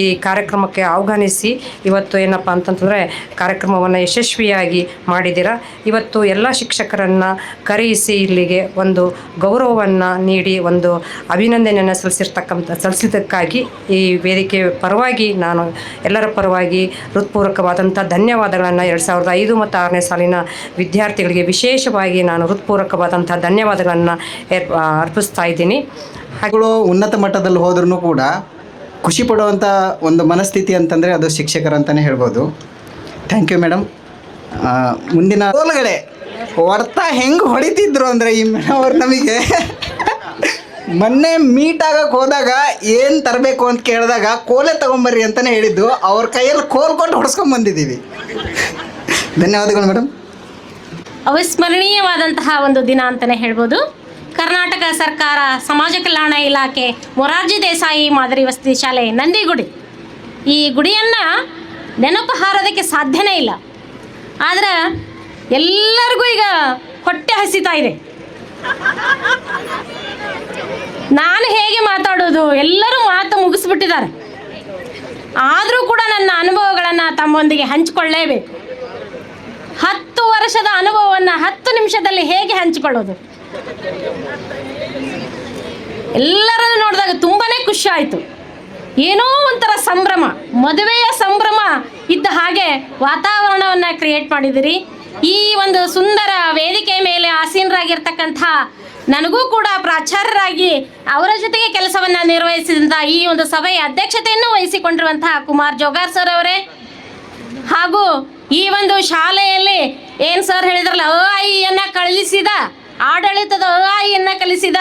ಈ ಕಾರ್ಯಕ್ರಮಕ್ಕೆ ಆಹ್ವಾನಿಸಿ ಇವತ್ತು ಏನಪ್ಪ ಅಂತಂತಂದರೆ ಕಾರ್ಯಕ್ರಮವನ್ನು ಯಶಸ್ವಿಯಾಗಿ ಮಾಡಿದ್ದೀರಾ. ಇವತ್ತು ಎಲ್ಲ ಶಿಕ್ಷಕರನ್ನು ಕರೆಯಿಸಿ ಇಲ್ಲಿಗೆ ಒಂದು ಗೌರವವನ್ನು ನೀಡಿ ಒಂದು ಅಭಿನಂದನೆಯನ್ನು ಸಲ್ಲಿಸಿದ್ದಕ್ಕಾಗಿ ಈ ವೇದಿಕೆ ಪರವಾಗಿ ನಾನು ಎಲ್ಲರ ಪರವಾಗಿ ಹೃತ್ಪೂರ್ವಕವಾದಂಥ ಧನ್ಯವಾದಗಳನ್ನು 2005 ಮತ್ತು 6ನೇ ಸಾಲಿನ ವಿದ್ಯಾರ್ಥಿಗಳಿಗೆ ವಿಶೇಷವಾಗಿ ನಾನು ಹೃತ್ಪೂರ್ವಕವಾದಂಥ ಧನ್ಯವಾದಗಳನ್ನು ಅರ್ಪಿಸ್ತಾ ಇದ್ದೀನಿ. ಹಾಗೆಗಳು ಉನ್ನತ ಮಟ್ಟದಲ್ಲಿ ಹೋದ್ರೂ ಕೂಡ ಖುಷಿ ಪಡುವಂಥ ಒಂದು ಮನಸ್ಥಿತಿ ಅಂತಂದರೆ ಅದು ಶಿಕ್ಷಕರಂತಲೇ ಹೇಳ್ಬೋದು. Thank you madam. ಮುಂದಿನ ಒಳಗಡೆ ಹೊಡ್ತಾ ಹೆಂಗೆ ಹೊಡಿತಿದ್ರು ಅಂದರೆ ಈ ಮೇಡಮ್ ಅವ್ರು ನಮಗೆ ಮೊನ್ನೆ ಮೀಟ್ ಆಗಕ್ಕೆ ಹೋದಾಗ ಏನು ತರಬೇಕು ಅಂತ ಕೇಳಿದಾಗ ಕೋಲೆ ತೊಗೊಂಬರ್ರಿ ಅಂತಲೇ ಹೇಳಿದ್ದು, ಅವ್ರ ಕೈಯಲ್ಲಿ ಕೋಲ್ ಕೊಟ್ಟು ಹೊಡ್ಸ್ಕೊಂಬಂದಿದ್ದೀವಿ. ಧನ್ಯವಾದಗಳು ಮೇಡಮ್. ಅವಿಸ್ಮರಣೀಯವಾದಂತಹ ಒಂದು ದಿನ ಅಂತಲೇ ಹೇಳ್ಬೋದು. ಕರ್ನಾಟಕ ಸರ್ಕಾರ ಸಮಾಜ ಕಲ್ಯಾಣ ಇಲಾಖೆ ಮೊರಾರ್ಜಿ ದೇಸಾಯಿ ಮಾದರಿ ವಸತಿ ಶಾಲೆ ನಂದಿಗುಡಿ, ಈ ಗುಡಿಯನ್ನು ನೆನಪು ಹಾರೋದಕ್ಕೆ ಸಾಧ್ಯನೇ ಇಲ್ಲ. ಆದರೆ ಎಲ್ಲರಿಗೂ ಈಗ ಹೊಟ್ಟೆ ಹಸಿತಾ ಇದೆ. ನಾನು ಹೇಗೆ ಮಾತಾಡೋದು, ಎಲ್ಲರೂ ಮಾತು ಮುಗಿಸ್ಬಿಟ್ಟಿದ್ದಾರೆ. ಆದರೂ ಕೂಡ ನನ್ನ ಅನುಭವಗಳನ್ನು ತಮ್ಮೊಂದಿಗೆ ಹಂಚಿಕೊಳ್ಳೇಬೇಕು. 10 ವರ್ಷದ ಅನುಭವವನ್ನು 10 ನಿಮಿಷದಲ್ಲಿ ಹೇಗೆ ಹಂಚಿಕೊಳ್ಳೋದು? ಎಲ್ಲರನ್ನು ನೋಡಿದಾಗ ತುಂಬಾ ಖುಷಿ ಆಯಿತು. ಏನೋ ಒಂಥರ ಸಂಭ್ರಮ, ಮದುವೆಯ ಸಂಭ್ರಮ ಇದ್ದ ಹಾಗೆ ವಾತಾವರಣವನ್ನು ಕ್ರಿಯೇಟ್ ಮಾಡಿದಿರಿ. ಈ ಒಂದು ಸುಂದರ ವೇದಿಕೆ ಮೇಲೆ ಆಸೀನರಾಗಿರ್ತಕ್ಕಂಥ ನನಗೂ ಕೂಡ ಪ್ರಾಚಾರ್ಯರಾಗಿ ಅವರ ಜೊತೆಗೆ ಕೆಲಸವನ್ನು ನಿರ್ವಹಿಸಿದಂಥ ಈ ಒಂದು ಸಭೆಯ ಅಧ್ಯಕ್ಷತೆಯನ್ನು ವಹಿಸಿಕೊಂಡಿರುವಂತಹ ಕುಮಾರ್ ಜೋಗಾರ್ ಸರ್ ಅವರೇ, ಹಾಗೂ ಈ ಒಂದು ಶಾಲೆಯಲ್ಲಿ ಏನು ಸರ್ ಹೇಳಿದ್ರಲ್ಲ, ಅ-ಆ-ಇ-ಯನ್ನು ಕಲಿಸಿದ, ಆಡಳಿತದ ಅ-ಆ-ಇಯನ್ನು ಕಲಿಸಿದ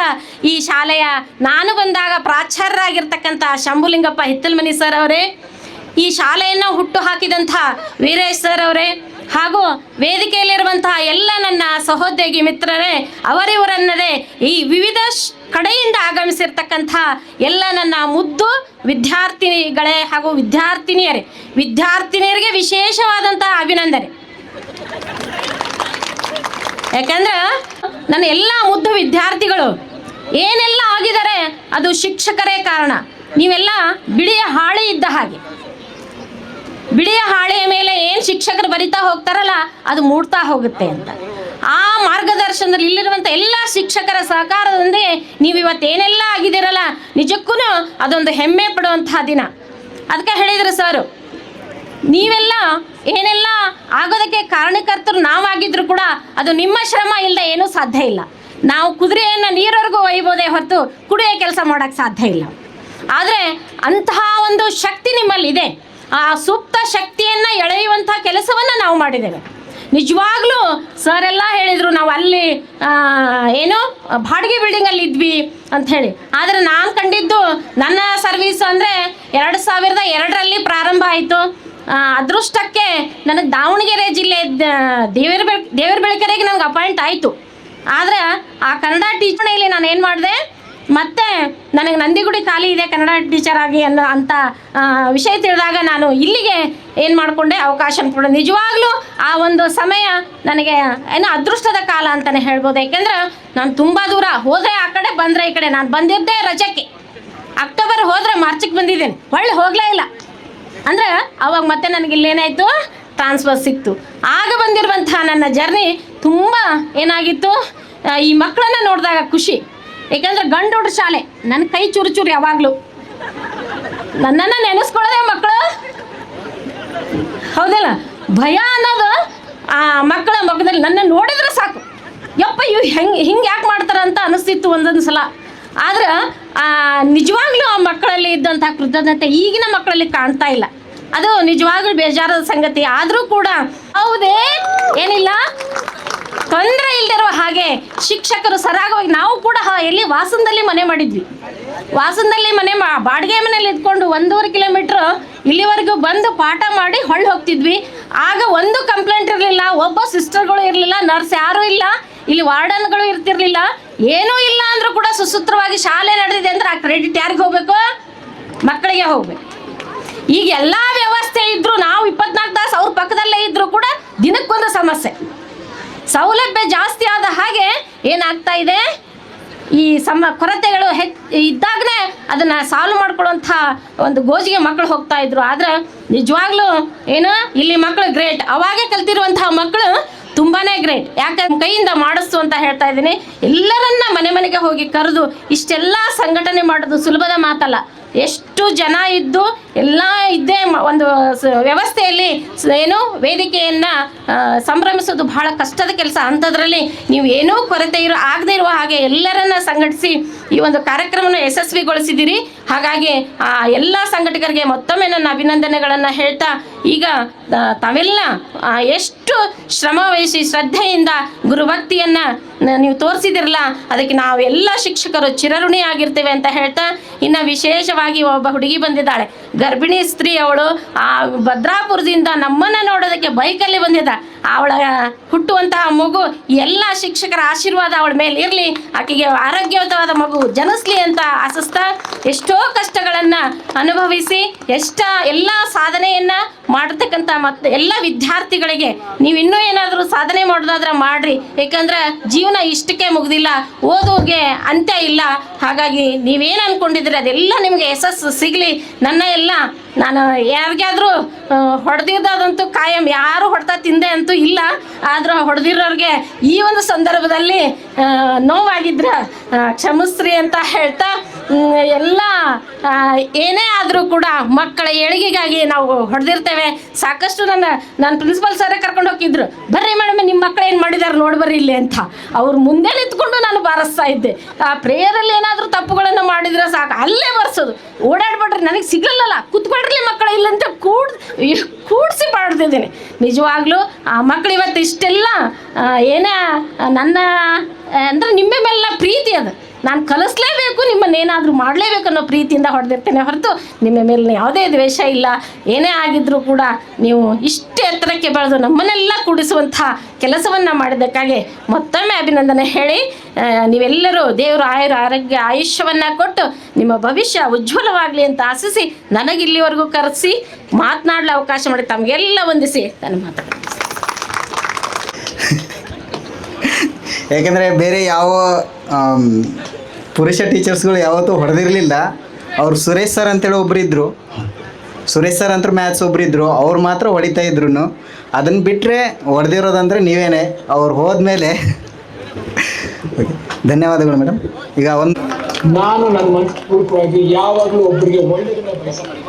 ಈ ಶಾಲೆಯ ನಾನು ಬಂದಾಗ ಪ್ರಾಚಾರ್ಯರಾಗಿರ್ತಕ್ಕಂಥ ಶಂಭುಲಿಂಗಪ್ಪ ಹಿತ್ತಲ್ಮನಿ ಸರ್ ಅವರೇ, ಈ ಶಾಲೆಯನ್ನು ಹುಟ್ಟು ಹಾಕಿದಂಥ ವೀರೇಶ್ ಸರ್ ಅವರೇ, ಹಾಗೂ ವೇದಿಕೆಯಲ್ಲಿರುವಂತಹ ಎಲ್ಲ ನನ್ನ ಸಹೋದ್ಯೋಗಿ ಮಿತ್ರರೇ, ಅವರಿವರನ್ನದೇ ಈ ವಿವಿಧ ಕಡೆಯಿಂದ ಆಗಮಿಸಿರ್ತಕ್ಕಂಥ ಎಲ್ಲ ನನ್ನ ಮುದ್ದು ವಿದ್ಯಾರ್ಥಿನಿಗಳೇ ಹಾಗೂ ವಿದ್ಯಾರ್ಥಿನಿಯರಿಗೆ ವಿಶೇಷವಾದಂತಹ ಅಭಿನಂದನೆ. ಯಾಕಂದ್ರೆ ನನ್ನ ಎಲ್ಲ ಮುದ್ದು ವಿದ್ಯಾರ್ಥಿಗಳು ಏನೆಲ್ಲ ಆಗಿದ್ದಾರೆ ಅದು ಶಿಕ್ಷಕರೇ ಕಾರಣ. ನೀವೆಲ್ಲ ಬಿಳಿಯ ಹಾಳೆ ಇದ್ದ ಹಾಗೆ, ಬಿಳಿಯ ಹಾಳೆಯ ಮೇಲೆ ಏನು ಶಿಕ್ಷಕರು ಬರಿತಾ ಹೋಗ್ತಾರಲ್ಲ ಅದು ಮೂಡ್ತಾ ಹೋಗುತ್ತೆ ಅಂತ. ಆ ಮಾರ್ಗದರ್ಶನದಲ್ಲಿ ಇಲ್ಲಿರುವಂಥ ಎಲ್ಲ ಶಿಕ್ಷಕರ ಸಹಕಾರದೊಂದಿಗೆ ನೀವು ಇವತ್ತು ಏನೆಲ್ಲ ಆಗಿದ್ದೀರಲ್ಲ, ನಿಜಕ್ಕೂ ಅದೊಂದು ಹೆಮ್ಮೆ ಪಡುವಂತಹ ದಿನ. ಅದಕ್ಕೆ ಹೇಳಿದ್ರು ಸರ್, ನೀವೆಲ್ಲ ಏನೆಲ್ಲ ಆಗೋದಕ್ಕೆ ಕಾರಣಕರ್ತರು ನಾವಾಗಿದ್ರು ಕೂಡ ಅದು ನಿಮ್ಮ ಶ್ರಮ ಇಲ್ಲದೆ ಏನೂ ಸಾಧ್ಯ ಇಲ್ಲ. ನಾವು ಕುದುರೆಯನ್ನು ನೀರವರೆಗೂ ಒಯ್ಬೋದೇ ಹೊರತು ಕುಡಿಯೋ ಕೆಲಸ ಮಾಡೋಕ್ಕೆ ಸಾಧ್ಯ ಇಲ್ಲ. ಆದರೆ ಅಂತಹ ಒಂದು ಶಕ್ತಿ ನಿಮ್ಮಲ್ಲಿದೆ. ಆ ಸೂಕ್ತ ಶಕ್ತಿಯನ್ನು ಎಳೆಯುವಂಥ ಕೆಲಸವನ್ನು ನಾವು ಮಾಡಿದ್ದೇವೆ. ನಿಜವಾಗ್ಲೂ ಸರ್ ಎಲ್ಲ ಹೇಳಿದರು, ನಾವು ಅಲ್ಲಿ ಏನು ಬಾಡಿಗೆ ಬಿಲ್ಡಿಂಗಲ್ಲಿ ಇದ್ವಿ ಅಂತ ಹೇಳಿ. ಆದರೆ ನಾನು ಕಂಡಿದ್ದು ನನ್ನ ಸರ್ವೀಸ್ ಅಂದರೆ 2002ರಲ್ಲಿ ಪ್ರಾರಂಭ ಆಯಿತು. ಅದೃಷ್ಟಕ್ಕೆ ನನಗೆ ದಾವಣಗೆರೆ ಜಿಲ್ಲೆ ದೇವರ ಬೆಳಕೆರೆಗೆ ನನಗೆ ಅಪಾಯಿಂಟ್ ಆಯಿತು. ಆದರೆ ಆ ಕನ್ನಡ ಟೀಚರ್ನಲ್ಲಿ ನಾನು ಏನು ಮಾಡಿದೆ, ಮತ್ತು ನನಗೆ ನಂದಿಗುಡಿ ಖಾಲಿ ಇದೆ ಕನ್ನಡ ಟೀಚರ್ ಆಗಿ ಅಂತ ವಿಷಯ ತಿಳಿದಾಗ ನಾನು ಇಲ್ಲಿಗೆ ಏನು ಮಾಡಿಕೊಂಡೆ, ಅವಕಾಶ ಅಂದ್ಕೊಂಡೆ. ನಿಜವಾಗ್ಲೂ ಆ ಒಂದು ಸಮಯ ನನಗೆ ಏನೋ ಅದೃಷ್ಟದ ಕಾಲ ಅಂತಲೇ ಹೇಳ್ಬೋದು. ಯಾಕೆಂದ್ರೆ ನಾನು ತುಂಬ ದೂರ ಹೋದರೆ ಆ ಕಡೆ, ಬಂದರೆ ಈ ಕಡೆ. ನಾನು ಬಂದಿದ್ದೆ ರಜಕ್ಕೆ, ಅಕ್ಟೋಬರ್ ಹೋದರೆ ಮಾರ್ಚಿಗೆ ಬಂದಿದ್ದೇನೆ, ಒಳ್ಳೆ ಹೋಗಲೇ ಇಲ್ಲ. ಅಂದರೆ ಅವಾಗ ಮತ್ತೆ ನನಗೆ ಇಲ್ಲೇನಾಯಿತು, ಟ್ರಾನ್ಸ್ಫರ್ ಸಿಕ್ತು. ಆಗ ಬಂದಿರುವಂತಹ ನನ್ನ ಜರ್ನಿ ತುಂಬ ಏನಾಗಿತ್ತು, ಈ ಮಕ್ಕಳನ್ನು ನೋಡಿದಾಗ ಖುಷಿ. ಏಕೆಂದರೆ ಗಂಡು ಹುಡುಗ ಶಾಲೆ, ನನ್ನ ಕೈ ಚೂರು ಯಾವಾಗಲೂ ನನ್ನನ್ನು ನೆನೆಸ್ಕೊಳ್ಳೋದೆ ಮಕ್ಕಳು, ಹೌದಲ್ಲ? ಭಯ ಅನ್ನೋದು ಆ ಮಕ್ಕಳ ಮಗದಲ್ಲಿ ನನ್ನ ನೋಡಿದ್ರೆ ಸಾಕು, ಯಪ್ಪ ಇವು ಹಿಂಗೆ ಯಾಕೆ ಮಾಡ್ತಾರೆ ಅಂತ ಅನಿಸ್ತಿತ್ತು ಒಂದೊಂದು ಸಲ. ಆದ್ರೆ ನಿಜವಾಗ್ಲೂ ಆ ಮಕ್ಕಳಲ್ಲಿ ಇದ್ದಂಥ ಕೃತಜ್ಞತೆ ಈಗಿನ ಮಕ್ಕಳಲ್ಲಿ ಕಾಣ್ತಾ ಇಲ್ಲ. ಅದು ನಿಜವಾಗ್ಲೂ ಬೇಜಾರದ ಸಂಗತಿ. ಆದರೂ ಕೂಡ ಹೌದೇ ಏನಿಲ್ಲ, ತೊಂದರೆ ಇಲ್ದಿರೋ ಹಾಗೆ ಶಿಕ್ಷಕರು ಸರಾಗವಾಗಿ, ನಾವು ಕೂಡ ಎಲ್ಲಿ ವಾಸನದಲ್ಲಿ ಮನೆ ಮಾಡಿದ್ವಿ. ವಾಸನದಲ್ಲಿ ಮನೆ ಬಾಡಿಗೆ ಮನೇಲಿ ಇದ್ಕೊಂಡು 1.5 ಕಿಲೋಮೀಟ್ರ್ ಇಲ್ಲಿವರೆಗೂ ಬಂದು ಪಾಠ ಮಾಡಿ ಹೊಳ್ಳಿ ಹೋಗ್ತಿದ್ವಿ. ಆಗ ಒಂದು ಕಂಪ್ಲೇಂಟ್ ಇರಲಿಲ್ಲ, ಒಬ್ಬ ಸಿಸ್ಟರ್ಗಳು ಇರಲಿಲ್ಲ, ನರ್ಸ್ ಯಾರೂ ಇಲ್ಲ, ಇಲ್ಲಿ ವಾರ್ಡನ್ಗಳು ಇರ್ತಿರ್ಲಿಲ್ಲ, ಏನೂ ಇಲ್ಲ ಅಂದರೂ ಕೂಡ ಸುಸೂತ್ರವಾಗಿ ಶಾಲೆ ನಡೆದಿದೆ ಅಂದರೆ ಆ ಕ್ರೆಡಿಟ್ ಯಾರಿಗೆ ಹೋಗಬೇಕು? ಮಕ್ಕಳಿಗೆ ಹೋಗ್ಬೇಕು. ಈಗ ಎಲ್ಲ ವ್ಯವಸ್ಥೆ ಇದ್ದರೂ ನಾವು 24 ತಾಸು ಅವ್ರ ಪಕ್ಕದಲ್ಲೇ ಇದ್ದರೂ ಕೂಡ ದಿನಕ್ಕೊಂದು ಸಮಸ್ಯೆ. ಸೌಲಭ್ಯ ಜಾಸ್ತಿ ಆದ ಹಾಗೆ ಏನಾಗ್ತಾ ಇದೆ, ಈ ಕೊರತೆಗಳು ಇದ್ದಾಗಲೇ ಅದನ್ನು ಸಾಲ್ವ್ ಮಾಡ್ಕೊಳ್ಳುವಂಥ ಒಂದು ಗೋಜಿಗೆ ಮಕ್ಕಳು ಹೋಗ್ತಾ ಇದ್ರು. ಆದರೆ ನಿಜವಾಗ್ಲೂ ಏನು ಇಲ್ಲಿ ಮಕ್ಕಳು ಗ್ರೇಟ್. ಅವಾಗೇ ಕಲ್ತಿರುವಂತಹ ಮಕ್ಕಳು ತುಂಬಾ ಗ್ರೇಟ್. ಯಾಕಂದ್ರೆ ಕೈಯಿಂದ ಮಾಡಿಸ್ತು ಅಂತ ಹೇಳ್ತಾ ಇದ್ದೀನಿ. ಎಲ್ಲರನ್ನ ಮನೆಗೆ ಹೋಗಿ ಕರೆದು ಇಷ್ಟೆಲ್ಲ ಸಂಘಟನೆ ಮಾಡೋದು ಸುಲಭದ ಮಾತಲ್ಲ. ಎಷ್ಟು ಜನ ಇದ್ದು ಎಲ್ಲ ಇದ್ದೇ ಒಂದು ವ್ಯವಸ್ಥೆಯಲ್ಲಿ ಏನು ವೇದಿಕೆಯನ್ನು ಸಂಭ್ರಮಿಸೋದು ಬಹಳ ಕಷ್ಟದ ಕೆಲಸ. ಅಂಥದ್ರಲ್ಲಿ ನೀವು ಏನೂ ಕೊರತೆ ಆಗದೇ ಇರುವ ಹಾಗೆ ಎಲ್ಲರನ್ನ ಸಂಘಟಿಸಿ ಈ ಒಂದು ಕಾರ್ಯಕ್ರಮವನ್ನು ಯಶಸ್ವಿಗೊಳಿಸಿದ್ದೀರಿ. ಹಾಗಾಗಿ ಆ ಎಲ್ಲ ಸಂಘಟಕರಿಗೆ ಮತ್ತೊಮ್ಮೆ ನನ್ನ ಅಭಿನಂದನೆಗಳನ್ನು ಹೇಳ್ತಾ, ಈಗ ತಾವೆಲ್ಲ ಎಷ್ಟು ಶ್ರಮ ವಹಿಸಿ ಶ್ರದ್ಧೆಯಿಂದ ಗುರುಭಕ್ತಿಯನ್ನು ನೀವು ತೋರಿಸಿದಿರಲ್ಲ, ಅದಕ್ಕೆ ನಾವೆಲ್ಲ ಶಿಕ್ಷಕರು ಚಿರಋಣಿ ಆಗಿರ್ತೇವೆ ಅಂತ ಹೇಳ್ತಾ, ಇನ್ನು ವಿಶೇಷವಾಗಿ ಒಬ್ಬ ಹುಡುಗಿ ಬಂದಿದ್ದಾಳೆ, ಗರ್ಭಿಣಿ ಸ್ತ್ರೀ. ಅವಳು ಆ ಭದ್ರಾಪುರದಿಂದ ನಮ್ಮನ್ನು ನೋಡೋದಕ್ಕೆ ಬೈಕಲ್ಲಿ ಬಂದಿದ್ದ. ಅವಳ ಹುಟ್ಟುವಂತಹ ಮಗು ಎಲ್ಲ ಶಿಕ್ಷಕರ ಆಶೀರ್ವಾದ ಅವಳ ಮೇಲೆ ಇರಲಿ, ಆಕೆಗೆ ಆರೋಗ್ಯಯುತವಾದ ಮಗು ಜನಿಸ್ಲಿ ಅಂತ ಆಶಿಸ್ತಾ, ಎಷ್ಟೋ ಕಷ್ಟಗಳನ್ನು ಅನುಭವಿಸಿ ಎಲ್ಲ ಸಾಧನೆಯನ್ನು ಮಾಡತಕ್ಕಂಥ ಮತ್ತು ಎಲ್ಲ ವಿದ್ಯಾರ್ಥಿಗಳಿಗೆ ನೀವು ಇನ್ನೂ ಏನಾದರೂ ಸಾಧನೆ ಮಾಡೋದಾದ್ರೆ ಮಾಡ್ರಿ. ಏಕೆಂದ್ರೆ ಜೀವನ ಇಷ್ಟಕ್ಕೆ ಮುಗ್ದಿಲ್ಲ, ಓದೋಗೆ ಅಂತ್ಯ ಇಲ್ಲ. ಹಾಗಾಗಿ ನೀವೇನು ಅಂದ್ಕೊಂಡಿದ್ರೆ ಅದೆಲ್ಲ ನಿಮಗೆ ಯಶಸ್ಸು ಸಿಗಲಿ. ನಾನು ಯಾರಿಗಾದ್ರೂ ಹೊಡೆದಿದ್ದದಂತೂ ಕಾಯಂ, ಯಾರು ಹೊಡೆತ ತಿಂದೆ ಅಂತೂ ಇಲ್ಲ. ಆದರೂ ಹೊಡೆದಿರೋರಿಗೆ ಈ ಒಂದು ಸಂದರ್ಭದಲ್ಲಿ ನೋವಾಗಿದ್ರೆ ಕ್ಷಮಿಸ್ರಿ ಅಂತ ಹೇಳ್ತಾ, ಎಲ್ಲ ಏನೇ ಆದರೂ ಕೂಡ ಮಕ್ಕಳ ಏಳಿಗೆಗಾಗಿ ನಾವು ಹೊಡೆದಿರ್ತೇವೆ. ಸಾಕಷ್ಟು ನನ್ನ ಪ್ರಿನ್ಸಿಪಲ್ ಸರೇ ಕರ್ಕೊಂಡು ಹೋಗಿದ್ರು, ಬರ್ರಿ ಮೇಡಮ್ ನಿಮ್ಮ ಮಕ್ಕಳು ಏನು ಮಾಡಿದ್ದಾರೆ ನೋಡಿ ಬರ್ರಿ ಇಲ್ಲಿ ಅಂತ. ಅವ್ರು ಮುಂದೆ ನಿಂತ್ಕೊಂಡು ನಾನು ಬಾರಿಸ್ತಾ ಇದ್ದೆ. ಆ ಪ್ರೇಯರಲ್ಲಿ ಏನಾದರೂ ತಪ್ಪುಗಳನ್ನು ಮಾಡಿದರೆ ಸಾಕು ಅಲ್ಲೇ ಬರ್ಸೋದು, ಓಡಾಡ್ಬಿಡ್ರಿ ನನಗೆ ಸಿಗಲ್ಲಲ್ಲ, ಕೂತ್ಕೊಳ್ರಿ ಮಕ್ಕಳು ಇಲ್ಲಂತ ಕೂಡಿಸಿ ಮಾಡ್ತಿದ್ದೇನೆ. ನಿಜವಾಗ್ಲೂ ಆ ಮಕ್ಕಳು ಇವತ್ತು ಇಷ್ಟೆಲ್ಲ ಏನೇ ನನ್ನ ಅಂದರೆ ನಿಮ್ಮ ಮೇಲೆಲ್ಲ ಪ್ರೀತಿ ಅದು, ನಾನು ಕಲಿಸ್ಲೇಬೇಕು, ನಿಮ್ಮನ್ನೇನಾದರೂ ಮಾಡಲೇಬೇಕು ಅನ್ನೋ ಪ್ರೀತಿಯಿಂದ ಹೊಡೆದಿರ್ತೇನೆ ಹೊರತು ನಿಮ್ಮ ಮೇಲೆ ಯಾವುದೇ ದ್ವೇಷ ಇಲ್ಲ. ಏನೇ ಆಗಿದ್ರೂ ಕೂಡ ನೀವು ಇಷ್ಟು ಎತ್ತರಕ್ಕೆ ಬೆಳೆದು ನಮ್ಮನ್ನೆಲ್ಲ ಕೂಡಿಸುವಂಥ ಕೆಲಸವನ್ನು ಮಾಡಿದ್ದಕ್ಕಾಗಿ ಮತ್ತೊಮ್ಮೆ ಅಭಿನಂದನೆ ಹೇಳಿ, ನೀವೆಲ್ಲರೂ ದೇವರು ಆರೋಗ್ಯ ಆಯುಷ್ಯವನ್ನು ಕೊಟ್ಟು ನಿಮ್ಮ ಭವಿಷ್ಯ ಉಜ್ವಲವಾಗಲಿ ಅಂತ ಆಶಿಸಿ, ನನಗಿಲ್ಲಿವರೆಗೂ ಕರೆಸಿ ಮಾತನಾಡಲು ಅವಕಾಶ ಮಾಡಿ ತಮಗೆಲ್ಲ ವಂದಿಸಿ ನಾನು ಮಾತಾಡ್ತೀನಿ. ಯಾಕೆಂದರೆ ಬೇರೆ ಯಾವ ಪುರುಷ ಟೀಚರ್ಸ್ಗಳು ಯಾವತ್ತೂ ಹೊಡೆದಿರಲಿಲ್ಲ. ಅವ್ರು ಸುರೇಶ್ ಸರ್ ಅಂತೇಳಿ ಒಬ್ಬರಿದ್ದರು, ಸುರೇಶ್ ಸರ್ ಅಂತ ಮ್ಯಾಥ್ಸ್ ಒಬ್ಬರಿದ್ದರು, ಅವ್ರು ಮಾತ್ರ ಹೊಡಿತಾ ಇದ್ರು. ಅದನ್ನು ಬಿಟ್ಟರೆ ಹೊಡೆದಿರೋದಂದರೆ ನೀವೇನೆ. ಅವ್ರು ಹೋದ್ಮೇಲೆ ಧನ್ಯವಾದಗಳು ಮೇಡಮ್. ಈಗ ನಾನು ನನ್ನ ಮನಸ್ಪೂರ್ವಕವಾಗಿ ಯಾವಾಗಲೂ ಒಬ್ಬರಿಗೆ ಒಳ್ಳೆಯದನ್ನ ಬಯಸ್ತೀನಿ.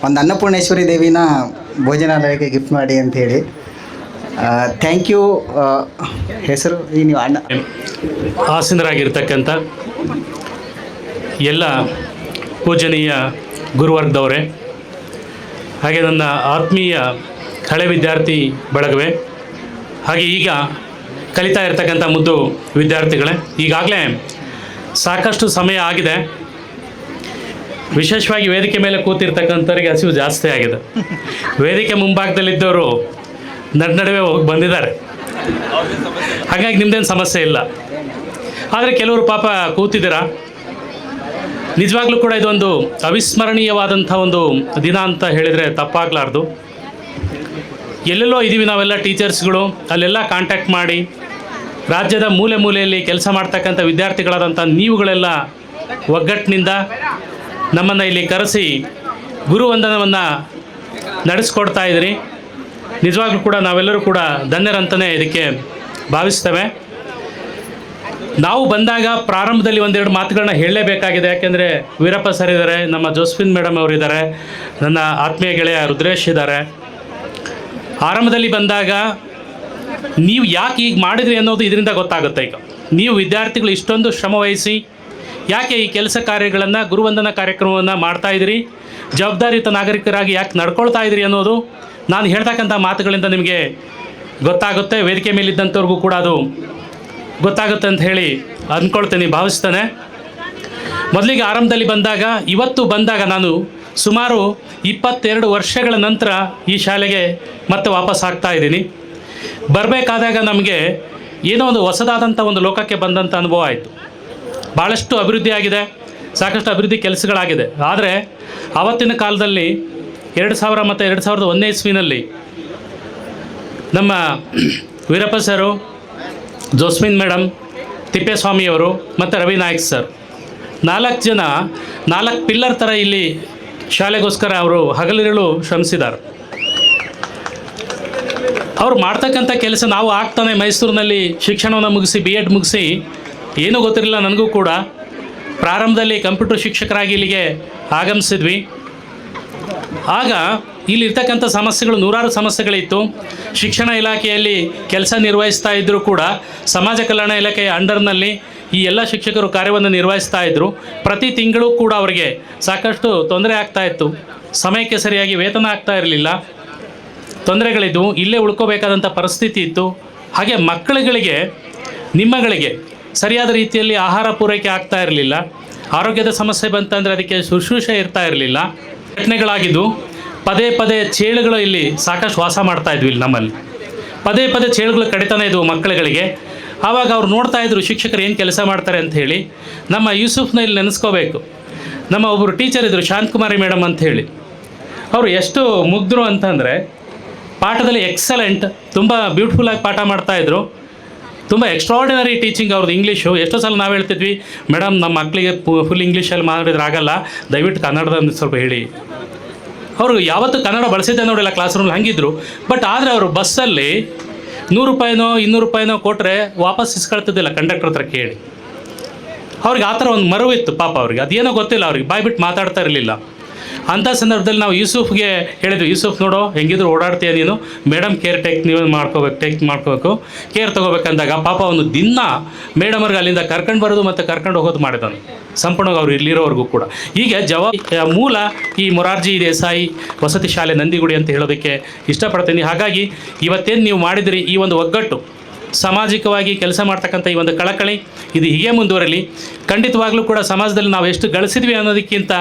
ಒಂದು ಅನ್ನಪೂರ್ಣೇಶ್ವರಿ ದೇವಿನ ಭೋಜನಾಲಯಕ್ಕೆ ಗಿಫ್ಟ್ ಮಾಡಿ ಅಂಥೇಳಿ. Thank you. ಹೆಸರು ಈ ನೀವು ಅಣ್ಣ ಆಸೀನರಾಗಿರ್ತಕ್ಕಂಥ ಎಲ್ಲ ಪೂಜನೀಯ ಗುರುವರ್ಗದವರೇ, ಹಾಗೆ ನನ್ನ ಆತ್ಮೀಯ ಹಳೆ ವಿದ್ಯಾರ್ಥಿ ಬಳಗವೇ, ಹಾಗೆ ಈಗ ಕಲಿತಾ ಇರ್ತಕ್ಕಂಥ ಮುದ್ದು ವಿದ್ಯಾರ್ಥಿಗಳೇ, ಈಗಾಗಲೇ ಸಾಕಷ್ಟು ಸಮಯ ಆಗಿದೆ. ವಿಶೇಷವಾಗಿ ವೇದಿಕೆ ಮೇಲೆ ಕೂತಿರ್ತಕ್ಕಂಥವ್ರಿಗೆ ಹಸಿವು ಜಾಸ್ತಿ ಆಗಿದೆ. ವೇದಿಕೆ ಮುಂಭಾಗದಲ್ಲಿದ್ದವರು ನಡುವೆ ಹೋಗಿ ಬಂದಿದ್ದಾರೆ, ಹಾಗಾಗಿ ನಿಮ್ಮದೇನು ಸಮಸ್ಯೆ ಇಲ್ಲ. ಆದರೆ ಕೆಲವರು ಪಾಪ ಕೂತಿದ್ದೀರಾ. ನಿಜವಾಗ್ಲೂ ಕೂಡ ಇದೊಂದು ಅವಿಸ್ಮರಣೀಯವಾದಂಥ ಒಂದು ದಿನ ಅಂತ ಹೇಳಿದರೆ ತಪ್ಪಾಗಲಾರ್ದು. ಎಲ್ಲೆಲ್ಲೋ ಇದ್ದೀವಿ ನಾವೆಲ್ಲ ಟೀಚರ್ಸ್ಗಳು, ಅಲ್ಲೆಲ್ಲ ಕಾಂಟ್ಯಾಕ್ಟ್ ಮಾಡಿ ರಾಜ್ಯದ ಮೂಲೆ ಮೂಲೆಯಲ್ಲಿ ಕೆಲಸ ಮಾಡ್ತಕ್ಕಂಥ ವಿದ್ಯಾರ್ಥಿಗಳಾದಂಥ ನೀವುಗಳೆಲ್ಲ ಒಗ್ಗಟ್ಟಿನಿಂದ ನಮ್ಮನ್ನು ಇಲ್ಲಿ ಕರೆಸಿ ಗುರುವಂದನವನ್ನು ನಡೆಸ್ಕೊಡ್ತಾ ಇದ್ರಿ. ನಿಜವಾಗ್ಲೂ ಕೂಡ ನಾವೆಲ್ಲರೂ ಕೂಡ ಧನ್ಯರಂತಲೇ ಇದಕ್ಕೆ ಭಾವಿಸ್ತೇವೆ. ನಾವು ಬಂದಾಗ ಪ್ರಾರಂಭದಲ್ಲಿ ಒಂದೆರಡು ಮಾತುಗಳನ್ನ ಹೇಳಲೇಬೇಕಾಗಿದೆ. ಯಾಕೆಂದರೆ ವೀರಪ್ಪ ಸರ್ ಇದ್ದಾರೆ, ನಮ್ಮ ಜೋಸ್ಫಿನ್ ಮೇಡಮ್ ಅವರಿದ್ದಾರೆ, ನನ್ನ ಆತ್ಮೀಯ ಗೆಳೆಯ ರುದ್ರೇಶ್ ಇದ್ದಾರೆ. ಆರಂಭದಲ್ಲಿ ಬಂದಾಗ ನೀವು ಯಾಕೆ ಈಗ ಮಾಡಿದ್ರಿ ಅನ್ನೋದು ಇದರಿಂದ ಗೊತ್ತಾಗುತ್ತೆ. ಈಗ ನೀವು ವಿದ್ಯಾರ್ಥಿಗಳು ಇಷ್ಟೊಂದು ಶ್ರಮವಹಿಸಿ ಯಾಕೆ ಈ ಕೆಲಸ ಕಾರ್ಯಗಳನ್ನು, ಗುರುವಂದನಾ ಕಾರ್ಯಕ್ರಮವನ್ನು ಮಾಡ್ತಾಯಿದ್ರಿ, ಜವಾಬ್ದಾರಿಯುತ ನಾಗರಿಕರಾಗಿ ಯಾಕೆ ನಡ್ಕೊಳ್ತಾ ಇದ್ರಿ ಅನ್ನೋದು ನಾನು ಹೇಳ್ತಕ್ಕಂಥ ಮಾತುಗಳಿಂದ ನಿಮಗೆ ಗೊತ್ತಾಗುತ್ತೆ. ವೇದಿಕೆ ಮೇಲಿದ್ದಂಥವ್ರಿಗೂ ಕೂಡ ಅದು ಗೊತ್ತಾಗುತ್ತೆ ಅಂತ ಹೇಳಿ ಅಂದ್ಕೊಳ್ತೇನೆ, ಭಾವಿಸ್ತೇನೆ. ಮೊದಲಿಗೆ ಆರಂಭದಲ್ಲಿ ಬಂದಾಗ, ಇವತ್ತು ಬಂದಾಗ ನಾನು ಸುಮಾರು 22 ವರ್ಷಗಳ ನಂತರ ಈ ಶಾಲೆಗೆ ಮತ್ತೆ ವಾಪಸ್ ಆಗ್ತಾ ಇದ್ದೀನಿ. ಬರಬೇಕಾದಾಗ ನಮಗೆ ಏನೋ ಒಂದು ಹೊಸದಾದಂಥ ಒಂದು ಲೋಕಕ್ಕೆ ಬಂದಂಥ ಅನುಭವ ಆಯಿತು. ಭಾಳಷ್ಟು ಅಭಿವೃದ್ಧಿ ಆಗಿದೆ, ಸಾಕಷ್ಟು ಅಭಿವೃದ್ಧಿ ಕೆಲಸಗಳಾಗಿದೆ. ಆದರೆ ಆವತ್ತಿನ ಕಾಲದಲ್ಲಿ 2000 ಮತ್ತು 2001ನೇ ಇಸ್ವಿನಲ್ಲಿ ನಮ್ಮ ವೀರಪ್ಪ ಸರು, ಜೋಸ್ಮಿನ್ ಮೇಡಮ್, ತಿಪ್ಪೇಸ್ವಾಮಿಯವರು ಮತ್ತು ರವಿ ನಾಯಕ್ ಸರ್ 4 ಜನ 4 ಪಿಲ್ಲರ್ ಥರ ಇಲ್ಲಿ ಶಾಲೆಗೋಸ್ಕರ ಅವರು ಹಗಲಿರುಳು ಶ್ರಮಿಸಿದ್ದಾರೆ. ಅವರು ಮಾಡ್ತಕ್ಕಂಥ ಕೆಲಸ ನಾವು ಆಗ್ತಾನೆ ಮೈಸೂರಿನಲ್ಲಿ ಶಿಕ್ಷಣವನ್ನು ಮುಗಿಸಿ B.Ed ಮುಗಿಸಿ ಏನೂ ಗೊತ್ತಿರಲಿಲ್ಲ ನನಗೂ ಕೂಡ. ಪ್ರಾರಂಭದಲ್ಲಿ ಕಂಪ್ಯೂಟರ್ ಶಿಕ್ಷಕರಾಗಿ ಇಲ್ಲಿಗೆ ಆಗಮಿಸಿದ್ವಿ. ಆಗ ಇಲ್ಲಿರ್ತಕ್ಕಂಥ ಸಮಸ್ಯೆಗಳು, ನೂರಾರು ಸಮಸ್ಯೆಗಳಿತ್ತು. ಶಿಕ್ಷಣ ಇಲಾಖೆಯಲ್ಲಿ ಕೆಲಸ ನಿರ್ವಹಿಸ್ತಾ ಇದ್ದರೂ ಕೂಡ ಸಮಾಜ ಕಲ್ಯಾಣ ಇಲಾಖೆಯ ಅಂಡರ್ನಲ್ಲಿ ಈ ಎಲ್ಲ ಶಿಕ್ಷಕರು ಕಾರ್ಯವನ್ನು ನಿರ್ವಹಿಸ್ತಾ ಇದ್ದರು. ಪ್ರತಿ ತಿಂಗಳು ಕೂಡ ಅವರಿಗೆ ಸಾಕಷ್ಟು ತೊಂದರೆ ಆಗ್ತಾಯಿತ್ತು. ಸಮಯಕ್ಕೆ ಸರಿಯಾಗಿ ವೇತನ ಆಗ್ತಾ ಇರಲಿಲ್ಲ, ತೊಂದರೆಗಳಿದ್ದವು, ಇಲ್ಲೇ ಉಳ್ಕೋಬೇಕಾದಂಥ ಪರಿಸ್ಥಿತಿ ಇತ್ತು. ಹಾಗೆ ಮಕ್ಕಳುಗಳಿಗೆ, ನಿಮ್ಮಗಳಿಗೆ ಸರಿಯಾದ ರೀತಿಯಲ್ಲಿ ಆಹಾರ ಪೂರೈಕೆ ಆಗ್ತಾ ಇರಲಿಲ್ಲ. ಆರೋಗ್ಯದ ಸಮಸ್ಯೆ ಬಂತಂದರೆ ಅದಕ್ಕೆ ಶುಶ್ರೂಷೆ ಇರ್ತಾ ಇರಲಿಲ್ಲ. ಘಟನೆಗಳಾಗಿದ್ದು ಪದೇ ಪದೇ ಚೇಳುಗಳು ಇಲ್ಲಿ ಸಾಕಷ್ಟು ವಾಸ ಮಾಡ್ತಾ ಇದ್ವಿ. ಇಲ್ಲಿ ನಮ್ಮಲ್ಲಿ ಪದೇ ಪದೇ ಚೇಳುಗಳು ಕಡಿತಾನೆ ಇದ್ವು ಮಕ್ಕಳುಗಳಿಗೆ. ಆವಾಗ ಅವ್ರು ನೋಡ್ತಾ ಇದ್ರು ಶಿಕ್ಷಕರು ಏನು ಕೆಲಸ ಮಾಡ್ತಾರೆ ಅಂತ ಹೇಳಿ. ನಮ್ಮ ಯೂಸುಫ್ನ ಇಲ್ಲಿ ನೆನೆಸ್ಕೋಬೇಕು. ನಮ್ಮ ಒಬ್ಬರು ಟೀಚರ್ ಇದ್ದರು, ಶಾಂತಕುಮಾರಿ ಮೇಡಮ್ ಅಂತ ಹೇಳಿ. ಅವರು ಎಷ್ಟು ಮುಗ್ಧರು ಅಂತಂದರೆ ಪಾಠದಲ್ಲಿ ಎಕ್ಸಲೆಂಟ್, ತುಂಬ ಬ್ಯೂಟಿಫುಲ್ಲಾಗಿ ಪಾಠ ಮಾಡ್ತಾಯಿದ್ರು. ತುಂಬ ಎಕ್ಸ್ಟ್ರಾರ್ಡಿನರಿ ಟೀಚಿಂಗ್ ಅವ್ರದ್ದು. ಇಂಗ್ಲೀಷು ಎಷ್ಟೋ ಸಲ ನಾವು ಹೇಳ್ತಿದ್ವಿ, ಮೇಡಮ್ ನಮ್ಮ ಮಕ್ಕಳಿಗೆ ಫುಲ್ ಇಂಗ್ಲೀಷಲ್ಲಿ ಮಾಡಿದ್ರೆ ಆಗಲ್ಲ, ದಯವಿಟ್ಟು ಕನ್ನಡದಲ್ಲಿ ಸ್ವಲ್ಪ ಹೇಳಿ. ಅವರು ಯಾವತ್ತೂ ಕನ್ನಡ ಬಳಸಿದ್ದೆ ನೋಡಿಲ್ಲ ಕ್ಲಾಸ್ ರೂಮಲ್ಲಿ, ಹಂಗಿದ್ರು. ಬಟ್ ಆದರೆ ಅವರು ಬಸ್ಸಲ್ಲಿ 100 ರೂಪಾಯಿನೋ 200 ರೂಪಾಯಿನೋ ಕೊಟ್ಟರೆ ವಾಪಸ್ ಇಸ್ಕೊಳ್ತಿದ್ದಿಲ್ಲ ಕಂಡಕ್ಟರ್ ಹತ್ರ ಕೇಳಿ. ಅವ್ರಿಗೆ ಆ ಥರ ಒಂದು ಮರುವಿತ್ತು ಪಾಪ ಅವ್ರಿಗೆ. ಅದೇನೋ ಗೊತ್ತಿಲ್ಲ, ಅವ್ರಿಗೆ ಬಾಯ್ಬಿಟ್ಟು ಮಾತಾಡ್ತಾ ಇರಲಿಲ್ಲ. ಅಂಥ ಸಂದರ್ಭದಲ್ಲಿ ನಾವು ಯೂಸುಫ್ಗೆ ಹೇಳಿದ್ವಿ, ಯೂಸುಫ್ ನೋಡೋ ಹೆಂಗಿದ್ರು ಓಡಾಡ್ತೀಯ ನೀನು, ಮೇಡಮ್ ಕೇರ್ ನೀವು ಮಾಡ್ಕೋಬೇಕು ಕೇರ್ ತೊಗೋಬೇಕಂದಾಗ ಪಾಪ ಅವನು ದಿನ ಮೇಡಮರ್ಗೆ ಅಲ್ಲಿಂದ ಕರ್ಕೊಂಡು ಬರೋದು ಮತ್ತು ಕರ್ಕೊಂಡು ಹೋಗೋದು ಮಾಡಿದ್ದಾನೆ ಸಂಪೂರ್ಣವಾಗಿ ಅವ್ರು ಇಲ್ಲಿರೋವರೆಗೂ ಕೂಡ. ಹೀಗೆ ಮೂಲ ಈ ಮೊರಾರ್ಜಿ ದೇಸಾಯಿ ವಸತಿ ಶಾಲೆ ನಂದಿಗುಡಿ ಅಂತ ಹೇಳೋದಕ್ಕೆ ಇಷ್ಟಪಡ್ತೀನಿ. ಹಾಗಾಗಿ ಇವತ್ತೇನು ನೀವು ಮಾಡಿದಿರಿ, ಈ ಒಂದು ಒಗ್ಗಟ್ಟು, ಸಾಮಾಜಿಕವಾಗಿ ಕೆಲಸ ಮಾಡ್ತಕ್ಕಂಥ ಈ ಒಂದು ಕಳಕಳಿ ಇದು ಹೀಗೆ ಮುಂದುವರಲಿ. ಖಂಡಿತವಾಗ್ಲೂ ಕೂಡ ಸಮಾಜದಲ್ಲಿ ನಾವು ಎಷ್ಟು ಗಳಿಸಿದ್ವಿ ಅನ್ನೋದಕ್ಕಿಂತ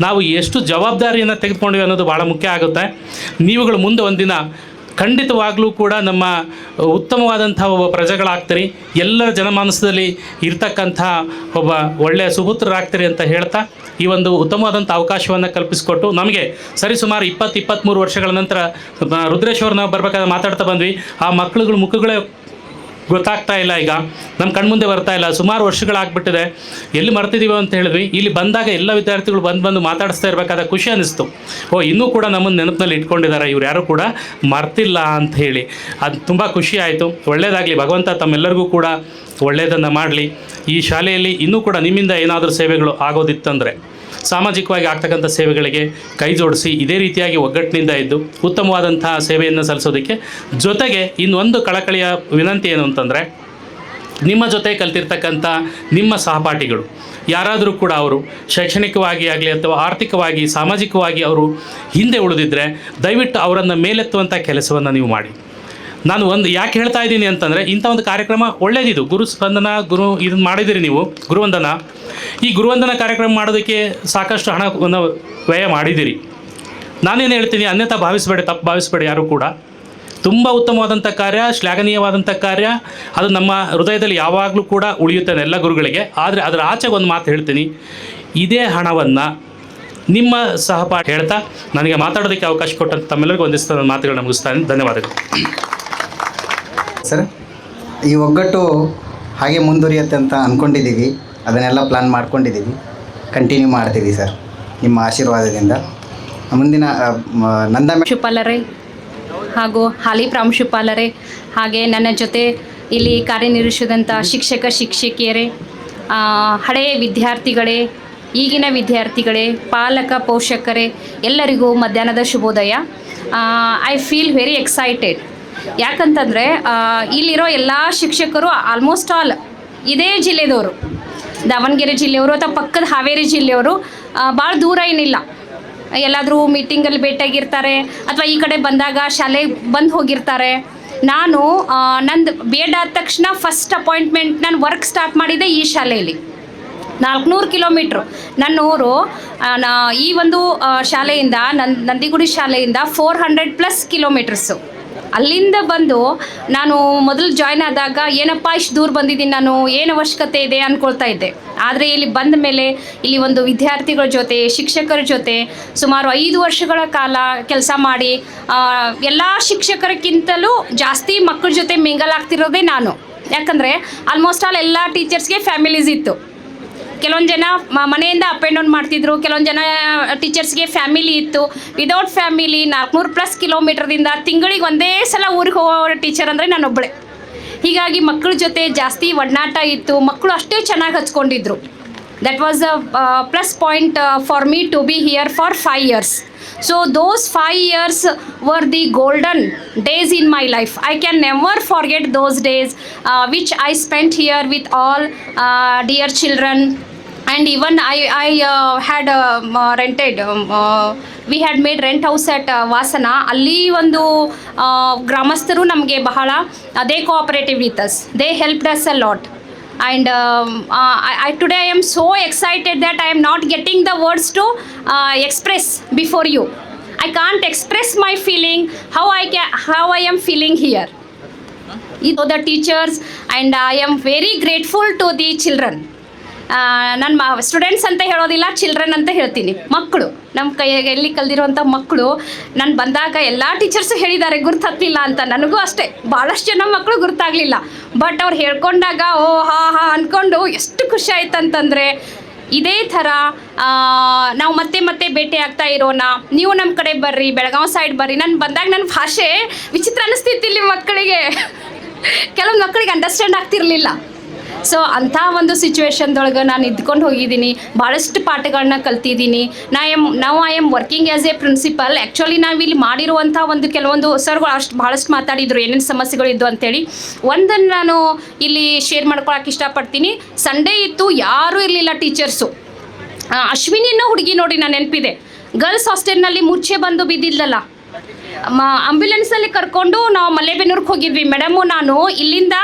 ನಾವು ಎಷ್ಟು ಜವಾಬ್ದಾರಿಯನ್ನು ತೆಗೆದುಕೊಂಡ್ವಿ ಅನ್ನೋದು ಭಾಳ ಮುಖ್ಯ ಆಗುತ್ತೆ. ನೀವುಗಳು ಮುಂದೆ ಒಂದಿನ ಖಂಡಿತವಾಗ್ಲೂ ಕೂಡ ನಮ್ಮ ಉತ್ತಮವಾದಂಥ ಒಬ್ಬ ಪ್ರಜೆಗಳಾಗ್ತೀರಿ, ಎಲ್ಲರ ಜನಮಾನಸದಲ್ಲಿ ಇರ್ತಕ್ಕಂಥ ಒಬ್ಬ ಒಳ್ಳೆಯ ಸುಪುತ್ರರಾಗ್ತೀರಿ ಅಂತ ಹೇಳ್ತಾ ಈ ಒಂದು ಉತ್ತಮವಾದಂಥ ಅವಕಾಶವನ್ನು ಕಲ್ಪಿಸಿಕೊಟ್ಟು ನಮಗೆ ಸರಿಸುಮಾರು 20-23 ವರ್ಷಗಳ ನಂತರ ರುದ್ರೇಶ್ವರನ ಬರ್ಬೇಕಾದ್ರೆ ಮಾತಾಡ್ತಾ ಬಂದ್ವಿ. ಆ ಮಕ್ಕಳುಗಳ ಮುಖಗಳೇ ಗೊತ್ತಾಗ್ತಾ ಇಲ್ಲ, ಈಗ ನಮ್ಮ ಕಣ್ಮುಂದೆ ಬರ್ತಾ ಇಲ್ಲ. ಸುಮಾರು ವರ್ಷಗಳಾಗ್ಬಿಟ್ಟಿದೆ, ಎಲ್ಲಿ ಮರ್ತಿದ್ದೀವಿ ಅಂತ ಹೇಳಿದ್ವಿ. ಇಲ್ಲಿ ಬಂದಾಗ ಎಲ್ಲ ವಿದ್ಯಾರ್ಥಿಗಳು ಬಂದು ಮಾತಾಡಿಸ್ತಾ ಇರಬೇಕಾದ ಖುಷಿ ಅನ್ನಿಸ್ತು. ಇನ್ನೂ ಕೂಡ ನಮ್ಮನ್ನು ನೆನಪಿನಲ್ಲಿ ಇಟ್ಕೊಂಡಿದ್ದಾರೆ, ಇವ್ರು ಯಾರೂ ಕೂಡ ಮರ್ತಿಲ್ಲ ಅಂತ ಹೇಳಿ. ಅದು ತುಂಬ ಖುಷಿ ಆಯಿತು. ಒಳ್ಳೆಯದಾಗಲಿ, ಭಗವಂತ ತಮ್ಮೆಲ್ಲರಿಗೂ ಕೂಡ ಒಳ್ಳೆಯದನ್ನು ಮಾಡಲಿ. ಈ ಶಾಲೆಯಲ್ಲಿ ಇನ್ನೂ ಕೂಡ ನಿಮ್ಮಿಂದ ಏನಾದರೂ ಸೇವೆಗಳು ಆಗೋದಿತ್ತಂದರೆ ಸಾಮಾಜಿಕವಾಗಿ ಆಗ್ತಕ್ಕಂಥ ಸೇವೆಗಳಿಗೆ ಕೈ ಜೋಡಿಸಿ ಇದೇ ರೀತಿಯಾಗಿ ಒಗ್ಗಟ್ಟಿನಿಂದ ಇದ್ದು ಉತ್ತಮವಾದಂಥ ಸೇವೆಯನ್ನು ಸಲ್ಲಿಸೋದಕ್ಕೆ. ಜೊತೆಗೆ ಇನ್ನೊಂದು ಕಳಕಳಿಯ ವಿನಂತಿ ಏನು ಅಂತಂದರೆ, ನಿಮ್ಮ ಜೊತೆ ಕಲ್ತಿರ್ತಕ್ಕಂಥ ನಿಮ್ಮ ಸಹಪಾಠಿಗಳು ಯಾರಾದರೂ ಕೂಡ ಅವರು ಶೈಕ್ಷಣಿಕವಾಗಿ ಆಗಲಿ ಅಥವಾ ಆರ್ಥಿಕವಾಗಿ ಸಾಮಾಜಿಕವಾಗಿ ಅವರು ಹಿಂದೆ ಉಳಿದಿದ್ದರೆ ದಯವಿಟ್ಟು ಅವರನ್ನು ಮೇಲೆತ್ತುವಂಥ ಕೆಲಸವನ್ನು ನೀವು ಮಾಡಿ. ನಾನು ಒಂದು ಯಾಕೆ ಹೇಳ್ತಾ ಇದ್ದೀನಿ ಅಂತಂದರೆ, ಇಂಥ ಒಂದು ಕಾರ್ಯಕ್ರಮ ಒಳ್ಳೆಯದಿದು. ಗುರುಸ್ಪಂದನ ಇದನ್ನು ಮಾಡಿದಿರಿ ನೀವು, ಗುರುವಂದನ. ಈ ಗುರುವಂದನ ಕಾರ್ಯಕ್ರಮ ಮಾಡೋದಕ್ಕೆ ಸಾಕಷ್ಟು ಹಣವನ್ನು ವ್ಯಯ ಮಾಡಿದ್ದೀರಿ. ನಾನೇನು ಹೇಳ್ತೀನಿ, ಅನ್ಯತಾ ಭಾವಿಸಬೇಡಿ, ತಪ್ಪು ಭಾವಿಸಬೇಡಿ ಯಾರು ಕೂಡ. ತುಂಬ ಉತ್ತಮವಾದಂಥ ಕಾರ್ಯ, ಶ್ಲಾಘನೀಯವಾದಂಥ ಕಾರ್ಯ, ಅದು ನಮ್ಮ ಹೃದಯದಲ್ಲಿ ಯಾವಾಗಲೂ ಕೂಡ ಉಳಿಯುತ್ತೆ ಎಲ್ಲ ಗುರುಗಳಿಗೆ. ಆದರೆ ಅದರ ಆಚೆಗೆ ಒಂದು ಮಾತು ಹೇಳ್ತೀನಿ, ಇದೇ ಹಣವನ್ನು ನಿಮ್ಮ ಸಹಪಾಠಿ ಹೇಳ್ತಾ ನನಗೆ ಮಾತಾಡೋದಕ್ಕೆ ಅವಕಾಶ ಕೊಟ್ಟಂತ ತಮ್ಮೆಲ್ಲರಿಗೂ ಒಂದಿಷ್ಟು ನನ್ನ ಮಾತುಗಳನ್ನ ಮುಗಿಸ್ತಾನೆ. ಧನ್ಯವಾದಗಳು ಸರ್. ಈ ಒಗ್ಗಟ್ಟು ಹಾಗೆ ಮುಂದುವರಿಯುತ್ತೆ ಅಂತ ಅಂದ್ಕೊಂಡಿದ್ದೀವಿ, ಅದನ್ನೆಲ್ಲ ಪ್ಲ್ಯಾನ್ ಮಾಡ್ಕೊಂಡಿದ್ದೀವಿ, ಕಂಟಿನ್ಯೂ ಮಾಡ್ತೀವಿ ಸರ್ ನಿಮ್ಮ ಆಶೀರ್ವಾದದಿಂದ. ಮುಂದಿನ ಪ್ರಾಂಶುಪಾಲರೇ ಹಾಗೂ ಹಾಲಿ ಪ್ರಾಂಶುಪಾಲರೇ, ಹಾಗೆ ನನ್ನ ಜೊತೆ ಇಲ್ಲಿ ಕಾರ್ಯನಿರ್ವಹಿಸಿದಂಥ ಶಿಕ್ಷಕಿಯರೇ, ಹಳೆಯ ವಿದ್ಯಾರ್ಥಿಗಳೇ, ಈಗಿನ ವಿದ್ಯಾರ್ಥಿಗಳೇ, ಪಾಲಕ ಪೋಷಕರೇ, ಎಲ್ಲರಿಗೂ ಮಧ್ಯಾಹ್ನದ ಶುಭೋದಯ. I feel very excited. ಯಾಕಂತಂದರೆ ಇಲ್ಲಿರೋ ಎಲ್ಲ ಶಿಕ್ಷಕರು ಆಲ್ಮೋಸ್ಟ್ ಆಲ್ ಇದೇ ಜಿಲ್ಲೆದವರು, ದಾವಣಗೆರೆ ಜಿಲ್ಲೆಯವರು ಅಥವಾ ಪಕ್ಕದ ಹಾವೇರಿ ಜಿಲ್ಲೆಯವರು. ಭಾಳ ದೂರ ಏನಿಲ್ಲ, ಎಲ್ಲಾದರೂ ಮೀಟಿಂಗಲ್ಲಿ ಭೇಟಿಯಾಗಿರ್ತಾರೆ ಅಥವಾ ಈ ಕಡೆ ಬಂದಾಗ ಶಾಲೆಗೆ ಬಂದು ಹೋಗಿರ್ತಾರೆ. ನಾನು ನಂದು ಬಿ ಎಡ್ ಆದ ತಕ್ಷಣ ಫಸ್ಟ್ ಅಪಾಯಿಂಟ್ಮೆಂಟ್ ನಾನು ವರ್ಕ್ ಸ್ಟಾರ್ಟ್ ಮಾಡಿದ್ದೆ ಈ ಶಾಲೆಯಲ್ಲಿ. 400 ಕಿಲೋಮೀಟ್ರು ನನ್ನ ಊರು. ಈ ಒಂದು ಶಾಲೆಯಿಂದ ನಂದಿಗುಡಿ ಶಾಲೆಯಿಂದ 400+ ಕಿಲೋಮೀಟರ್ಸು. ಅಲ್ಲಿಂದ ಬಂದು ನಾನು ಮೊದಲು ಜಾಯ್ನ್ ಆದಾಗ ಏನಪ್ಪ ಇಷ್ಟು ದೂರ ಬಂದಿದ್ದೀನಿ, ನಾನು ಏನು ಅವಶ್ಯಕತೆ ಇದೆ ಅಂದ್ಕೊಳ್ತಾ ಇದ್ದೆ. ಆದರೆ ಇಲ್ಲಿ ಬಂದ ಮೇಲೆ ಇಲ್ಲಿ ಒಂದು ವಿದ್ಯಾರ್ಥಿಗಳ ಜೊತೆ, ಶಿಕ್ಷಕರ ಜೊತೆ ಸುಮಾರು 5 ವರ್ಷಗಳ ಕಾಲ ಕೆಲಸ ಮಾಡಿ ಎಲ್ಲ ಶಿಕ್ಷಕರಿಗಿಂತಲೂ ಜಾಸ್ತಿ ಮಕ್ಕಳ ಜೊತೆ ಮಿಂಗಲ್ ಆಗ್ತಿರೋದೇ ನಾನು. ಯಾಕಂದರೆ ಆಲ್ಮೋಸ್ಟ್ ಆಲ್ ಎಲ್ಲ ಟೀಚರ್ಸ್ಗೆ ಫ್ಯಾಮಿಲೀಸ್ ಇತ್ತು. ಕೆಲವೊಂದು ಜನ ಮನೆಯಿಂದ ಅಪ್ ಆ್ಯಂಡ್ ಡೌನ್ ಮಾಡ್ತಿದ್ರು, ಕೆಲವೊಂದು ಜನ ಟೀಚರ್ಸ್ಗೆ ಫ್ಯಾಮಿಲಿ ಇತ್ತು. ವಿದೌಟ್ ಫ್ಯಾಮಿಲಿ 400+ ಕಿಲೋಮೀಟ್ರದಿಂದ ತಿಂಗಳಿಗೆ ಒಂದೇ ಸಲ ಊರಿಗೆ ಹೋಗೋ ಟೀಚರ್ ಅಂದರೆ ನಾನೊಬ್ಬಳೆ. ಹೀಗಾಗಿ ಮಕ್ಕಳ ಜೊತೆ ಜಾಸ್ತಿ ಒಡನಾಟ ಇತ್ತು, ಮಕ್ಕಳು ಅಷ್ಟೇ ಚೆನ್ನಾಗಿ ಹಚ್ಕೊಂಡಿದ್ರು. That was a plus point for me to be here for 5 years. So those 5 years were the golden days in my life. I can never forget those days which I spent here with all dear children. And even I had rented, we had made rent house at Vasana. ಅಲ್ಲಿ ಒಂದು ಗ್ರಾಮಸ್ಥರು ನಮಗೆ ಬಹಳ they cooperated with us. They helped us a lot. And today I am so excited that I am not getting the words to express before you. I can't express my feeling, how I am feeling here. The teachers, and I am very grateful to the children. ನಾನು students ಅಂತ ಹೇಳೋದಿಲ್ಲ, children ಅಂತ ಹೇಳ್ತೀನಿ. ಮಕ್ಕಳು ನಮ್ಮ ಕೈಯಲ್ಲಿ ಕಲ್ದಿರೋಂಥ ಮಕ್ಕಳು. ನಾನು ಬಂದಾಗ ಎಲ್ಲ ಟೀಚರ್ಸು ಹೇಳಿದ್ದಾರೆ ಗುರ್ತು ಅಂತ. ನನಗೂ ಅಷ್ಟೇ ಭಾಳಷ್ಟು ಜನ ಮಕ್ಕಳು ಗುರ್ತಾಗಲಿಲ್ಲ. ಬಟ್ ಅವ್ರು ಹೇಳ್ಕೊಂಡಾಗ ಓ ಹಾ ಅಂದ್ಕೊಂಡು ಎಷ್ಟು ಖುಷಿ ಆಯ್ತು ಅಂತಂದರೆ, ಇದೇ ಥರ ನಾವು ಮತ್ತೆ ಭೇಟಿ ಆಗ್ತಾ ಇರೋಣ. ನೀವು ನಮ್ಮ ಕಡೆ ಬರ್ರಿ, ಬೆಳಗಾವಿ ಸೈಡ್ ಬರ್ರಿ. ನಾನು ಬಂದಾಗ ನನ್ನ ಭಾಷೆ ವಿಚಿತ್ರ ಅನ್ನಿಸ್ತಿತ್ತು ಇಲ್ಲಿ ಮಕ್ಕಳಿಗೆ. ಕೆಲವೊಂದು ಮಕ್ಕಳಿಗೆ ಅಂಡರ್ಸ್ಟ್ಯಾಂಡ್ ಆಗ್ತಿರಲಿಲ್ಲ. ಸೊ ಅಂಥ ಒಂದು ಸಿಚುವೇಶನ್ದೊಳಗೆ ನಾನು ಇದ್ಕೊಂಡು ಹೋಗಿದ್ದೀನಿ, ಭಾಳಷ್ಟು ಪಾಠಗಳನ್ನ ಕಲ್ತಿದ್ದೀನಿ. I am working as a principal. Actually ನಾವು ಇಲ್ಲಿ ಮಾಡಿರುವಂಥ ಒಂದು ಕೆಲವೊಂದು ಸರ್ಗಳು ಭಾಳಷ್ಟು ಮಾತಾಡಿದರು ಏನೇನು ಸಮಸ್ಯೆಗಳಿದ್ದು ಅಂತೇಳಿ. ಒಂದನ್ನು ನಾನು ಇಲ್ಲಿ ಶೇರ್ ಮಾಡ್ಕೊಳಕ್ಕೆ ಇಷ್ಟಪಡ್ತೀನಿ. ಸಂಡೇ ಇತ್ತು, ಯಾರೂ ಇರಲಿಲ್ಲ ಟೀಚರ್ಸು. ಅಶ್ವಿನಿ ಅನ್ನೋ ಹುಡುಗಿ ನೋಡಿ ನಾನು ನೆನಪಿದೆ, ಗರ್ಲ್ಸ್ ಹಾಸ್ಟೆಲ್ನಲ್ಲಿ ಮೂರ್ಛೆ ಬಂದು ಬಿದ್ದಿದ್ದಲ್ಲ, ಆಂಬ್ಯುಲೆನ್ಸಲ್ಲಿ ಕರ್ಕೊಂಡು ನಾವು ಮಲ್ಲೇಬೆನ್ನೂರಿಗೆ ಹೋಗಿದ್ವಿ. ಮೇಡಮು ನಾನು ಇಲ್ಲಿಂದ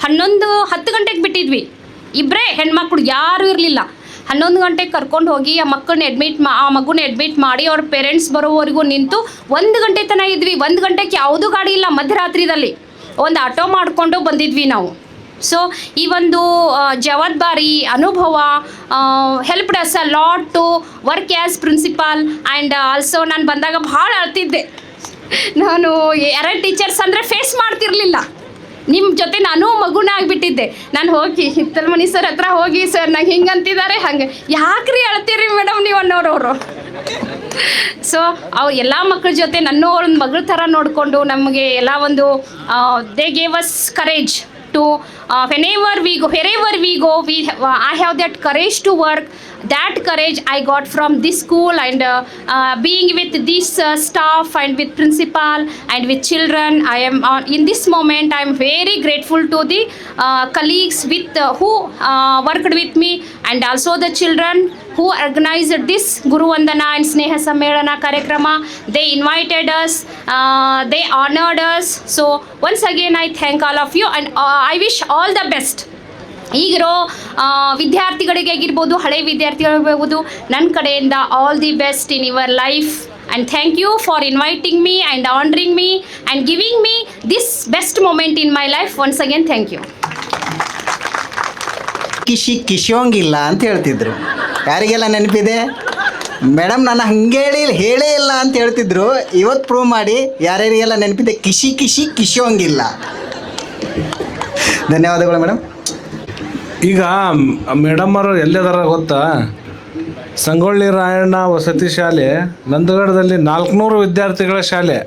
10 ಗಂಟೆಗೆ ಬಿಟ್ಟಿದ್ವಿ, ಇಬ್ಬರೇ ಹೆಣ್ಮಕ್ಳು, ಯಾರೂ ಇರಲಿಲ್ಲ. 11 ಗಂಟೆಗೆ ಕರ್ಕೊಂಡು ಹೋಗಿ ಆ ಮಗುನ ಅಡ್ಮಿಟ್ ಮಾಡಿ ಅವ್ರ ಪೇರೆಂಟ್ಸ್ ಬರೋವರೆಗೂ ನಿಂತು 1 ಗಂಟೆ ತನಕ ಇದ್ವಿ. 1 ಗಂಟೆಗೆ ಯಾವುದೂ ಗಾಡಿ ಇಲ್ಲ, ಮಧ್ಯರಾತ್ರಿದಲ್ಲಿ ಒಂದು ಆಟೋ ಮಾಡಿಕೊಂಡು ಬಂದಿದ್ವಿ ನಾವು. ಸೊ ಈ ಒಂದು ಜವಾಬ್ದಾರಿ ಅನುಭವ helped us a lot to work as principal. And also ನಾನು ಬಂದಾಗ ಭಾಳ ಅಳ್ತಿದ್ದೆ. ನಾನು 2 ಟೀಚರ್ಸ್ ಅಂದರೆ ಫೇಸ್ ಮಾಡ್ತಿರ್ಲಿಲ್ಲ. ನಿಮ್ಮ ಜೊತೆ ನಾನು ಮಗುನ ಆಗಿಬಿಟ್ಟಿದ್ದೆ. ನಾನು ಹೋಗಿ ಹಿತ್ತಲ್ಮನಿ ಸರ್ ಹತ್ರ ಹೋಗಿ, ಸರ್ ನಂಗೆ ಹಿಂಗೆ ಅಂತಿದ್ದಾರೆ, ಹಾಗೆ ಯಾಕ್ರಿ ಅಳ್ತೀರಿ ಮೇಡಮ್ ನೀವು ಅನ್ನೋರವರು. ಸೊ ಅವ್ರು ಎಲ್ಲ ಮಕ್ಕಳ ಜೊತೆ ನನ್ನ ಒಂದು ಮಗಳ ಥರ ನೋಡಿಕೊಂಡು ನಮಗೆ ಎಲ್ಲ ಒಂದು they gave us courage to wherever we go, I have that courage to work. That courage I got from this school, and being with this staff and with principal and with children. I am in this moment I am very grateful to the colleagues who worked with me, and also the children who organized this Guru Vandana and Sneha Sammelana Karykrama. They invited us, they honored us. So once again I thank all of you, and I wish all the best. ಈಗಿರೋ ವಿದ್ಯಾರ್ಥಿಗಳಿಗೆ ಆಗಿರ್ಬೋದು, ಹಳೆ ವಿದ್ಯಾರ್ಥಿಗಳಿರ್ಬೋದು, ನನ್ನ ಕಡೆಯಿಂದ all the best in your life. And thank you for inviting me and honouring me and giving me this best moment in my life. Once again thank you. ಕಿಶೋಂಗಿಲ್ಲ ಅಂತ ಹೇಳ್ತಿದ್ರು. ಯಾರಿಗೆಲ್ಲ ನೆನಪಿದೆ? ಮೇಡಮ್ ನಾನು ಹಂಗೆ ಹೇಳೇ ಇಲ್ಲ ಅಂತ ಹೇಳ್ತಿದ್ರು. ಇವತ್ತು ಪ್ರೂವ್ ಮಾಡಿ ಯಾರ್ಯಾರಿಗೆಲ್ಲ ನೆನಪಿದೆ ಕಿಶೋಂಗಿಲ್ಲ. ಧನ್ಯವಾದಗಳು ಮೇಡಮ್. ಈಗ ಮೇಡಮ್ಮರು ಎಲ್ಲಿದಾರ ಗೊತ್ತಾ? ಸಂಗೊಳ್ಳಿ ರಾಯಣ್ಣ ವಸತಿ ಶಾಲೆ ನಂದಗಡದಲ್ಲಿ 400 ವಿದ್ಯಾರ್ಥಿಗಳ ಶಾಲೆ,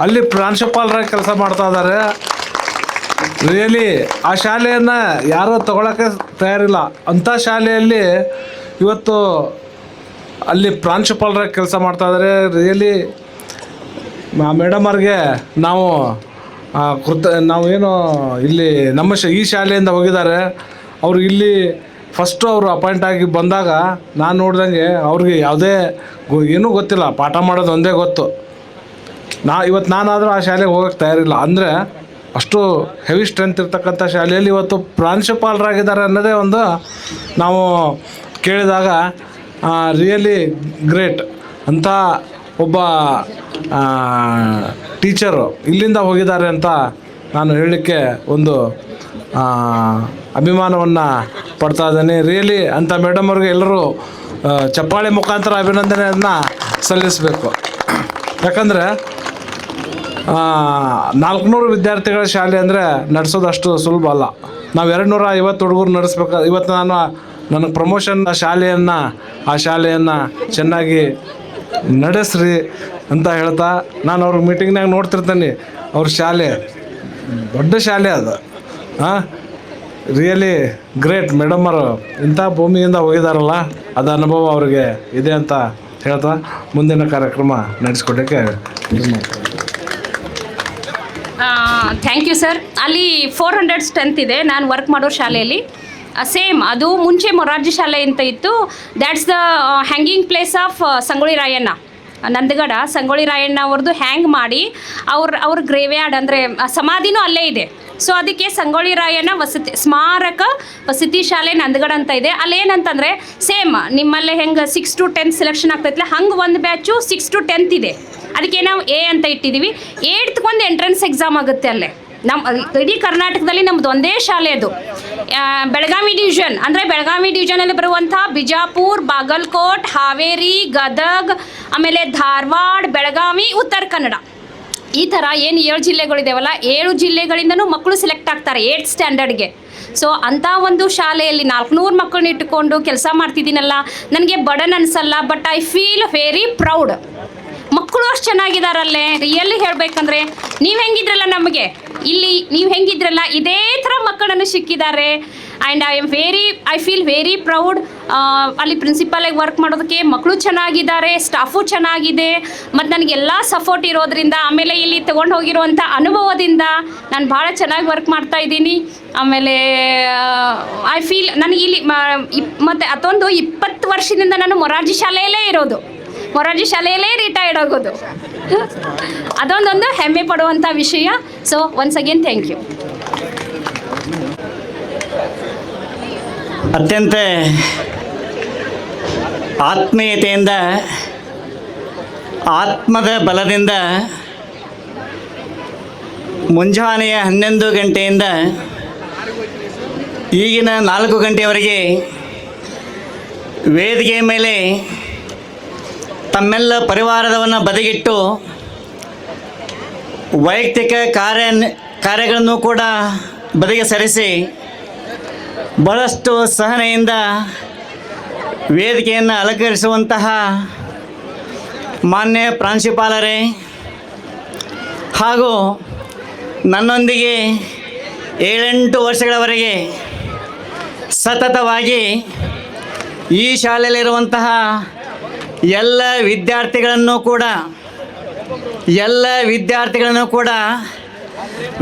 ಅಲ್ಲಿ ಪ್ರಾಂಶುಪಾಲರಾಗಿ ಕೆಲಸ ಮಾಡ್ತಾ ಇದ್ದಾರೆ. ರಿಯಲಿ ಆ ಶಾಲೆಯನ್ನು ಯಾರೂ ತಗೊಳ್ಳೋಕ್ಕೆ ತಯಾರಿಲ್ಲ. ಅಂಥ ಶಾಲೆಯಲ್ಲಿ ಇವತ್ತು ಅಲ್ಲಿ ಪ್ರಾಂಶುಪಾಲರಾಗಿ ಕೆಲಸ ಮಾಡ್ತಾ ಇದ್ದಾರೆ. ರಿಯಲಿ ಮೇಡಮವ್ರಿಗೆ ನಾವೇನು ಇಲ್ಲಿ ಈ ಶಾಲೆಯಿಂದ ಹೋಗಿದ್ದಾರೆ. ಅವರು ಇಲ್ಲಿ ಫಸ್ಟು ಅವರು ಅಪಾಯಿಂಟ್ ಆಗಿ ಬಂದಾಗ ನಾನು ನೋಡ್ದಂಗೆ ಅವ್ರಿಗೆ ಯಾವುದೇ ಏನೂ ಗೊತ್ತಿಲ್ಲ, ಪಾಠ ಮಾಡೋದು ಒಂದೇ ಗೊತ್ತು. ಇವತ್ತು ನಾನಾದರೂ ಆ ಶಾಲೆಗೆ ಹೋಗೋಕ್ಕೆ ತಯಾರಿಲ್ಲ. ಅಂದರೆ ಅಷ್ಟು ಹೆವಿ ಸ್ಟ್ರೆಂತ್ ಇರ್ತಕ್ಕಂಥ ಶಾಲೆಯಲ್ಲಿ ಇವತ್ತು ಪ್ರಾಂಶುಪಾಲರಾಗಿದ್ದಾರೆ ಅನ್ನೋದೇ ಒಂದು ನಾವು ಕೇಳಿದಾಗ ರಿಯಲಿ ಗ್ರೇಟ್. ಅಂಥ ಒಬ್ಬ ಟೀಚರು ಇಲ್ಲಿಂದ ಹೋಗಿದ್ದಾರೆ ಅಂತ ನಾನು ಹೇಳಲಿಕ್ಕೆ ಒಂದು ಅಭಿಮಾನವನ್ನು ಪಡ್ತಾ ಇದ್ದೇನೆ. ರಿಯಲಿ ಅಂಥ ಮೇಡಮ್ ಅವ್ರಿಗೆ ಎಲ್ಲರೂ ಚಪ್ಪಾಳೆ ಮುಖಾಂತರ ಅಭಿನಂದನೆಯನ್ನು ಸಲ್ಲಿಸಬೇಕು. ಯಾಕಂದರೆ 400 ವಿದ್ಯಾರ್ಥಿಗಳ ಶಾಲೆ ಅಂದರೆ ನಡೆಸೋದು ಅಷ್ಟು ಸುಲಭ ಅಲ್ಲ. ನಾವು 250 ಹುಡುಗರು ನಡೆಸ್ಬೇಕು. ಇವತ್ತು ನನಗೆ ಪ್ರಮೋಷನ್ ಆ ಶಾಲೆಯನ್ನು ಚೆನ್ನಾಗಿ ನಡೆಸ್ರಿ ಅಂತ ಹೇಳ್ತಾ ನಾನು ಅವ್ರ ಮೀಟಿಂಗ್ನಾಗ ನೋಡ್ತಿರ್ತೀನಿ. ಅವ್ರ ಶಾಲೆ ದೊಡ್ಡ ಶಾಲೆ ಅದು. Really great. ಮೇಡಮ್ಮರು ಇಂಥ ಭೂಮಿಯಿಂದ ಹೋಗಿದಾರಲ್ಲ, ಅದು ಅನುಭವ ಅವ್ರಿಗೆ ಇದೆ ಅಂತ ಹೇಳ್ತಾ ಮುಂದಿನ ಕಾರ್ಯಕ್ರಮ ನಡೆಸ್ಕೊಡೋಕ್ಕೆ ಥ್ಯಾಂಕ್ ಯು ಸರ್. ಅಲ್ಲಿ 400 ಸ್ಟ್ರೆಂತ್ ಇದೆ ನಾನು ವರ್ಕ್ ಮಾಡೋ ಶಾಲೆಯಲ್ಲಿ. ಸೇಮ್ ಅದು ಮುಂಚೆ ಮೊರಾರ್ಜಿ ಶಾಲೆ ಅಂತ ಇತ್ತು. That's the hanging place of Sangolli Rayanna. Nandagad Sangolli Rayanna ಅವ್ರದ್ದು ಹ್ಯಾಂಗ್ ಮಾಡಿ ಅವ್ರ ಗ್ರೇವ್ಯಾರ್ಡ್ ಅಂದರೆ ಸಮಾಧಿನೂ ಅಲ್ಲೇ ಇದೆ. ಸೊ ಅದಕ್ಕೆ ಸಂಗೊಳ್ಳಿ ರಾಯಣ್ಣ ಸ್ಮಾರಕ ವಸತಿ ಶಾಲೆ ನಂದಗಡ ಅಂತ ಇದೆ. ಅಲ್ಲೇನಂತಂದರೆ ಸೇಮ್ ನಿಮ್ಮಲ್ಲೇ ಹೆಂಗೆ 6 to 10 ಸೆಲೆಕ್ಷನ್ ಆಗ್ತೈತಿಲ್ಲ, ಹಂಗೆ ಒಂದು ಬ್ಯಾಚು 6 to 10 ಇದೆ. ಅದಕ್ಕೆ ನಾವು A ಅಂತ ಇಟ್ಟಿದ್ದೀವಿ. 8th ಒಂದು ಎಂಟ್ರೆನ್ಸ್ ಎಕ್ಸಾಮ್ ಆಗುತ್ತೆ ಅಲ್ಲೇ. ಇಡೀ ಕರ್ನಾಟಕದಲ್ಲಿ ನಮ್ಮದು ಒಂದೇ ಶಾಲೆ ಅದು. ಬೆಳಗಾವಿ ಡಿವಿಷನ್ ಅಂದರೆ ಬೆಳಗಾವಿ ಡಿವಿಷನಲ್ಲಿ ಬರುವಂಥ ಬಿಜಾಪುರ, ಬಾಗಲಕೋಟ್, ಹಾವೇರಿ, ಗದಗ್, ಆಮೇಲೆ ಧಾರವಾಡ, ಬೆಳಗಾವಿ, ಉತ್ತರ ಕನ್ನಡ, ಈ ಥರ ಏನು 7 ಜಿಲ್ಲೆಗಳಿದ್ದಾವಲ್ಲ, 7 ಜಿಲ್ಲೆಗಳಿಂದನೂ ಮಕ್ಕಳು ಸೆಲೆಕ್ಟ್ ಆಗ್ತಾರೆ 8th ಸ್ಟ್ಯಾಂಡರ್ಡ್ಗೆ. ಸೊ ಅಂಥ ಒಂದು ಶಾಲೆಯಲ್ಲಿ 400 ಮಕ್ಕಳನ್ನ ಇಟ್ಟುಕೊಂಡು ಕೆಲಸ ಮಾಡ್ತಿದ್ದೀನಲ್ಲ, ನನಗೆ ಬರ್ಡನ್ ಅನಿಸಲ್ಲ. But I feel very proud. ಮಕ್ಕಳು ಅಷ್ಟು ಚೆನ್ನಾಗಿದ್ದಾರಲ್ಲೇ. ರಿಯಲಿ ಹೇಳಬೇಕಂದ್ರೆ ನೀವು ಹೆಂಗಿದ್ರಲ್ಲ ನಮಗೆ ಇಲ್ಲಿ ನೀವು ಹೆಂಗಿದ್ರಲ್ಲ ಇದೇ ಥರ ಮಕ್ಕಳನ್ನು ಸಿಕ್ಕಿದ್ದಾರೆ. And I feel very proud. ಅಲ್ಲಿ ಪ್ರಿನ್ಸಿಪಾಲಾಗಿ ವರ್ಕ್ ಮಾಡೋದಕ್ಕೆ ಮಕ್ಕಳು ಚೆನ್ನಾಗಿದ್ದಾರೆ, ಸ್ಟಾಫು ಚೆನ್ನಾಗಿದೆ, ಮತ್ತು ನನಗೆಲ್ಲ ಸಪೋರ್ಟ್ ಇರೋದ್ರಿಂದ, ಆಮೇಲೆ ಇಲ್ಲಿ ತೊಗೊಂಡು ಹೋಗಿರುವಂಥ ಅನುಭವದಿಂದ ನಾನು ಭಾಳ ಚೆನ್ನಾಗಿ ವರ್ಕ್ ಮಾಡ್ತಾ ಇದ್ದೀನಿ. ಆಮೇಲೆ ಐ ಫೀಲ್ ನನಗೆ ಇಲ್ಲಿ ಮತ್ತು ಅದೊಂದು 20 ವರ್ಷದಿಂದ ನಾನು ಮೊರಾರ್ಜಿ ಶಾಲೆಯಲ್ಲೇ ಇರೋದು, ಮೊರಾರ್ಜಿ ಶಾಲೆಯಲ್ಲೇ ರಿಟೈರ್ಡ್ ಆಗೋದು. ಅದೊಂದೊಂದು ಹೆಮ್ಮೆ ಪಡುವಂಥ ವಿಷಯ. So once again thank you. ಅತ್ಯಂತ ಆತ್ಮೀಯತೆಯಿಂದ, ಆತ್ಮದ ಬಲದಿಂದ ಮುಂಜಾನೆಯ 11 ಗಂಟೆಯಿಂದ ಈಗಿನ 4 ಗಂಟೆಯವರೆಗೆ ವೇದಿಕೆಯ ಮೇಲೆ ತಮ್ಮೆಲ್ಲ ಪರಿವಾರದವನ್ನು ಬದಿಗಿಟ್ಟು ವೈಯಕ್ತಿಕ ಕಾರ್ಯಗಳನ್ನು ಕೂಡ ಬದಿಗೆ ಸರಿಸಿ ಬಹಳಷ್ಟು ಸಹನೆಯಿಂದ ವೇದಿಕೆಯನ್ನು ಅಲಂಕರಿಸುವಂತಹ ಮಾನ್ಯ ಪ್ರಾಂಶುಪಾಲರೇ ಹಾಗೂ ನನ್ನೊಂದಿಗೆ 7-8 ವರ್ಷಗಳವರೆಗೆ ಸತತವಾಗಿ ಈ ಶಾಲೆಯಲ್ಲಿರುವಂತಹ ಎಲ್ಲ ವಿದ್ಯಾರ್ಥಿಗಳನ್ನು ಕೂಡ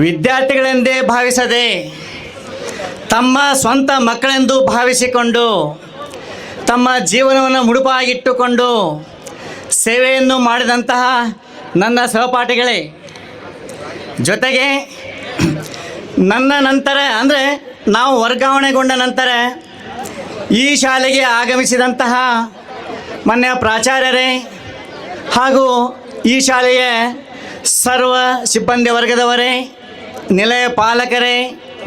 ವಿದ್ಯಾರ್ಥಿಗಳೆಂದೇ ಭಾವಿಸದೆ ತಮ್ಮ ಸ್ವಂತ ಮಕ್ಕಳೆಂದು ಭಾವಿಸಿಕೊಂಡು ತಮ್ಮ ಜೀವನವನ್ನು ಮುಡುಪಾಗಿಟ್ಟುಕೊಂಡು ಸೇವೆಯನ್ನು ಮಾಡಿದಂತಹ ನನ್ನ ಸಹಪಾಠಿಗಳೇ, ಜೊತೆಗೆ ನನ್ನ ನಂತರ ಅಂದರೆ ನಾವು ವರ್ಗಾವಣೆಗೊಂಡ ನಂತರ ಈ ಶಾಲೆಗೆ ಆಗಮಿಸಿದಂತಹ ಮಾನ್ಯ ಪ್ರಾಚಾರ್ಯರೇ ಹಾಗೂ ಈ ಶಾಲೆಯ ಸರ್ವ ಸಿಬ್ಬಂದಿ ವರ್ಗದವರೇ, ನಿಲಯ ಪಾಲಕರೇ,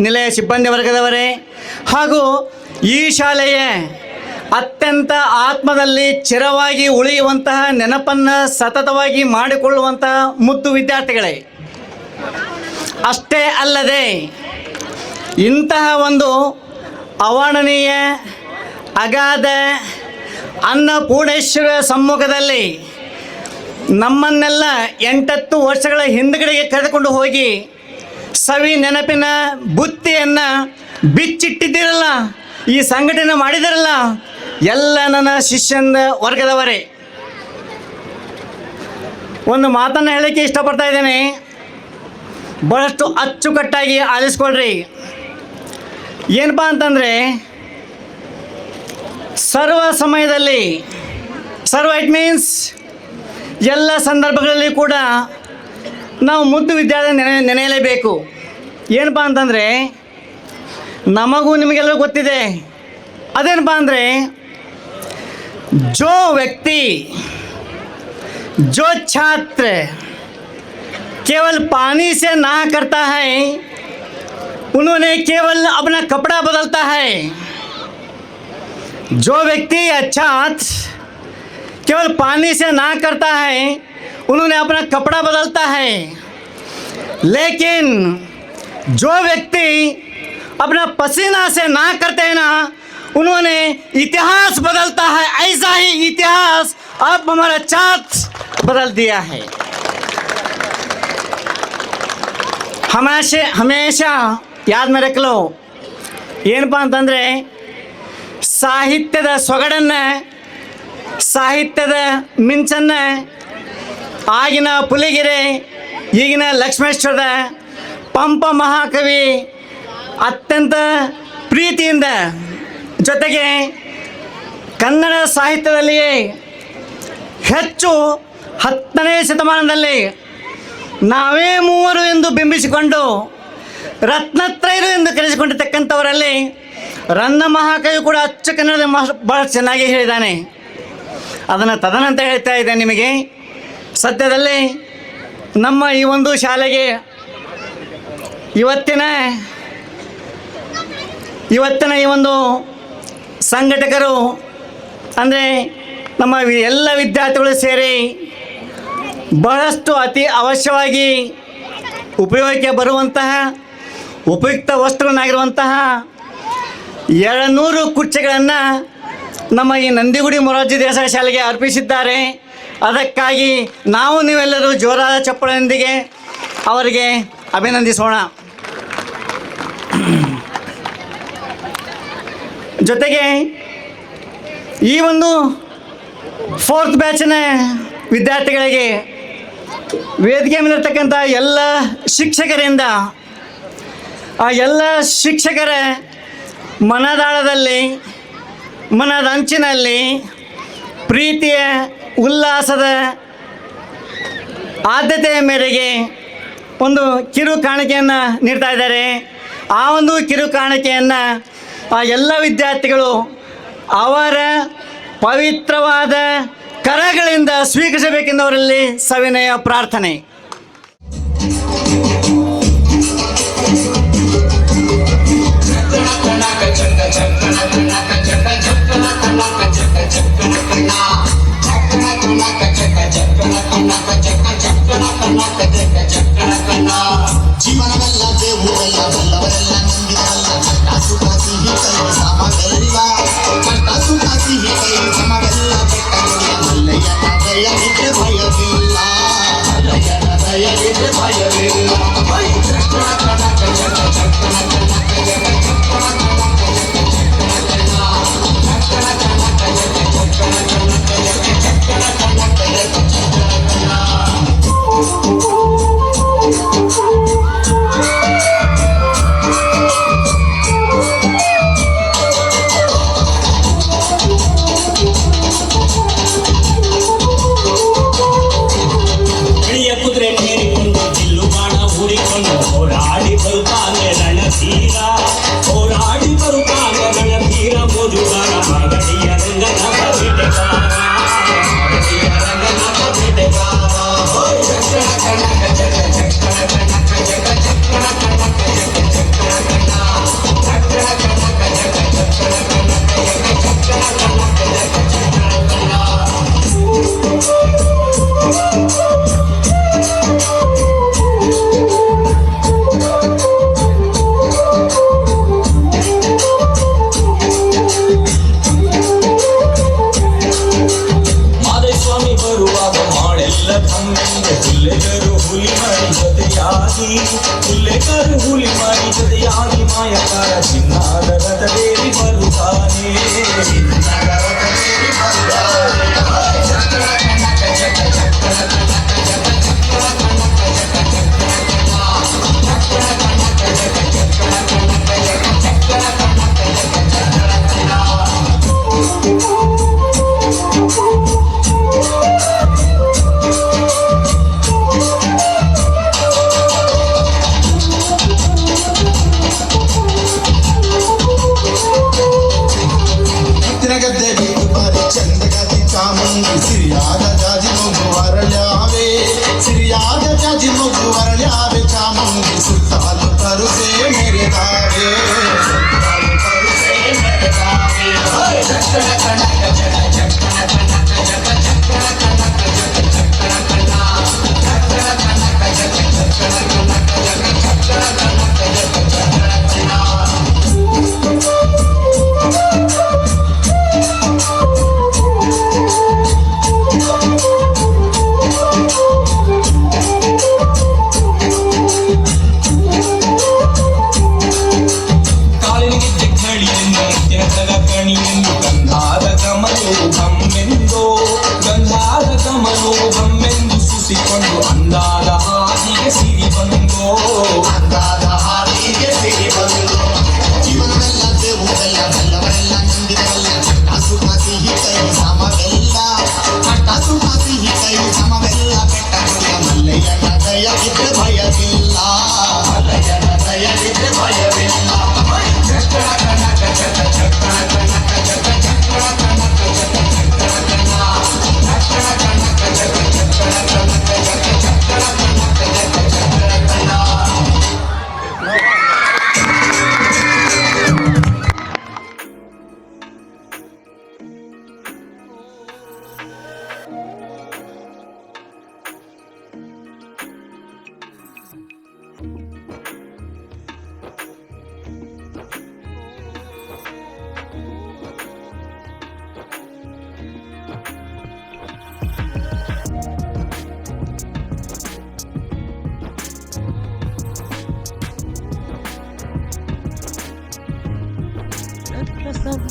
ನಿಲಯ ಸಿಬ್ಬಂದಿ ವರ್ಗದವರೇ ಹಾಗೂ ಈ ಶಾಲೆಯ ಅತ್ಯಂತ ಆತ್ಮದಲ್ಲಿ ಚಿರವಾಗಿ ಉಳಿಯುವಂತಹ ನೆನಪನ್ನು ಸತತವಾಗಿ ಮಾಡಿಕೊಳ್ಳುವಂತಹ ಮುದ್ದು ವಿದ್ಯಾರ್ಥಿಗಳೇ, ಅಷ್ಟೇ ಅಲ್ಲದೆ ಇಂತಹ ಒಂದು ಅವರ್ಣನೀಯ ಅಗಾಧ ಅನ್ನಪೂರ್ಣೇಶ್ವರ ಸಮ್ಮುಖದಲ್ಲಿ ನಮ್ಮನ್ನೆಲ್ಲ 8-10 ವರ್ಷಗಳ ಹಿಂದುಗಡೆಗೆ ಕರೆದುಕೊಂಡು ಹೋಗಿ ಸವಿ ನೆನಪಿನ ಬುತ್ತಿಯನ್ನು ಬಿಚ್ಚಿಟ್ಟಿದ್ದೀರಲ್ಲ, ಈ ಸಂಘಟನೆ ಮಾಡಿದಿರಲ್ಲ, ಎಲ್ಲ ನನ್ನ ಶಿಷ್ಯನ ವರ್ಗದವರೇ, ಒಂದು ಮಾತನ್ನು ಹೇಳೋಕ್ಕೆ ಇಷ್ಟಪಡ್ತಾ ಇದ್ದೇನೆ. ಬಹಳಷ್ಟು ಅಚ್ಚುಕಟ್ಟಾಗಿ ಆಲಿಸ್ಕೊಳ್ರಿ. ಏನಪ್ಪ ಅಂತಂದರೆ, ಸರ್ವ ಸಮಯದಲ್ಲಿ, ಇಟ್ ಮೀನ್ಸ್ ಎಲ್ಲ ಸಂದರ್ಭಗಳಲ್ಲಿ ಕೂಡ ನಾವು ಮುದ್ದು ವಿದ್ಯಾರ್ಥಿ ನೆನೆಯಲೇಬೇಕು. ಏನಪ್ಪ ಅಂತಂದರೆ, ನಮಗೂ ನಿಮಗೆಲ್ಲರೂ ಗೊತ್ತಿದೆ, ಅದೇನಪ್ಪ ಅಂದರೆ, जो व्यक्ति, जो छात्र केवल पानी से नहा करता है, उन्होंने केवल अपना कपड़ा बदलता है. जो व्यक्ति छात्र केवल पानी से नहा करता है, उन्होंने अपना कपड़ा बदलता है. लेकिन जो व्यक्ति अपना पसीना से नहा करते हैं ना, उन्होंने इतिहास बदलता है. ऐसा ही इतिहास अब हमारा छात्र बदल दिया है. हमेशा याद में रख लो, ಏನಪ್ಪ ಅಂತಂದರೆ, ಸಾಹಿತ್ಯದ ಸೊಗಡನ್ನು, ಸಾಹಿತ್ಯದ ಮಿಂಚನ್ನು ಆಗಿನ ಪುಲಿಗೆರೆ, ಈಗಿನ ಲಕ್ಷ್ಮೇಶ್ವರದ ಪಂಪ ಮಹಾಕವಿ ಅತ್ಯಂತ ಪ್ರೀತಿಯಿಂದ, ಜೊತೆಗೆ ಕನ್ನಡ ಸಾಹಿತ್ಯದಲ್ಲಿಯೇ ಹೆಚ್ಚು 10ನೇ ಶತಮಾನದಲ್ಲಿ ನಾವೇ ಮೂವರು ಎಂದು ಬಿಂಬಿಸಿಕೊಂಡು ರತ್ನತ್ರಯರು ಎಂದು ಕರೆಸಿಕೊಂಡಿರ್ತಕ್ಕಂಥವರಲ್ಲಿ ರನ್ನ ಮಹಾಕವಿ ಕೂಡ ಅಚ್ಚ ಕನ್ನಡದ ಭಾಳ ಚೆನ್ನಾಗಿ ಹೇಳಿದ್ದಾನೆ. ಅದನ್ನು ತದನಂತರ ಹೇಳ್ತಾ ಇದ್ದೇನೆ ನಿಮಗೆ. ಸದ್ಯದಲ್ಲಿ ನಮ್ಮ ಈ ಒಂದು ಶಾಲೆಗೆ ಇವತ್ತಿನ ಈ ಒಂದು ಸಂಘಟಕರು ಅಂದರೆ ನಮ್ಮ ಎಲ್ಲ ವಿದ್ಯಾರ್ಥಿಗಳು ಸೇರಿ ಬಹಳಷ್ಟು ಅತಿ ಅವಶ್ಯವಾಗಿ ಉಪಯೋಗಕ್ಕೆ ಬರುವಂತಹ ಉಪಯುಕ್ತ ವಸ್ತುಗಳನ್ನಾಗಿರುವಂತಹ 200 ಕುರ್ಚಿಗಳನ್ನು ನಮ್ಮ ಈ ನಂದಿಗುಡಿ ಮೊರಾರ್ಜಿ ದೇಸಾಯಿ ಶಾಲೆಗೆ ಅರ್ಪಿಸಿದ್ದಾರೆ. ಅದಕ್ಕಾಗಿ ನಾವು ನೀವೆಲ್ಲರೂ ಜೋರಾದ ಚಪ್ಪಳದೊಂದಿಗೆ ಅವರಿಗೆ ಅಭಿನಂದಿಸೋಣ. ಜೊತೆಗೆ ಈ ಒಂದು 4th ಬ್ಯಾಚಿನ ವಿದ್ಯಾರ್ಥಿಗಳಿಗೆ ವೇದಿಕೆ ಮೇಲಿರ್ತಕ್ಕಂಥ ಎಲ್ಲ ಶಿಕ್ಷಕರಿಂದ ಆ ಎಲ್ಲ ಶಿಕ್ಷಕರ ಮನದಾಳದಲ್ಲಿ ಮನದಂಚಿನಲ್ಲಿ ಪ್ರೀತಿಯ ಉಲ್ಲಾಸದ ಆದ್ಯತೆಯ ಮೇರೆಗೆ ಒಂದು ಕಿರು ಕಾಣಿಕೆಯನ್ನು ನೀಡ್ತಾ ಇದ್ದಾರೆ. ಆ ಒಂದು ಕಿರು ಕಾಣಿಕೆಯನ್ನು ಆ ಎಲ್ಲ ವಿದ್ಯಾರ್ಥಿಗಳು ಅವರ ಪವಿತ್ರವಾದ ಕರಗಳಿಂದ ಸ್ವೀಕರಿಸಬೇಕೆಂದವರಲ್ಲಿ ಸವಿನಯ ಪ್ರಾರ್ಥನೆ. ಜೀವನವೆಲ್ಲ ದೇವುದಲ್ಲ ಬಲ್ಲವರೆಲ್ಲ ನಂಬಿದವಲ್ಲ ಕಷ್ಟ ಸುಖ ಸಿಹಿ ಕೈ ಸಮವೆಲ್ಲ ಕಷ್ಟ ಸುಖ ಸಿಹಿ ಕೈ ಸಮವೆಲ್ಲ ಬೆಟ್ಟಗಳ ಮಲ್ಲಯ್ಯನ ದಯವಿದ್ರೆ ಭಯವಿಲ್ಲ ಮಲ್ಲಯ್ಯನ ದಯವಿದ್ರೆ ಭಯವಿಲ್ಲ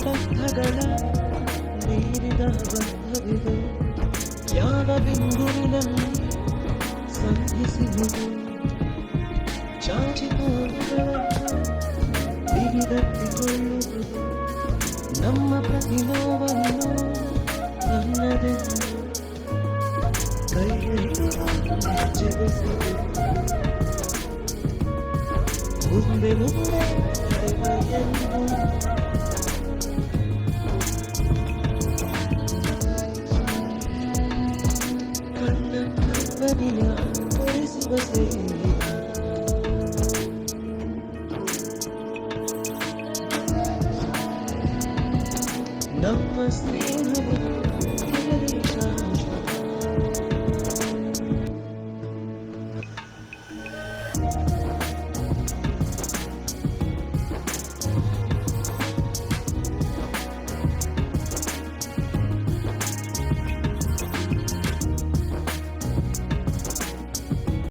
ಬಂಧಗಳ ಮೀರಿದ ಬಂಧವಿದು ಯಾವ ಬಿಂದುವಿನಲ್ಲಿ ಸಂಧಿಸಿರುವುದು ಚಾಚಿಕೊಳ್ಳುವುದು ಬಿಗಿದಟ್ಟಿಕೊಳ್ಳುವುದು ನಮ್ಮ ಪ್ರತಿ ನೋವನ್ನು ನನ್ನದೆಂದು ಕೈಯಲ್ಲಿ ಜಗಿಸುವುದು ಮುಂದೆ ಮುಂದೆ ನಡೆಯುವುದು ಕಣ್ಣ ಕಪ್ಪನಿಯ ಒರೆಸುವ ಸೇರಿ ನಮ್ಮ ಸ್ನೇಹ